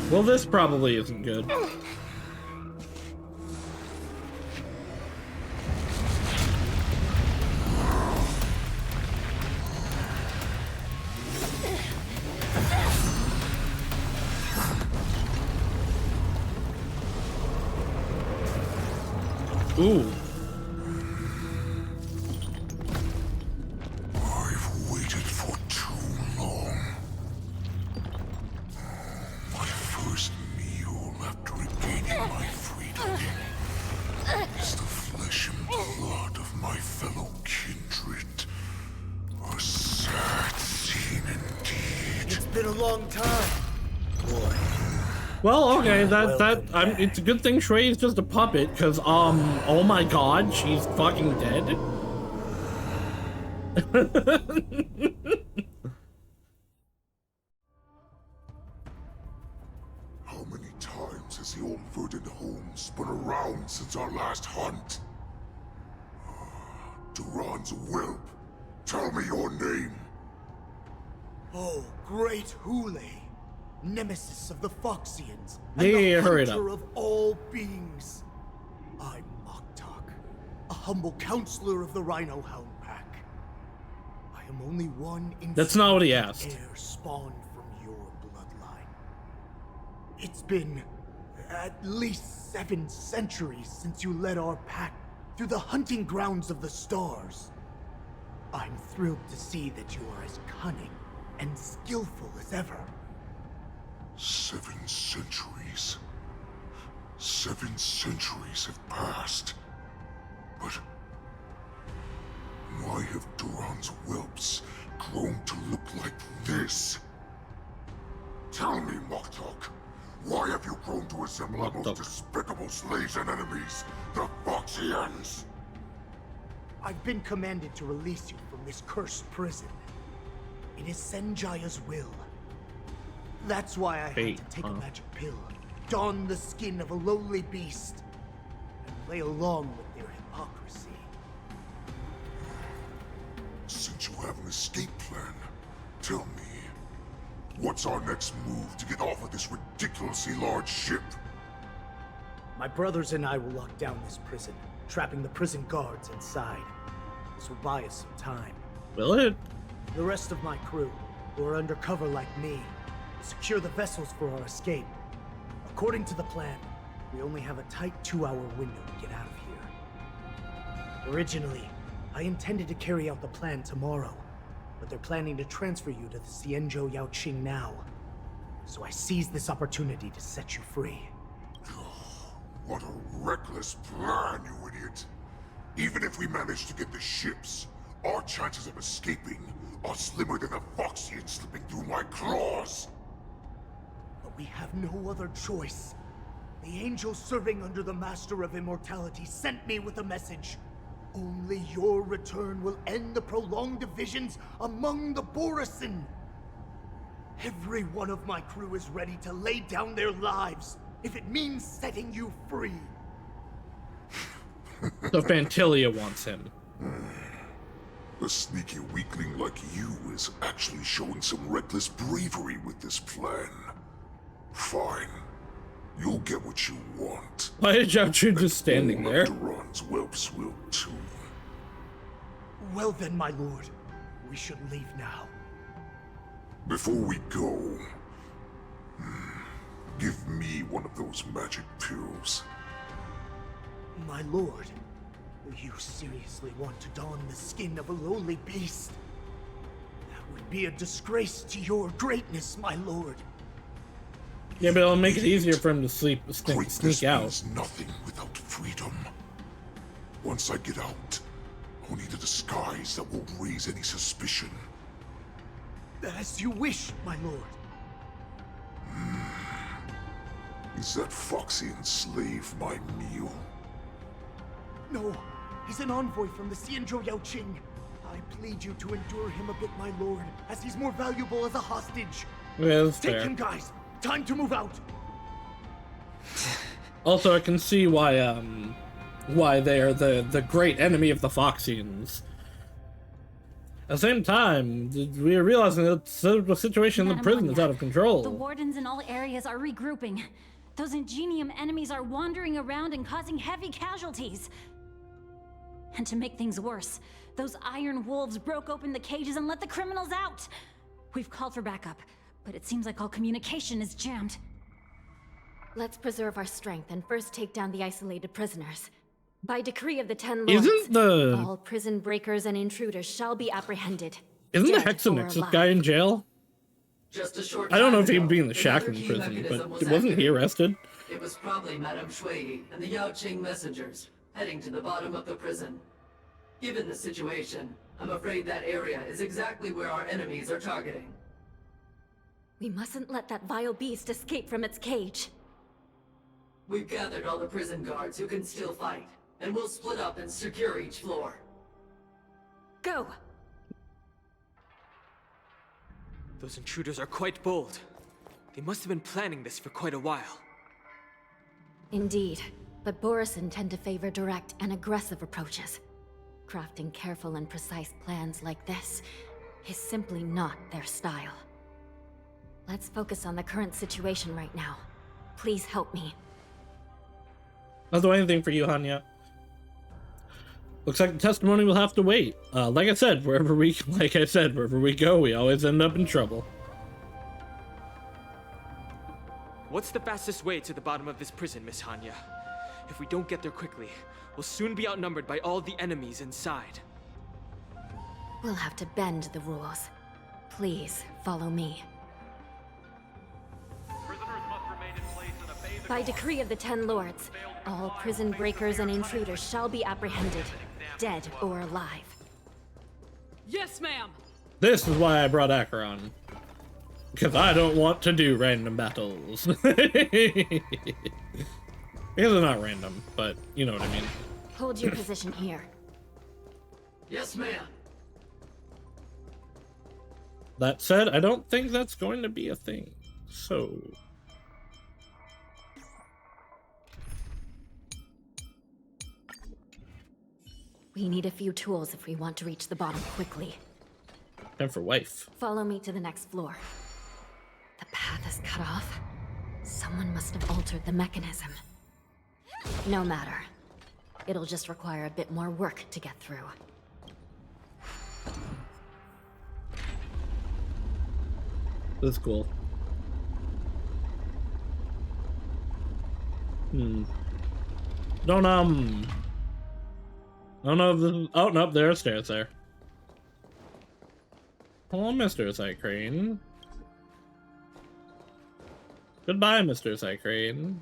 Well, this probably isn't good. Ooh. I've waited for too long. My first meal after regaining my freedom is the flesh and blood of my fellow kindred. A sad scene indeed. It's been a long time, boy. Well, okay, it's a good thing Shui's just a puppet, cause, oh my god, she's fucking dead. How many times has the old verdant home spun around since our last hunt? Duran's whelp, tell me your name. Oh, great Hule, nemesis of the Foxians, Yeah, and the hurry it hunter up. of all beings. I'm Moktok, a humble counselor of the Rhino Hound Pack. I am only one That's not what he asked. heir spawned from your bloodline. It's been at least 7 centuries since you led our pack through the hunting grounds of the stars. I'm thrilled to see that you are as cunning and skillful as ever. 7 centuries. 7 centuries have passed. But why have Duran's whelps grown to look like this? Tell me, Moktok, why have you grown to resemble our most despicable slaves and enemies, the Foxians? I've been commanded to release you from this cursed prison. It is Senjaya's will. That's why I had to take a magic pill, don the skin of a lowly beast, and play along with their hypocrisy. Since you have an escape plan, tell me, what's our next move to get off of this ridiculously large ship? My brothers and I will lock down this prison, trapping the prison guards inside. This will buy us some time. Will it? The rest of my crew, who are undercover like me, will secure the vessels for our escape. According to the plan, we only have a tight 2-hour window to get out of here. Originally, I intended to carry out the plan tomorrow, but they're planning to transfer you to the Xianzhou Yaoqing now. So I seized this opportunity to set you free. What a reckless plan, you idiot! Even if we manage to get the ships, our chances of escaping are slimmer than a Foxian slipping through my claws! But we have no other choice. The angel serving under the Master of Immortality sent me with a message. Only your return will end the prolonged divisions among the Borisin. Every one of my crew is ready to lay down their lives if it means setting you free. So Fantilia wants him. A sneaky weakling like you is actually showing some reckless bravery with this plan. Fine. You'll get what you want. Why is Yaoqing just standing there? Duran's whelps will too. Well then, my lord, We should leave now. Before we go, give me one of those magic pills. My lord, you seriously want to don the skin of a lowly beast? That would be a disgrace to your greatness, my lord. Yeah, but it'll make it easier for him to sneak out. Means nothing without freedom. Once I get out, I'll need a disguise that won't raise any suspicion. As you wish, my lord. Is that Foxian slave my meal? No, he's an envoy from the Xianzhou Yaoqing. I plead you to endure him a bit, my lord, as he's more valuable as a hostage. Yeah, that's Take fair. him, guys. Time to move out. Also, I can see why they are the great enemy of the Foxians. At the same time, we are realizing that the situation in the prison is out of control. The wardens in all areas are regrouping. Those Ingenium enemies are wandering around and causing heavy casualties. And to make things worse, those iron wolves broke open the cages and let the criminals out. We've called for backup, but it seems like all communication is jammed. Let's preserve our strength and first take down the isolated prisoners. By decree of the 10 Lords, all prison breakers and intruders shall be apprehended. Isn't the dead or Hexenixus alive. guy in jail? Just a short I don't know time if he'd ago, be in the another shackling key prison, mechanism but was wasn't he activated. arrested? It was probably Madame Shui and the Yaoqing messengers heading to the bottom of the prison. Given the situation, I'm afraid that area is exactly where our enemies are targeting. We mustn't let that vile beast escape from its cage. We've gathered all the prison guards who can still fight, and we'll split up and secure each floor. Go! Those intruders are quite bold. They must have been planning this for quite a while. Indeed, but Borisin tend to favor direct and aggressive approaches. Crafting careful and precise plans like this is simply not their style. Let's focus on the current situation right now. Please help me. Not doing anything for you, Hanya. Looks like the testimony will have to wait. Like I said, wherever we go, we always end up in trouble. What's the fastest way to the bottom of this prison, Miss Hanya? If we don't get there quickly, we'll soon be outnumbered by all the enemies inside. We'll have to bend the rules. Please, follow me. By decree of the 10 Lords, all prison breakers and intruders shall be apprehended, dead or alive. Yes, ma'am! This is why I brought Acheron. Because I don't want to do random battles. Because they're not random, but you know what I mean. Hold your position here. Yes, ma'am. That said, I don't think that's going to be a thing. So... We need a few tools if we want to reach the bottom quickly. Time for wife. Follow me to the next floor. The path is cut off. Someone must have altered the mechanism. No matter. It'll just require a bit more work to get through. This is cool. Don't I don't know if this is... Oh, no, there are stairs there. Hello, Mr. Cycrane. Goodbye, Mr. Cycrane.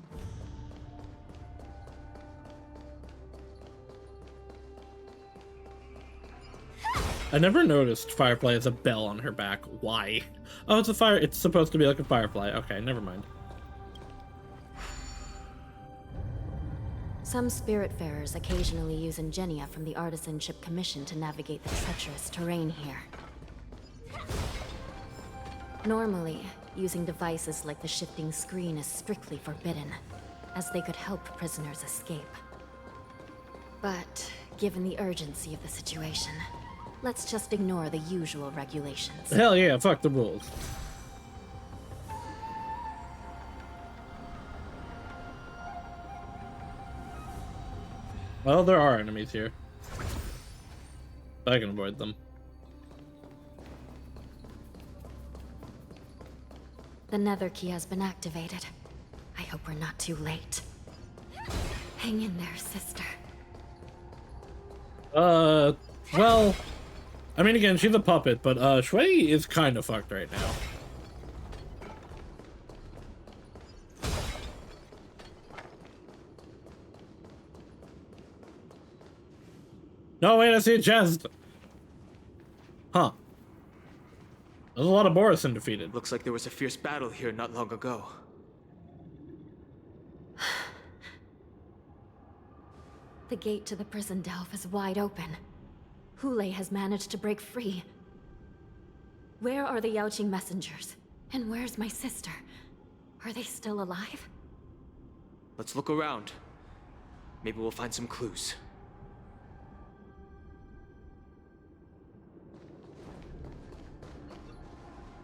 I never noticed Firefly has a bell on her back. Why? Oh, it's a fire. It's supposed to be like a firefly. Okay, never mind. Some Spiritfarers occasionally use Ingenia from the Artisanship Commission to navigate the treacherous terrain here. Normally, using devices like the shifting screen is strictly forbidden, as they could help prisoners escape. But, given the urgency of the situation, let's just ignore the usual regulations. Hell yeah, fuck the rules. Well, there are enemies here. I can avoid them. The nether key has been activated. I hope we're not too late. Hang in there, sister. Well, I mean, again, she's a puppet, but, Shui is kind of fucked right now. No, wait, I see a chest! Huh. There's a lot of Borisin defeated. Looks like there was a fierce battle here not long ago. The gate to the prison delve is wide open. Hule has managed to break free. Where are the Yaoqing messengers? And where's my sister? Are they still alive? Let's look around. Maybe we'll find some clues.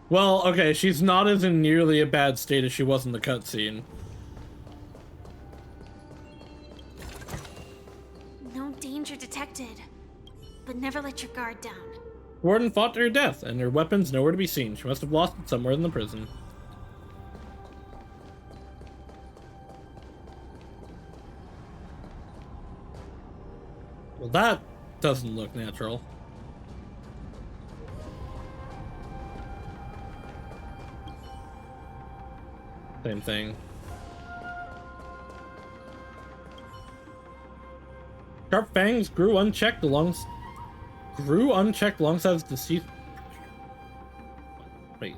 Well, okay, she's not as in nearly a bad state as she was in the cutscene. No danger detected. But never let your guard down. Warden fought to her death, and her weapons nowhere to be seen. She must have lost it somewhere in the prison. Well, that doesn't look natural. Same thing. Sharp fangs grew unchecked alongside his deceased. Wait.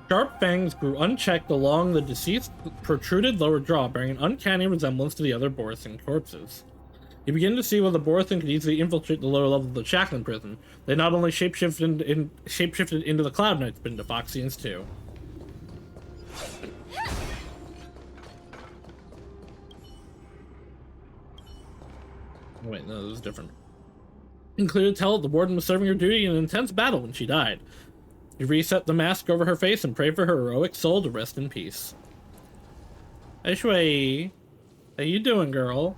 Sharp fangs grew unchecked along the deceased protruded lower jaw, bearing an uncanny resemblance to the other Borisin corpses. You begin to see why the Borisin could easily infiltrate the lower level of the Shackling prison. They not only shapeshifted into the Cloud Knights, but into Foxians too. Wait, no, this is different. Included tell the warden was serving her duty in an intense battle when she died. You reset the mask over her face and pray for her heroic soul to rest in peace. Hey, Shui. How you doing, girl?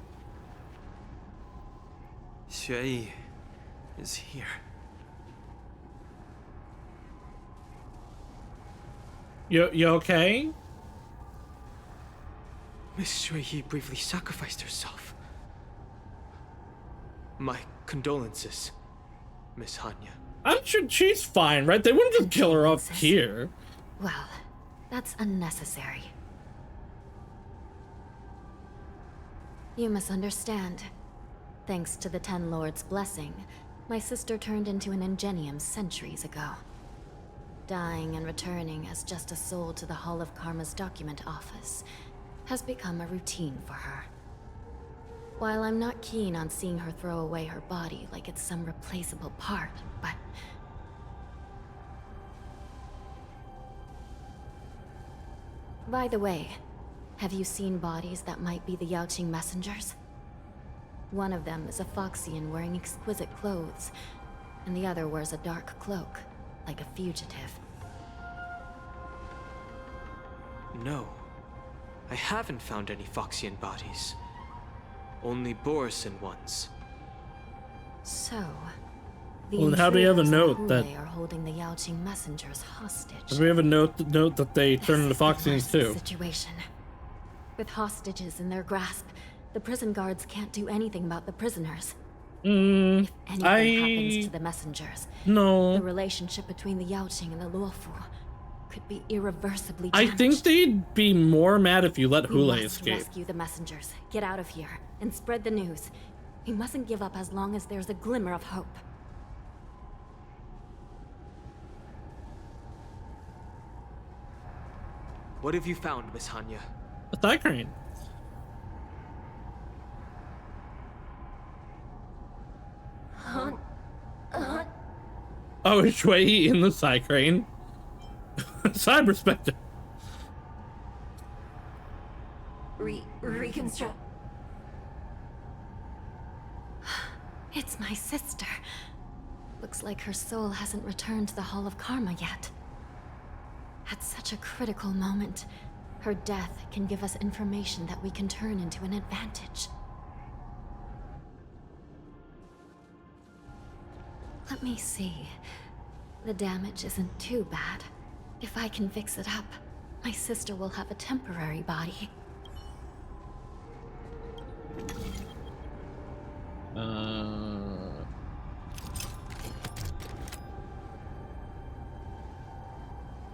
Xue is here. You okay? Miss Xue briefly sacrificed herself. My condolences, Miss Hanya. I'm sure she's fine, right? They wouldn't just kill her up here. Well, that's unnecessary. You misunderstand. Thanks to the Ten Lords' blessing, my sister turned into an Ingenium centuries ago. Dying and returning as just a soul to the Hall of Karma's document office has become a routine for her. While I'm not keen on seeing her throw away her body like it's some replaceable part, but... By the way, have you seen bodies that might be the Yaoqing messengers? One of them is a Foxian wearing exquisite clothes, and the other wears a dark cloak, like a fugitive. No. I haven't found any Foxian bodies. Only Borisin ones. So, the well, how do you have a intruders note that are holding the Yaoqing messengers hostage? do we have a note that they turn into Foxians too? Situation. With hostages in their grasp, the prison guards can't do anything about the prisoners. If anything happens to the messengers, the relationship between the Yaoqing and the Luofu could be irreversibly damaged. I think they'd be more mad if you let We Hule must escape. rescue the messengers, get out of here, and spread the news. We mustn't give up as long as there's a glimmer of hope. What have you found, Miss Hanya? A thigh crane. Oh, is Shui in the thigh crane? Cyberspectre. Reconstruct. It's my sister. Looks like her soul hasn't returned to the Hall of Karma yet. At such a critical moment, her death can give us information that we can turn into an advantage. Let me see. The damage isn't too bad. If I can fix it up, my sister will have a temporary body.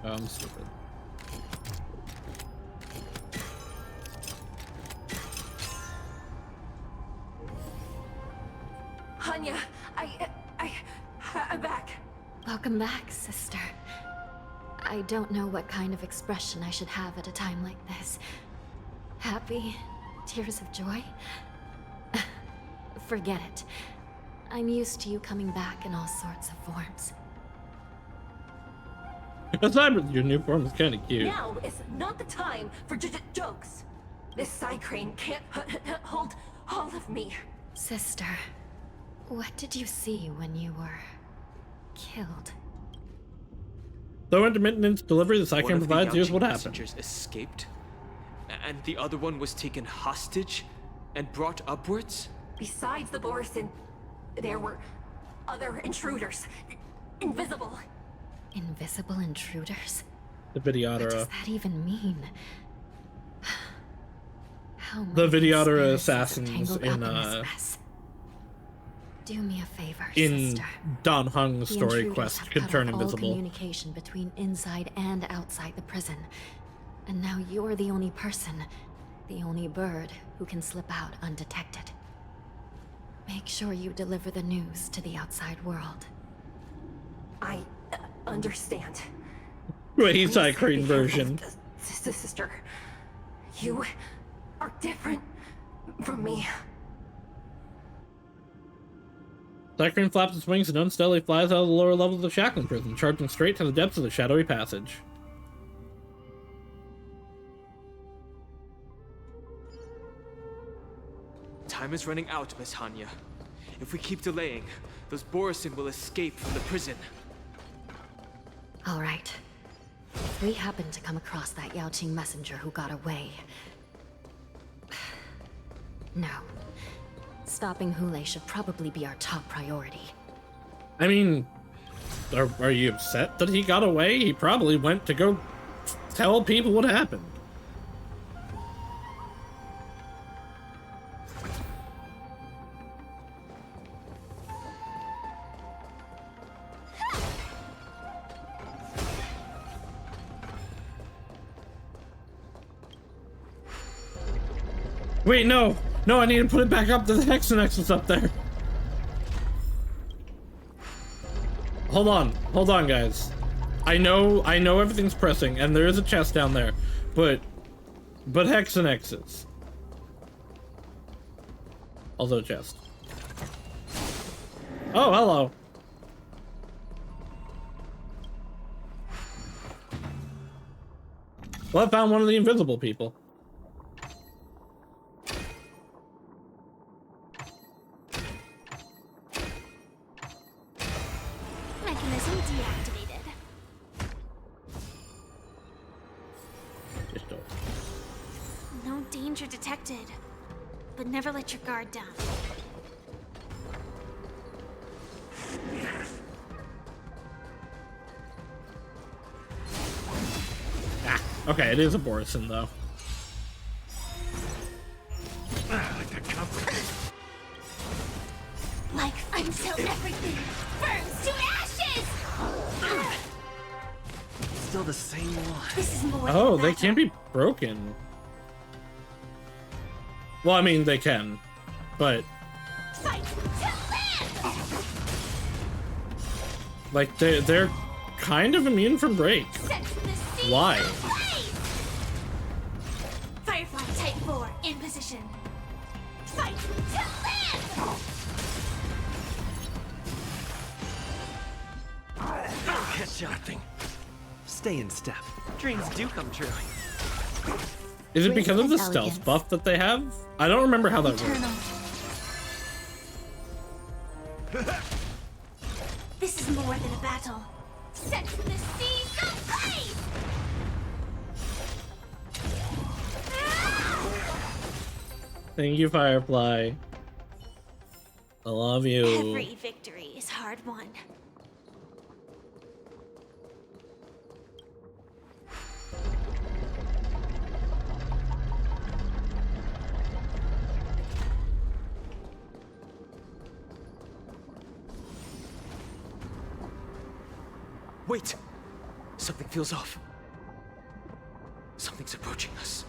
I'm stupid. Hanya, I'm back. Welcome back, sister. I don't know what kind of expression I should have at a time like this. Happy? Tears of joy? Forget it. I'm used to you coming back in all sorts of forms. Aside with your new form is kind of cute. Now is not the time for jokes. This side crane can't hold all of me. Sister, what did you see when you were killed? Though intermittent delivery, the Psychic One of the provides, here's Yaoqing what happened. messengers escaped, and the other one was taken hostage and brought upwards? Besides the Borisin, there were other intruders. Invisible. Invisible intruders? The What does Videodora. that even mean? How The many Videodora conspiracies are assassins tangled in, up this mess? Do me a favor, in sister. Don Hung's The story intruders quest have could cut turn off all invisible. communication between inside and outside the prison. And now you're the only person, the only bird who can slip out undetected. Make sure you deliver the news to the outside world. I understand. Wait, he's Psychic version. Sister, you are different from me. Psychic flaps its wings and unsteadily flies out of the lower levels of the Shackling prison, charging straight to the depths of the shadowy passage. Time is running out, Miss Hanya. If we keep delaying, those Borisin will escape from the prison. All right. If we happen to come across that Yaoqing messenger who got away... No. Stopping Hule should probably be our top priority. I mean, are you upset that he got away? He probably went to go tell people what happened. Wait, no! No, I need to put it back up. The Hexanex is up there. Hold on, guys. I know everything's pressing, and there is a chest down there, but Hexanexes. Also a chest. Oh, hello. Well, I found one of the invisible people. Mechanism deactivated. No danger detected, but never let your guard down. Okay, it is a Borisin, though. Like until everything burns to ashes! Still the same one. This is more Oh, than they battle. can't be broken. Well, I mean, they can, but Fight to live! like they're kind of immune from break. Set the seas Why? ablaze! Firefly Type 4 in position. Fight to live! Catch nothing. Stay in step. Dreams do come true. Is it Grace because of and the stealth elegance. buff that they have? I don't remember how that Eternal. works. This is more than a battle. Set the seas ablaze! Thank you, Firefly. I love you. Every victory is hard won. Wait! Something feels off. Something's approaching us.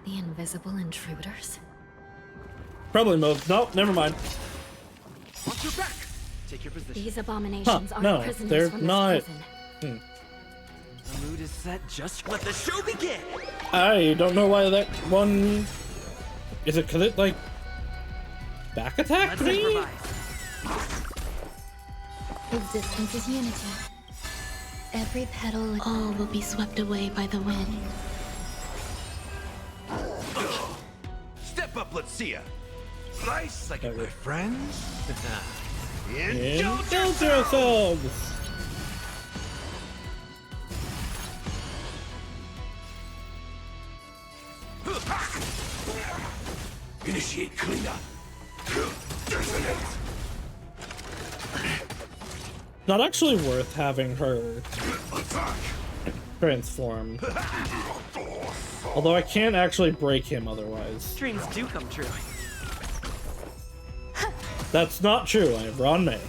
The invisible intruders? Probably most. Nope, never mind. Watch your back! Take your position. These abominations aren't No, prisoners they're from not. this prison. The mood is set. Just let the show begin. I don't know why that one. Is it because it like back attacked Let's me? improvise. Existence is unity. Every petal, all will be swept away by the wind. Step up, let's see ya. Nice, like my friends. Indulge yourselves! Initiate cleanup. Not actually worth having her transform. Although I can't actually break him otherwise. Dreams do come true. That's not true. I have raw mail.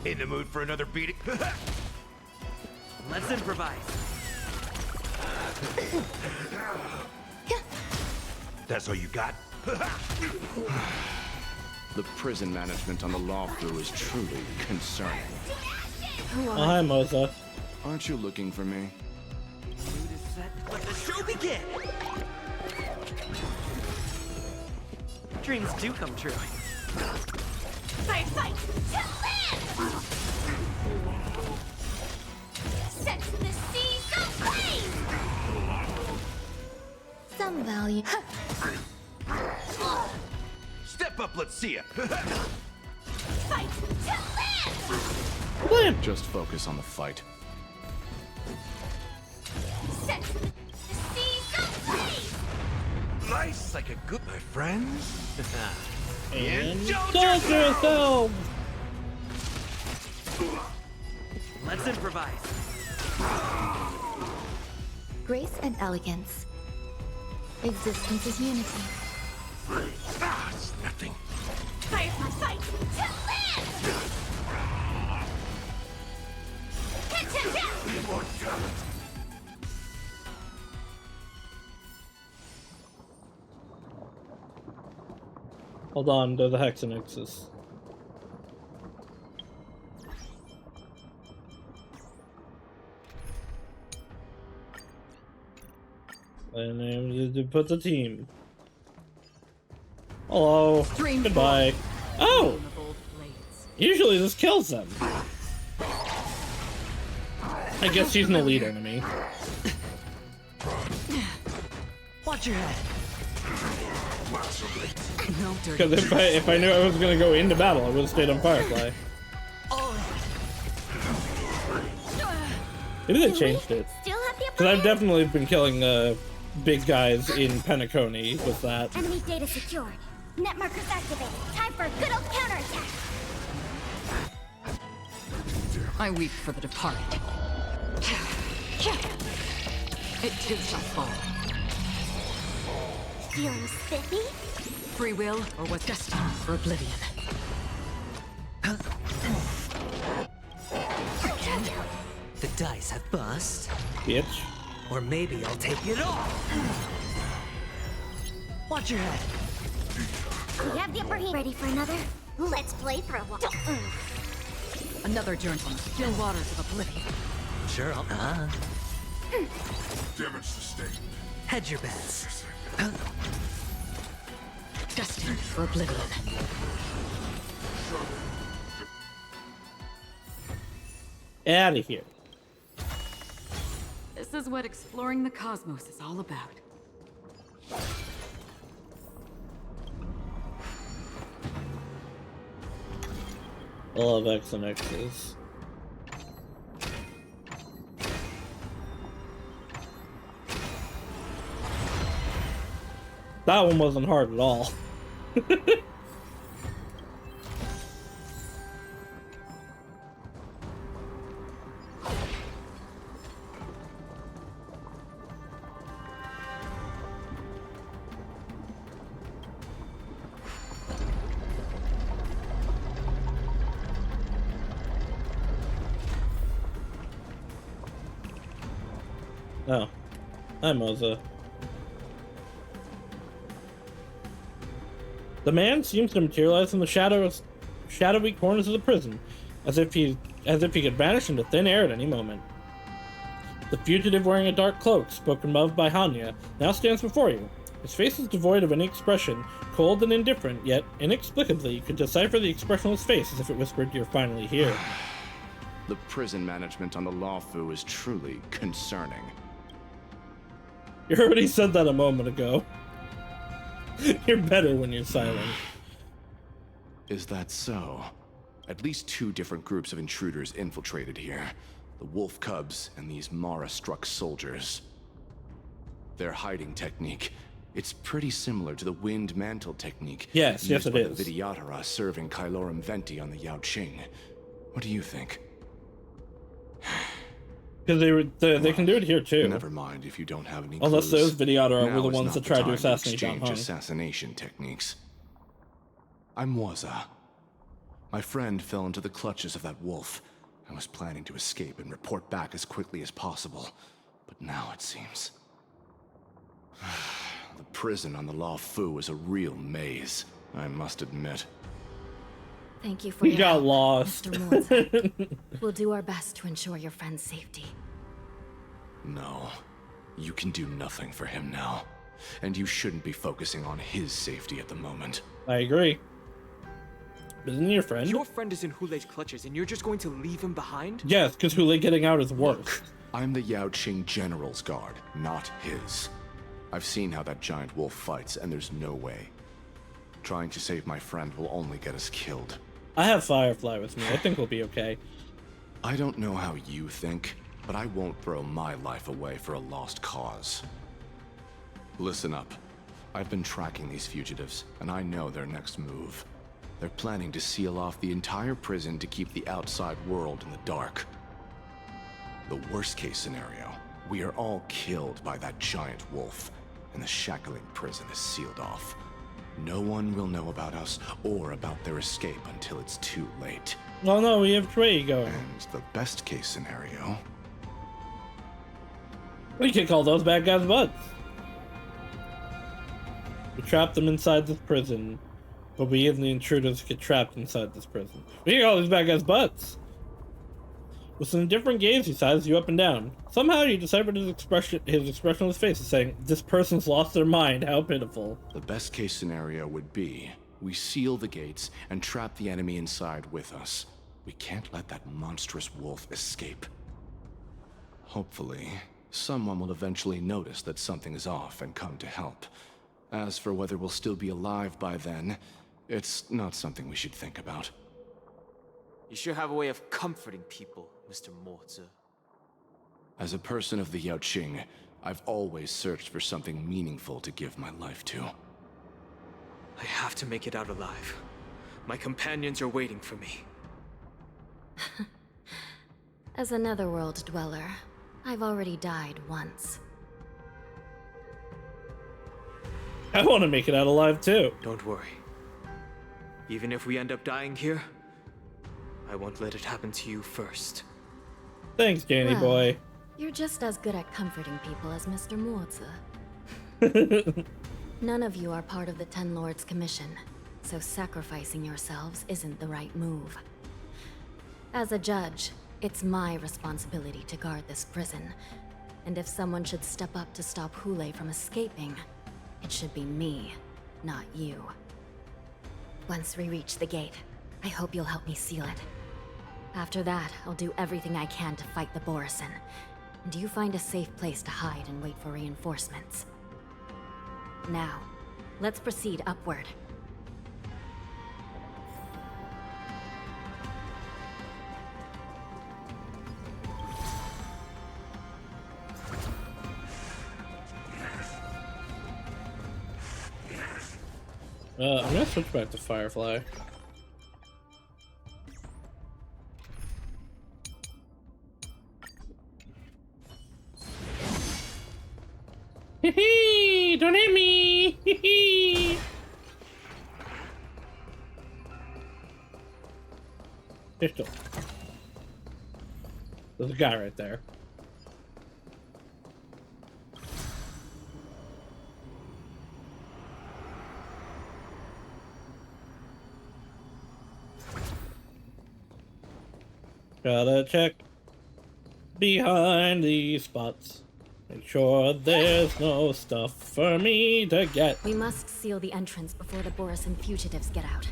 In the mood for another beating? Let's improvise. That's all you got? The prison management on the Lawfu is truly concerning. Oh, hi, Moza. Aren't you looking for me? The mood is set. Let the show begin. Dreams do come true. Fight, fight, to live! Set the seas ablaze! Some value. Step up, let's see ya. Fight, to live! Just focus on the fight. Set the seas ablaze! Nice, like a good, my friends. Indulge yourselves! Let's improvise. Grace and elegance. Existence is unity. It's nothing. Fight, fight, to live! Hit him down! Hold on, there's a Hexenixes. And then to put the team. Hello. Goodbye. Oh! Usually this kills them. I guess she's an elite enemy. Watch your head. No dirty. Because if I knew I was gonna go into battle, I would have stayed on Firefly. Maybe they changed it. Still have the Because I've definitely been killing big guys in Penacony with that. enemy data secured. Net markers activated. Time for a good old counterattack. I weep for the departed. It too shall fall. Feeling spiffy? Free will or what's destined for oblivion. The dice have bust. Bitch. Or maybe I'll take it all. Watch your head. We have the upper hand. Ready for another? Let's play for a while. Another journey from the still waters of oblivion. Sure, I'll... Damage sustained. Hedge your bets. Destined for oblivion. Out of here. This is what exploring the cosmos is all about. I love X and X's. That one wasn't hard at all. Oh. Hi, Moza. The man seems to materialize in the shadowy corners of the prison, as if he could vanish into thin air at any moment. The fugitive wearing a dark cloak, spoken of by Hanya, now stands before you. His face is devoid of any expression, cold and indifferent, yet inexplicably you could decipher the expression on his face as if it whispered, "You're finally here." The prison management on the Lawfu is truly concerning. You already said that a moment ago. You're better when you're silent. Is that so? At least 2 different groups of intruders infiltrated here. The wolf cubs and these Mara-struck soldiers. Their hiding technique, it's pretty similar to the wind mantle technique yes it by is. The Vidyadhara serving Kylorum Venti on the Yaoqing. What do you think? Because they can do it here too. Never mind if you don't have any Unless clues. those Vidyadhara were Now the is ones not that the tried to time assassinate John exchange Hung. assassination techniques. I'm Waza. My friend fell into the clutches of that wolf. I was planning to escape and report back as quickly as possible, but now it seems the prison on the Lawfu is a real maze, I must admit. Thank you for We your got help, lost. Mr. Morza. We'll do our best to ensure your friend's safety. No, you can do nothing for him now, and you shouldn't be focusing on his safety at the moment. I agree. Isn't he your friend? Your friend is in Hulei's clutches, and you're just going to leave him behind? Yes, because Hulei getting out is worse. I'm the Yaoqing General's guard, not his. I've seen how that giant wolf fights, and there's no way. Trying to save my friend will only get us killed. I have Firefly with me. I think we'll be okay. I don't know how you think, but I won't throw my life away for a lost cause. Listen up. I've been tracking these fugitives, and I know their next move. They're planning to seal off the entire prison to keep the outside world in the dark. The worst case scenario, we are all killed by that giant wolf, and the shackling prison is sealed off. No one will know about us or about their escape until it's too late. Well, no, we have Trey going. And the best case scenario... We kick all those bad guys' butts. We trap them inside this prison, but we and the intruders get trapped inside this prison. We kick all these bad guys' butts. With some different gaze, he sizes you up and down. Somehow you deciphered his expression on his face is saying, "This person's lost their mind, how pitiful." The best case scenario would be, we seal the gates and trap the enemy inside with us. We can't let that monstrous wolf escape. Hopefully, someone will eventually notice that something is off and come to help. As for whether we'll still be alive by then, it's not something we should think about. You sure have a way of comforting people, Mr. Morza. As a person of the Yaoqing, I've always searched for something meaningful to give my life to. I have to make it out alive. My companions are waiting for me. As a netherworld dweller, I've already died once. I want to make it out alive too. Don't worry. Even if we end up dying here, I won't let it happen to you first. Thanks, Danny boy. You're just as good at comforting people as Mr. Morza. None of you are part of the Ten Lords Commission, so sacrificing yourselves isn't the right move. As a judge, it's my responsibility to guard this prison, and if someone should step up to stop Hulei from escaping, it should be me, not you. Once we reach the gate, I hope you'll help me seal it. After that, I'll do everything I can to fight the Borisin, and you find a safe place to hide and wait for reinforcements. Now, let's proceed upward. I'm gonna switch back to Firefly. Hee don't hit me! Hee. Pistol. There's a guy right there. Gotta check behind these spots. Make sure there's no stuff for me to get. We must seal the entrance before the Borisin fugitives get out.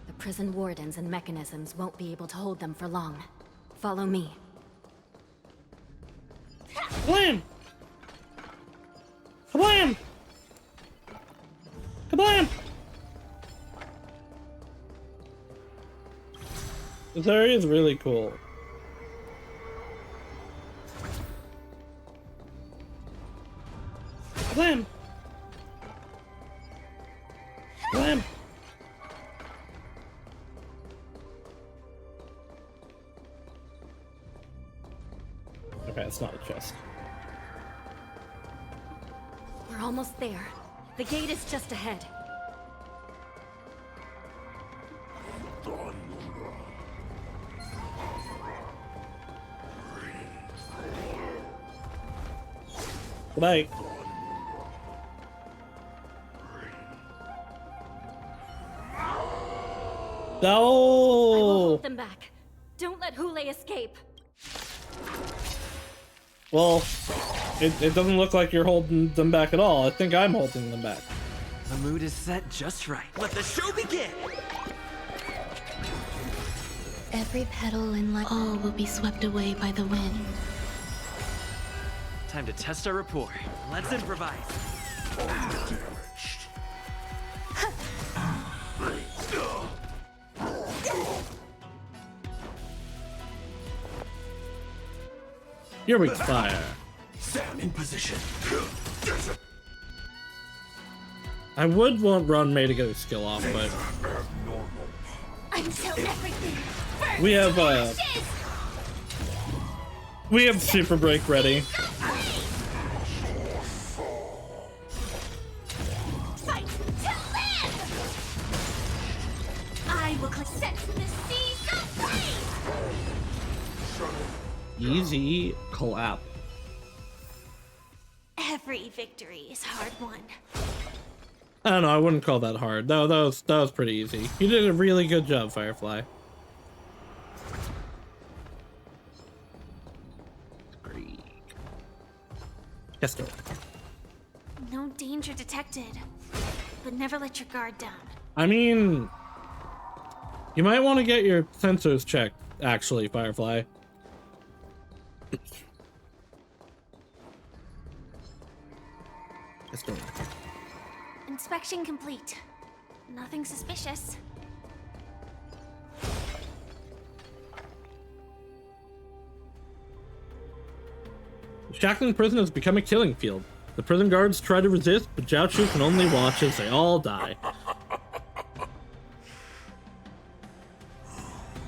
The prison wardens and mechanisms won't be able to hold them for long. Follow me. Kablam! Kablam! Kablam! This area is really cool. Kablam! Kablam! Okay, it's not a chest. We're almost there. The gate is just ahead. Goodbye. I will No! hold them back. Don't let Hule escape. Well, it doesn't look like you're holding them back at all. I think I'm holding them back. The mood is set just right. Let the show begin! Every petal in life, all will be swept away by the wind. Time to test our rapport. Let's improvise. You're weak to fire. Sam in position. I would want Run May to get his skill off, but Until everything we have Super Break ready. fight to live! I will set the seas aflame! Easy collab. Every victory is hard won. I don't know, I wouldn't call that hard. No, that was pretty easy. You did a really good job, Firefly. Great. Yes, sir. No danger detected, but never let your guard down. I mean, you might want to get your sensors checked, actually, Firefly. Let's go. Inspection complete. Nothing suspicious. The Shackling prison has become a killing field. The prison guards try to resist, but Jiaochu can only watch as they all die.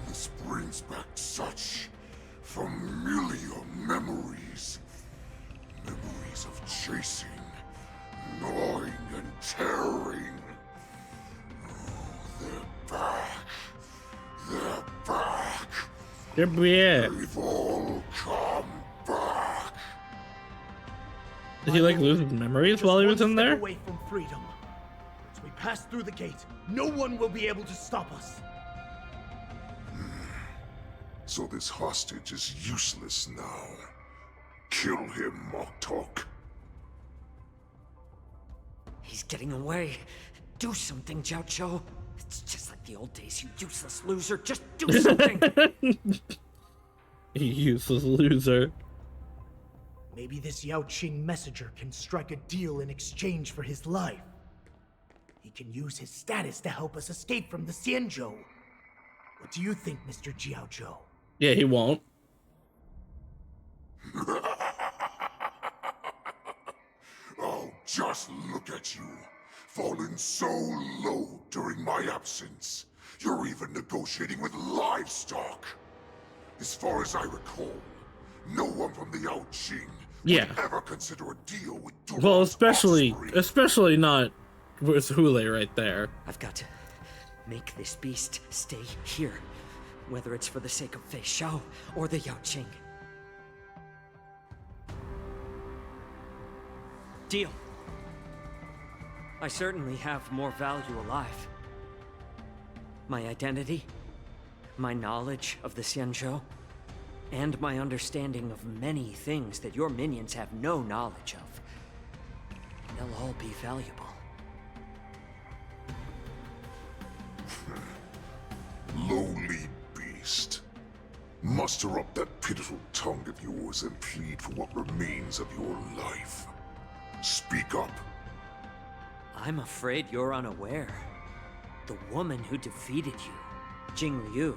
This brings back such familiar memories. Memories of chasing, gnawing, and tearing. Oh, they're back. They're back. They're back. They've all come back. Did he like lose his memories while he was in there? Away from freedom. As we pass through the gate, no one will be able to stop us. So this hostage is useless now. Kill him, Moktok. He's getting away. Do something, Jiaoqiu. It's just like the old days, you useless loser. Just do something. You useless loser. Maybe this Yao Qing messenger can strike a deal in exchange for his life. He can use his status to help us escape from the Xianzhou. What do you think, Mr. Jiaozhou? Yeah, he won't. Oh, just look at you. Fallen so low during my absence. You're even negotiating with livestock. As far as I recall, no one from the Yao Qing Yeah. would ever consider a deal with Duran's Well, especially not with Hule right there. I've got to make this beast stay here, whether it's for the sake of Fei Shao or the Yao Qing. Deal. I certainly have more value alive. My identity, my knowledge of the Xianzhou, and my understanding of many things that your minions have no knowledge of. They'll all be valuable. Lowly beast. Muster up that pitiful tongue of yours and plead for what remains of your life. Speak up. I'm afraid you're unaware. The woman who defeated you, Jing Liu,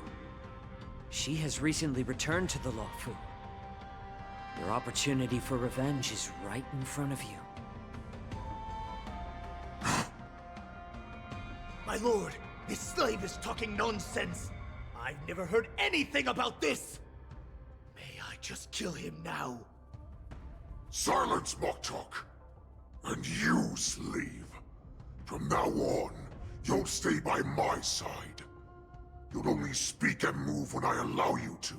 she has recently returned to the Luofu. Your opportunity for revenge is right in front of you. My lord, this slave is talking nonsense. I've never heard anything about this. May I just kill him now? Silence, Moktok. And you, slave. From now on, you'll stay by my side. You'll only speak and move when I allow you to.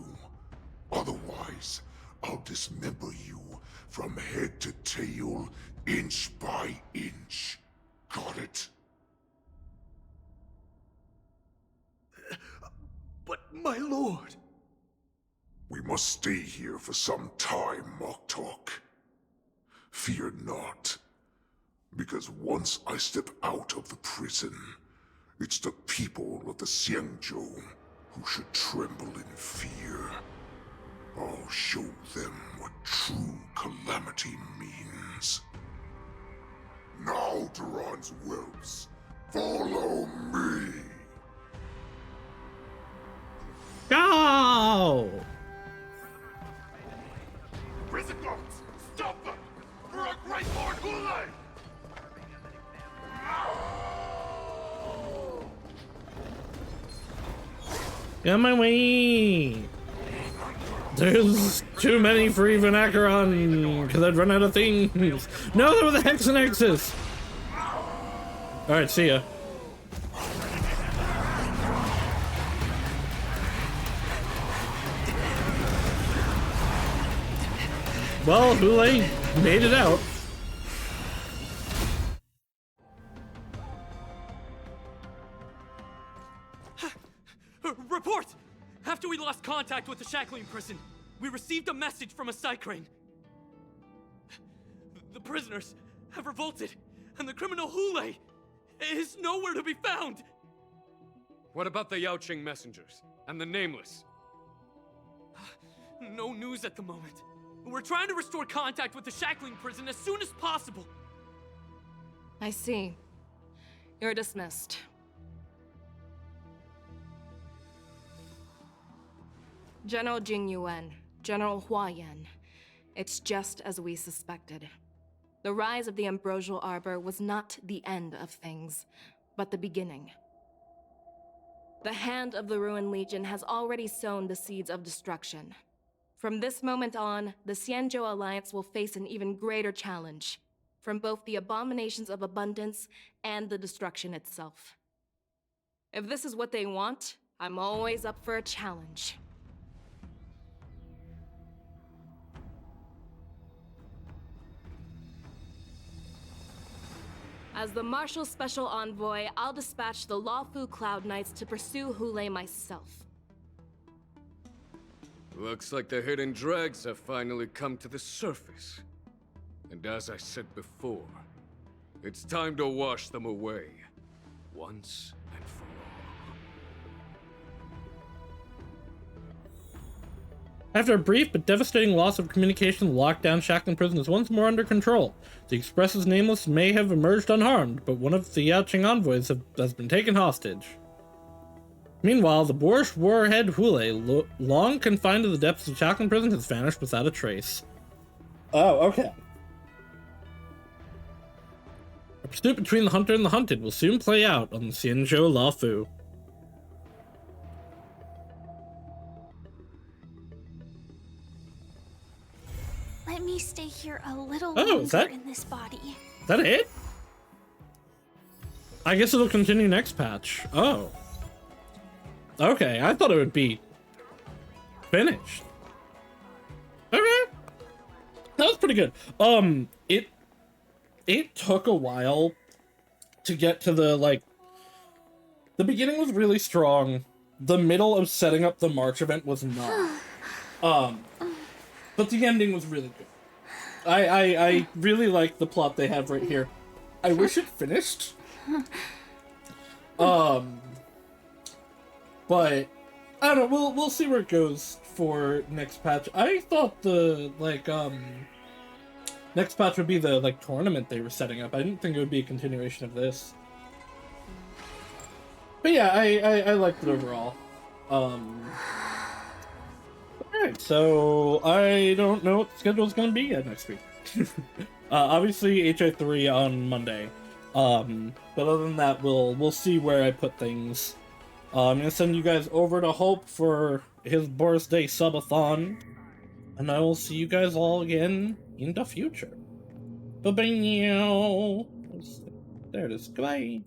Otherwise, I'll dismember you from head to tail, inch by inch. Got it? But my lord... We must stay here for some time, Moktok. Fear not. Because once I step out of the prison, it's the people of the Xianzhou who should tremble in fear. I'll show them what true calamity means. Now, Duran's whelps, follow me! Go! Prison guards, stop them! For our great Lord Hulei! Get on my way! There's too many for even Acheron, because I'd run out of things. No, there were the Hex and X's! Alright, see ya. Well, Hulei made it out. Report! After we lost contact with the shackling prison, we received a message from a Psycrane. The prisoners have revolted, and the criminal Hulei is nowhere to be found. What about the Yaoqing messengers and the Nameless? No news at the moment. We're trying to restore contact with the shackling prison as soon as possible. I see. You're dismissed. General Jing Yuan, General Hua Yan. It's just as we suspected. The rise of the Ambrosial Arbor was not the end of things, but the beginning. The hand of the Ruined Legion has already sown the seeds of destruction. From this moment on, the Xianzhou Alliance will face an even greater challenge, from both the abominations of abundance and the destruction itself. If this is what they want, I'm always up for a challenge. As the Marshal Special Envoy, I'll dispatch the Luofu Cloud Knights to pursue Hulei myself. Looks like the hidden dregs have finally come to the surface. And as I said before, it's time to wash them away, once and for all. After a brief but devastating loss of communication, the lockdown shackling prison is once more under control. The Express's Nameless may have emerged unharmed, but one of the Yaoqing envoys has been taken hostage. Meanwhile, the boorish warhead Hulei, long confined to the depths of the shackling prison, has vanished without a trace. Oh, okay. A pursuit between the hunter and the hunted will soon play out on the Xianzhou Luofu. Let me stay here a little Oh, is longer that- in this body. Is that it? I guess it'll continue next patch. Oh. Okay, I thought it would be finished. Okay. That was pretty good. it took a while to get to the, like, the beginning was really strong. The middle of setting up the March event was not. But the ending was really good. I really like the plot they have right here. I wish it finished. But I don't know, we'll see where it goes for next patch. I thought the, like, next patch would be the, like, tournament they were setting up. I didn't think it would be a continuation of this. But yeah, I liked it overall. Alright, so I don't know what the schedule's gonna be yet next week. Obviously HI3 on Monday. But other than that, we'll see where I put things. I'm gonna send you guys over to Hope for his birthday subathon. And I will see you guys all again in the future. Bye-bye now. There it is. Goodbye.